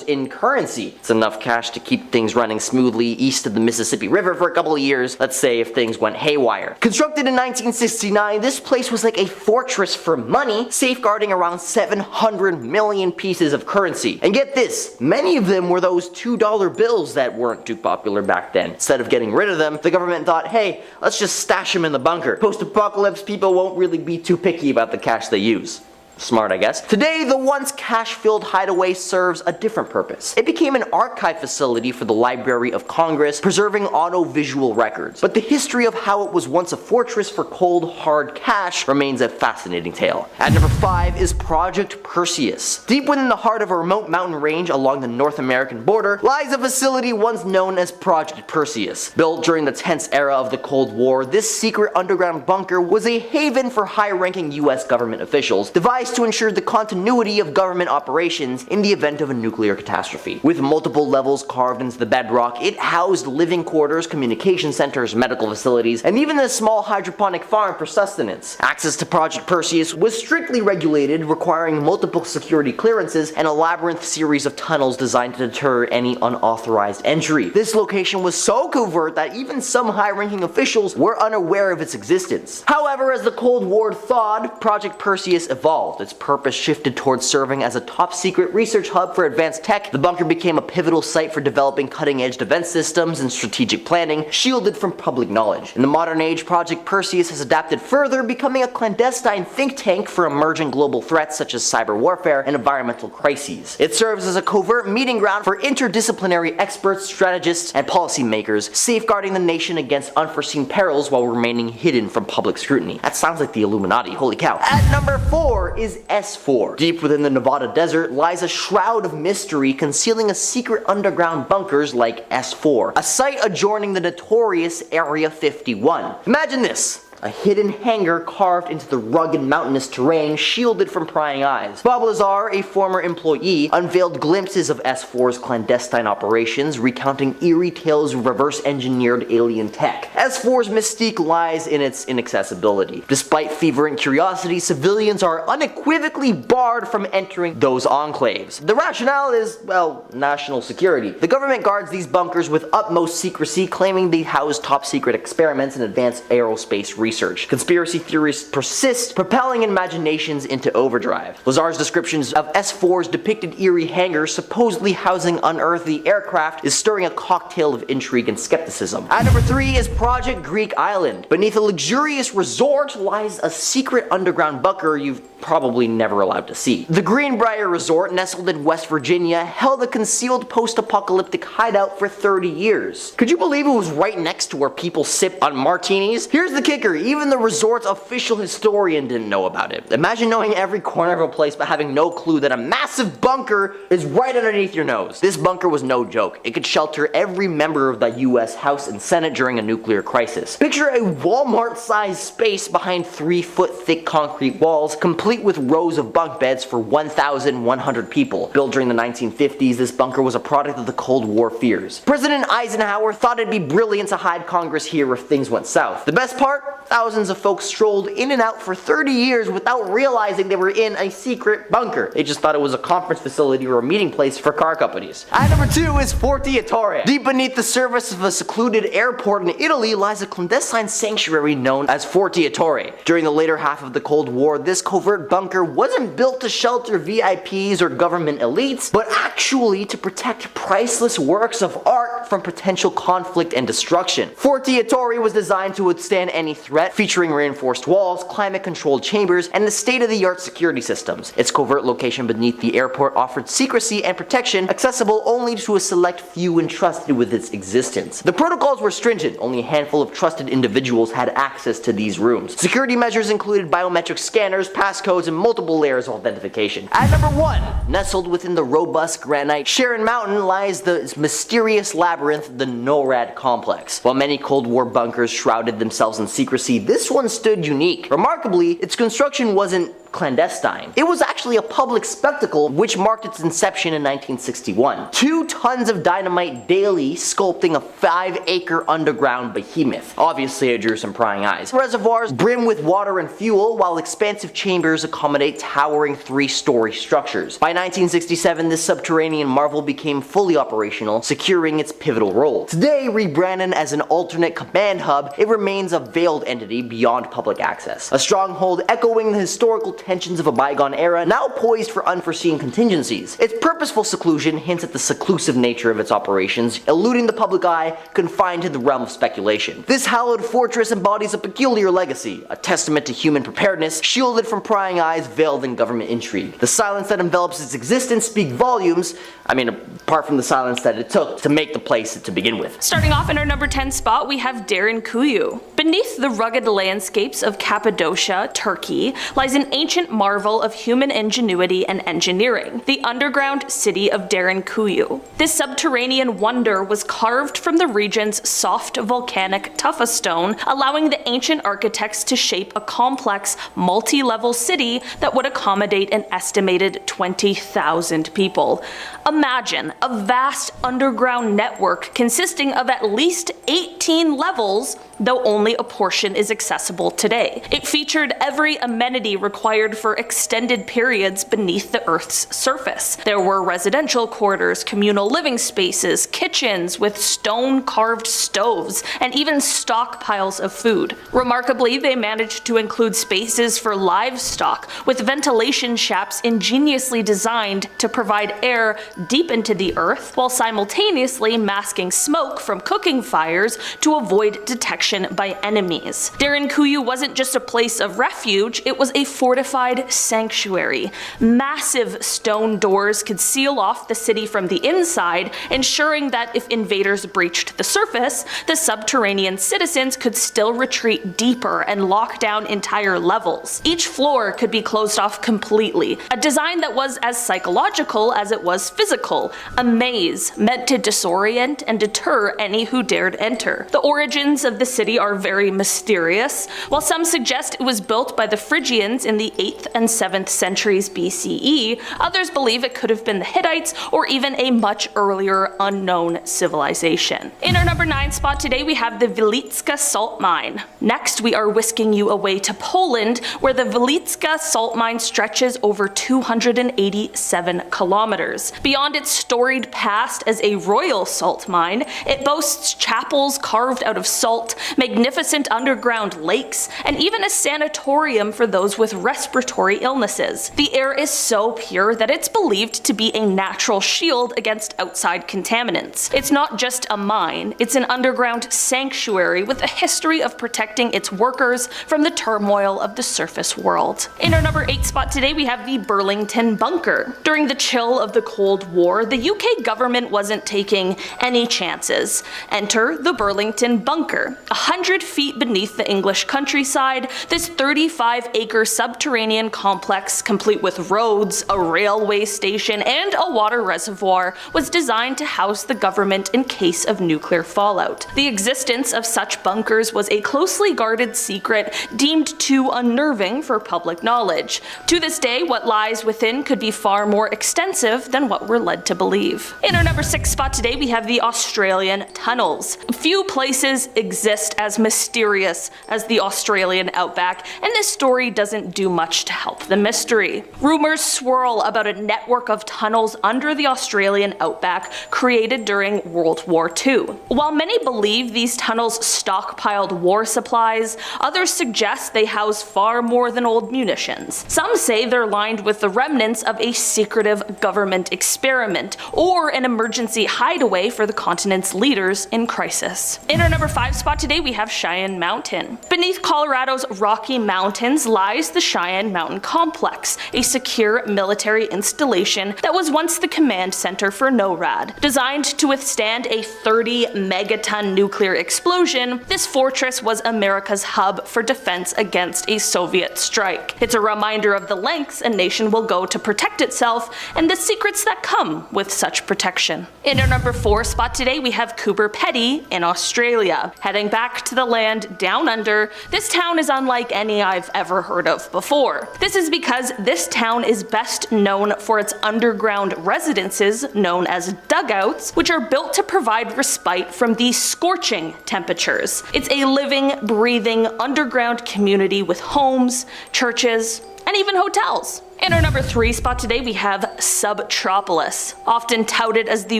in currency. It's enough cash to keep things running smoothly east of the Mississippi River for a couple of years, let's say if things went haywire. Constructed in 1969, this place was like a fortress for money, safeguarding around 700 million pieces of currency. And get this, many of them were those $2 bills that weren't too popular back then. Instead of getting rid of them, the government thought, hey, let's just stash them in the bunker. Post-apocalypse, people won't really be too picky about the cash they use. Smart, I guess. Today, the once cash-filled hideaway serves a different purpose. It became an archive facility for the Library of Congress, preserving audio-visual records. But the history of how it was once a fortress for cold, hard cash remains a fascinating tale. At number 5 is Project Perseus. Deep within the heart of a remote mountain range along the North American border lies a facility once known as Project Perseus. Built during the tense era of the Cold War, this secret underground bunker was a haven for high-ranking US government officials, devised to ensure the continuity of government operations in the event of a nuclear catastrophe. With multiple levels carved into the bedrock, it housed living quarters, communication centers, medical facilities, and even a small hydroponic farm for sustenance. Access to Project Perseus was strictly regulated, requiring multiple security clearances and a labyrinth series of tunnels designed to deter any unauthorized entry. This location was so covert that even some high-ranking officials were unaware of its existence. However, as the Cold War thawed, Project Perseus evolved. Its purpose shifted towards serving as a top-secret research hub for advanced tech. The bunker became a pivotal site for developing cutting-edge defense systems and strategic planning, shielded from public knowledge. In the modern age, Project Perseus has adapted further, becoming a clandestine think tank for emerging global threats such as cyber warfare and environmental crises. It serves as a covert meeting ground for interdisciplinary experts, strategists, and policymakers, safeguarding the nation against unforeseen perils while remaining hidden from public scrutiny. That sounds like the Illuminati, holy cow. At number 4 is S4. Deep within the Nevada desert lies a shroud of mystery concealing a secret underground bunkers like S4, a site adjoining the notorious Area 51. Imagine this. A hidden hangar carved into the rugged mountainous terrain, shielded from prying eyes. Bob Lazar, a former employee, unveiled glimpses of S4's clandestine operations, recounting eerie tales of reverse-engineered alien tech. S4's mystique lies in its inaccessibility. Despite fervent curiosity, civilians are unequivocally barred from entering those enclaves. The rationale is, well, national security. The government guards these bunkers with utmost secrecy, claiming they house top-secret experiments and advanced aerospace research. research. Conspiracy theories persist, propelling imaginations into overdrive. Lazar's descriptions of S4's depicted eerie hangars supposedly housing unearthly aircraft is stirring a cocktail of intrigue and skepticism. At number 3 is Project Greek Island. Beneath a luxurious resort lies a secret underground bunker you've probably never allowed to see. The Green Brier Resort, nestled in West Virginia, held a concealed post-apocalyptic hideout for 30 years. Could you believe it was right next to where people sip on martinis? Here's the kicker, even the resort's official historian didn't know about it. Imagine knowing every corner of a place but having no clue that a massive bunker is right underneath your nose. This bunker was no joke. It could shelter every member of the US House and Senate during a nuclear crisis. Picture a Walmart-sized space behind 3-foot thick concrete walls, complete with rows of bunk beds for 1,100 people. Built during the 1950s, this bunker was a product of the Cold War fears. President Eisenhower thought it'd be brilliant to hide Congress here if things went south. The best part? Thousands of folks strolled in and out for 30 years without realizing they were in a secret bunker. They just thought it was a conference facility or a meeting place for car companies. At number 2 is Forte Ettore. Deep beneath the surface of a secluded airport in Italy lies a clandestine sanctuary known as Forte Ettore. During the later half of the Cold War, this covert bunker wasn't built to shelter VIPs or government elites, but actually to protect priceless works of art from potential conflict and destruction. Forte Ettore was designed to withstand any threat, featuring reinforced walls, climate-controlled chambers, and the state-of-the-art security systems. Its covert location beneath the airport offered secrecy and protection, accessible only to a select few entrusted with its existence. The protocols were stringent, only a handful of trusted individuals had access to these rooms. Security measures included biometric scanners, passcodes, and multiple layers of authentication. At number 1, nestled within the robust granite Sharon Mountain lies the mysterious labyrinth, the NORAD Complex. While many Cold War bunkers shrouded themselves in secrecy, this one stood unique. Remarkably, its construction wasn't clandestine. It was actually a public spectacle which marked its inception in 1961. 2 tons of dynamite daily sculpting a 5-acre underground behemoth. Obviously it drew some prying eyes. Reservoirs brim with water and fuel, while expansive chambers accommodate towering 3-story structures. By 1967, this subterranean marvel became fully operational, securing its pivotal role. Today, rebranded as an alternate command hub, it remains a veiled entity beyond public access. A stronghold echoing the historical tensions of a bygone era, now poised for unforeseen contingencies. Its purposeful seclusion hints at the seclusive nature of its operations, eluding the public eye, confined to the realm of speculation. This hallowed fortress embodies a peculiar legacy, a testament to human preparedness, shielded from prying eyes, veiled in government intrigue. The silence that envelops its existence speaks volumes, apart from the silence that it took to make the place to begin with. Starting off in our number 10 spot, we have Derinkuyu. Beneath the rugged landscapes of Cappadocia, Turkey, lies an ancient marvel of human ingenuity and engineering, the underground city of Derinkuyu. This subterranean wonder was carved from the region's soft volcanic tufa stone, allowing the ancient architects to shape a complex, multi-level city that would accommodate an estimated 20,000 people. Imagine a vast underground network consisting of at least 18 levels, though only a portion is accessible today. It featured every amenity required for extended periods beneath the Earth's surface. There were residential quarters, communal living spaces, kitchens with stone-carved stoves, and even stockpiles of food. Remarkably, they managed to include spaces for livestock, with ventilation shafts ingeniously designed to provide air deep into the earth, while simultaneously masking smoke from cooking fires to avoid detection by enemies. Derinkuyu wasn't just a place of refuge, it was a fortified sanctuary. Massive stone doors could seal off the city from the inside, ensuring that if invaders breached the surface, the subterranean citizens could still retreat deeper and lock down entire levels. Each floor could be closed off completely, a design that was as psychological as it was physical, a maze meant to disorient and deter any who dared enter. The origins of the city are very mysterious. While some suggest it was built by the Phrygians in the 8th and 7th centuries BCE, others believe it could have been the Hittites or even a much earlier unknown civilization. In our number 9 spot today, we have the Wieliczka salt mine. Next, we are whisking you away to Poland, where the Wieliczka salt mine stretches over 287 kilometers. Beyond its storied past as a royal salt mine, it boasts chapels carved out of salt, magnificent underground lakes, and even a sanatorium for those with respiratory illnesses. The air is so pure that it's believed to be a natural shield against outside contaminants. It's not just a mine, it's an underground sanctuary with a history of protecting its workers from the turmoil of the surface world. In our number 8 spot today, we have the Burlington Bunker. During the chill of the Cold War, the UK government wasn't taking any chances. Enter the Burlington Bunker. 100 feet beneath the English countryside, this 35-acre subterranean complex, complete with roads, a railway station, and a water reservoir, was designed to house the government in case of nuclear fallout. The existence of such bunkers was a closely guarded secret deemed too unnerving for public knowledge. To this day, what lies within could be far more extensive than what we're led to believe. In our number 6 spot today, we have the Australian tunnels. Few places exist as mysterious as the Australian outback, and this story doesn't do much to help the mystery. Rumors swirl about a network of tunnels under the Australian outback created during World War II. While many believe these tunnels stockpiled war supplies, others suggest they house far more than old munitions. Some say they're lined with the remnants of a secretive government experiment, or an emergency hideaway for the continent's leaders in crisis. In our number 5 spot today, we have Cheyenne Mountain. Beneath Colorado's Rocky Mountains lies the Cheyenne Mountain Complex, a secure military installation that was once the command center for NORAD. Designed to withstand a 30-megaton nuclear explosion, this fortress was America's hub for defense against a Soviet strike. It's a reminder of the lengths a nation will go to protect itself and the secrets that come with such protection. In our number 4 spot today, we have Coober Pedy in Australia. Heading back to the land down under, this town is unlike any I've ever heard of before. This is because this town is best known for its underground residences known as dugouts, which are built to provide respite from the scorching temperatures. It's a living, breathing underground community with homes, churches, and even hotels. In our number 3 spot today, we have Subtropolis. Often touted as the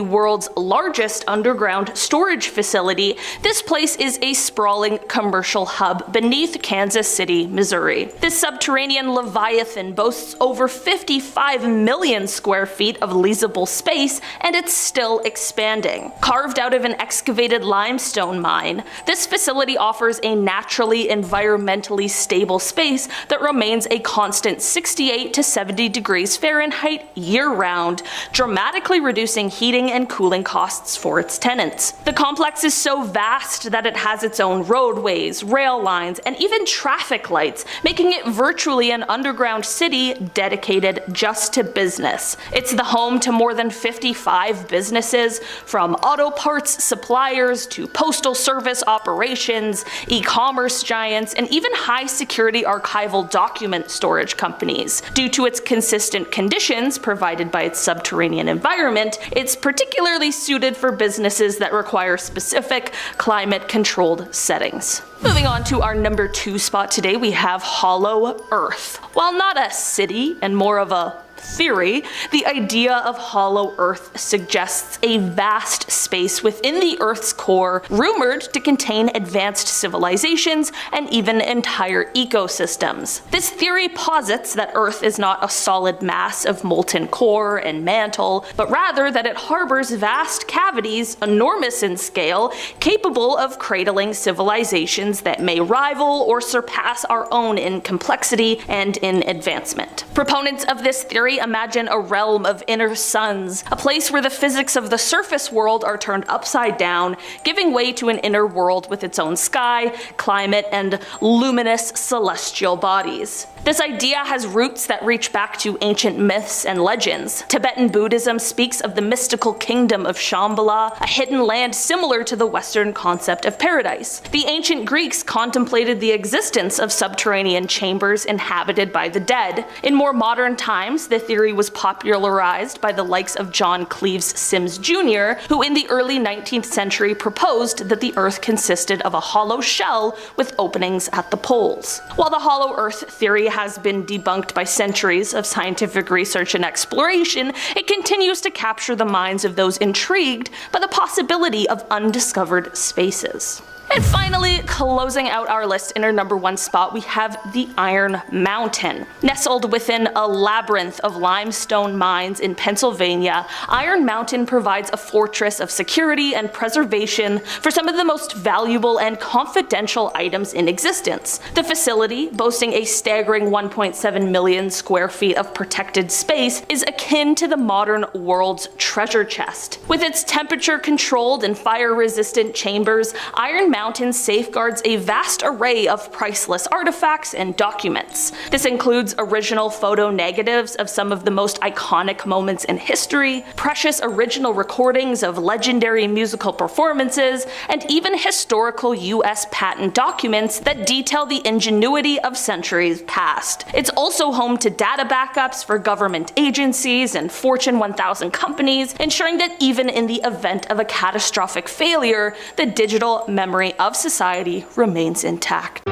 world's largest underground storage facility, this place is a sprawling commercial hub beneath Kansas City, Missouri. This subterranean leviathan boasts over 55 million square feet of leasable space, and it's still expanding. Carved out of an excavated limestone mine, this facility offers a naturally environmentally stable space that remains a constant 68 to 70 degrees Fahrenheit year-round, dramatically reducing heating and cooling costs for its tenants. The complex is so vast that it has its own roadways, rail lines, and even traffic lights, making it virtually an underground city dedicated just to business. It's the home to more than 55 businesses, from auto parts suppliers to postal service operations, e-commerce giants, and even high-security archival document storage companies. Due to its consistent conditions provided by its subterranean environment, it's particularly suited for businesses that require specific climate-controlled settings. Moving on to our number 2 spot today, we have Hollow Earth. While not a city and more of a theory, the idea of Hollow Earth suggests a vast space within the Earth's core, rumored to contain advanced civilizations and even entire ecosystems. This theory posits that Earth is not a solid mass of molten core and mantle, but rather that it harbors vast cavities, enormous in scale, capable of cradling civilizations that may rival or surpass our own in complexity and in advancement. Proponents of this theory imagine a realm of inner suns, a place where the physics of the surface world are turned upside down, giving way to an inner world with its own sky, climate, and luminous celestial bodies. This idea has roots that reach back to ancient myths and legends. Tibetan Buddhism speaks of the mystical kingdom of Shambhala, a hidden land similar to the Western concept of paradise. The ancient Greeks contemplated the existence of subterranean chambers inhabited by the dead. In more modern times, the theory was popularized by the likes of John Cleves Sims Jr., who in the early 19th century proposed that the Earth consisted of a hollow shell with openings at the poles. While the hollow Earth theory has been debunked by centuries of scientific research and exploration, it continues to capture the minds of those intrigued by the possibility of undiscovered spaces. And finally, closing out our list in our number 1 spot, we have the Iron Mountain. Nestled within a labyrinth of limestone mines in Pennsylvania, Iron Mountain provides a fortress of security and preservation for some of the most valuable and confidential items in existence. The facility, boasting a staggering 1.7 million square feet of protected space, is akin to the modern world's treasure chest. With its temperature-controlled and fire-resistant chambers, Iron Mountain safeguards a vast array of priceless artifacts and documents. This includes original photo negatives of some of the most iconic moments in history, precious original recordings of legendary musical performances, and even historical US patent documents that detail the ingenuity of centuries past. It's also home to data backups for government agencies and Fortune 1000 companies, ensuring that even in the event of a catastrophic failure, the digital memory of society remains intact.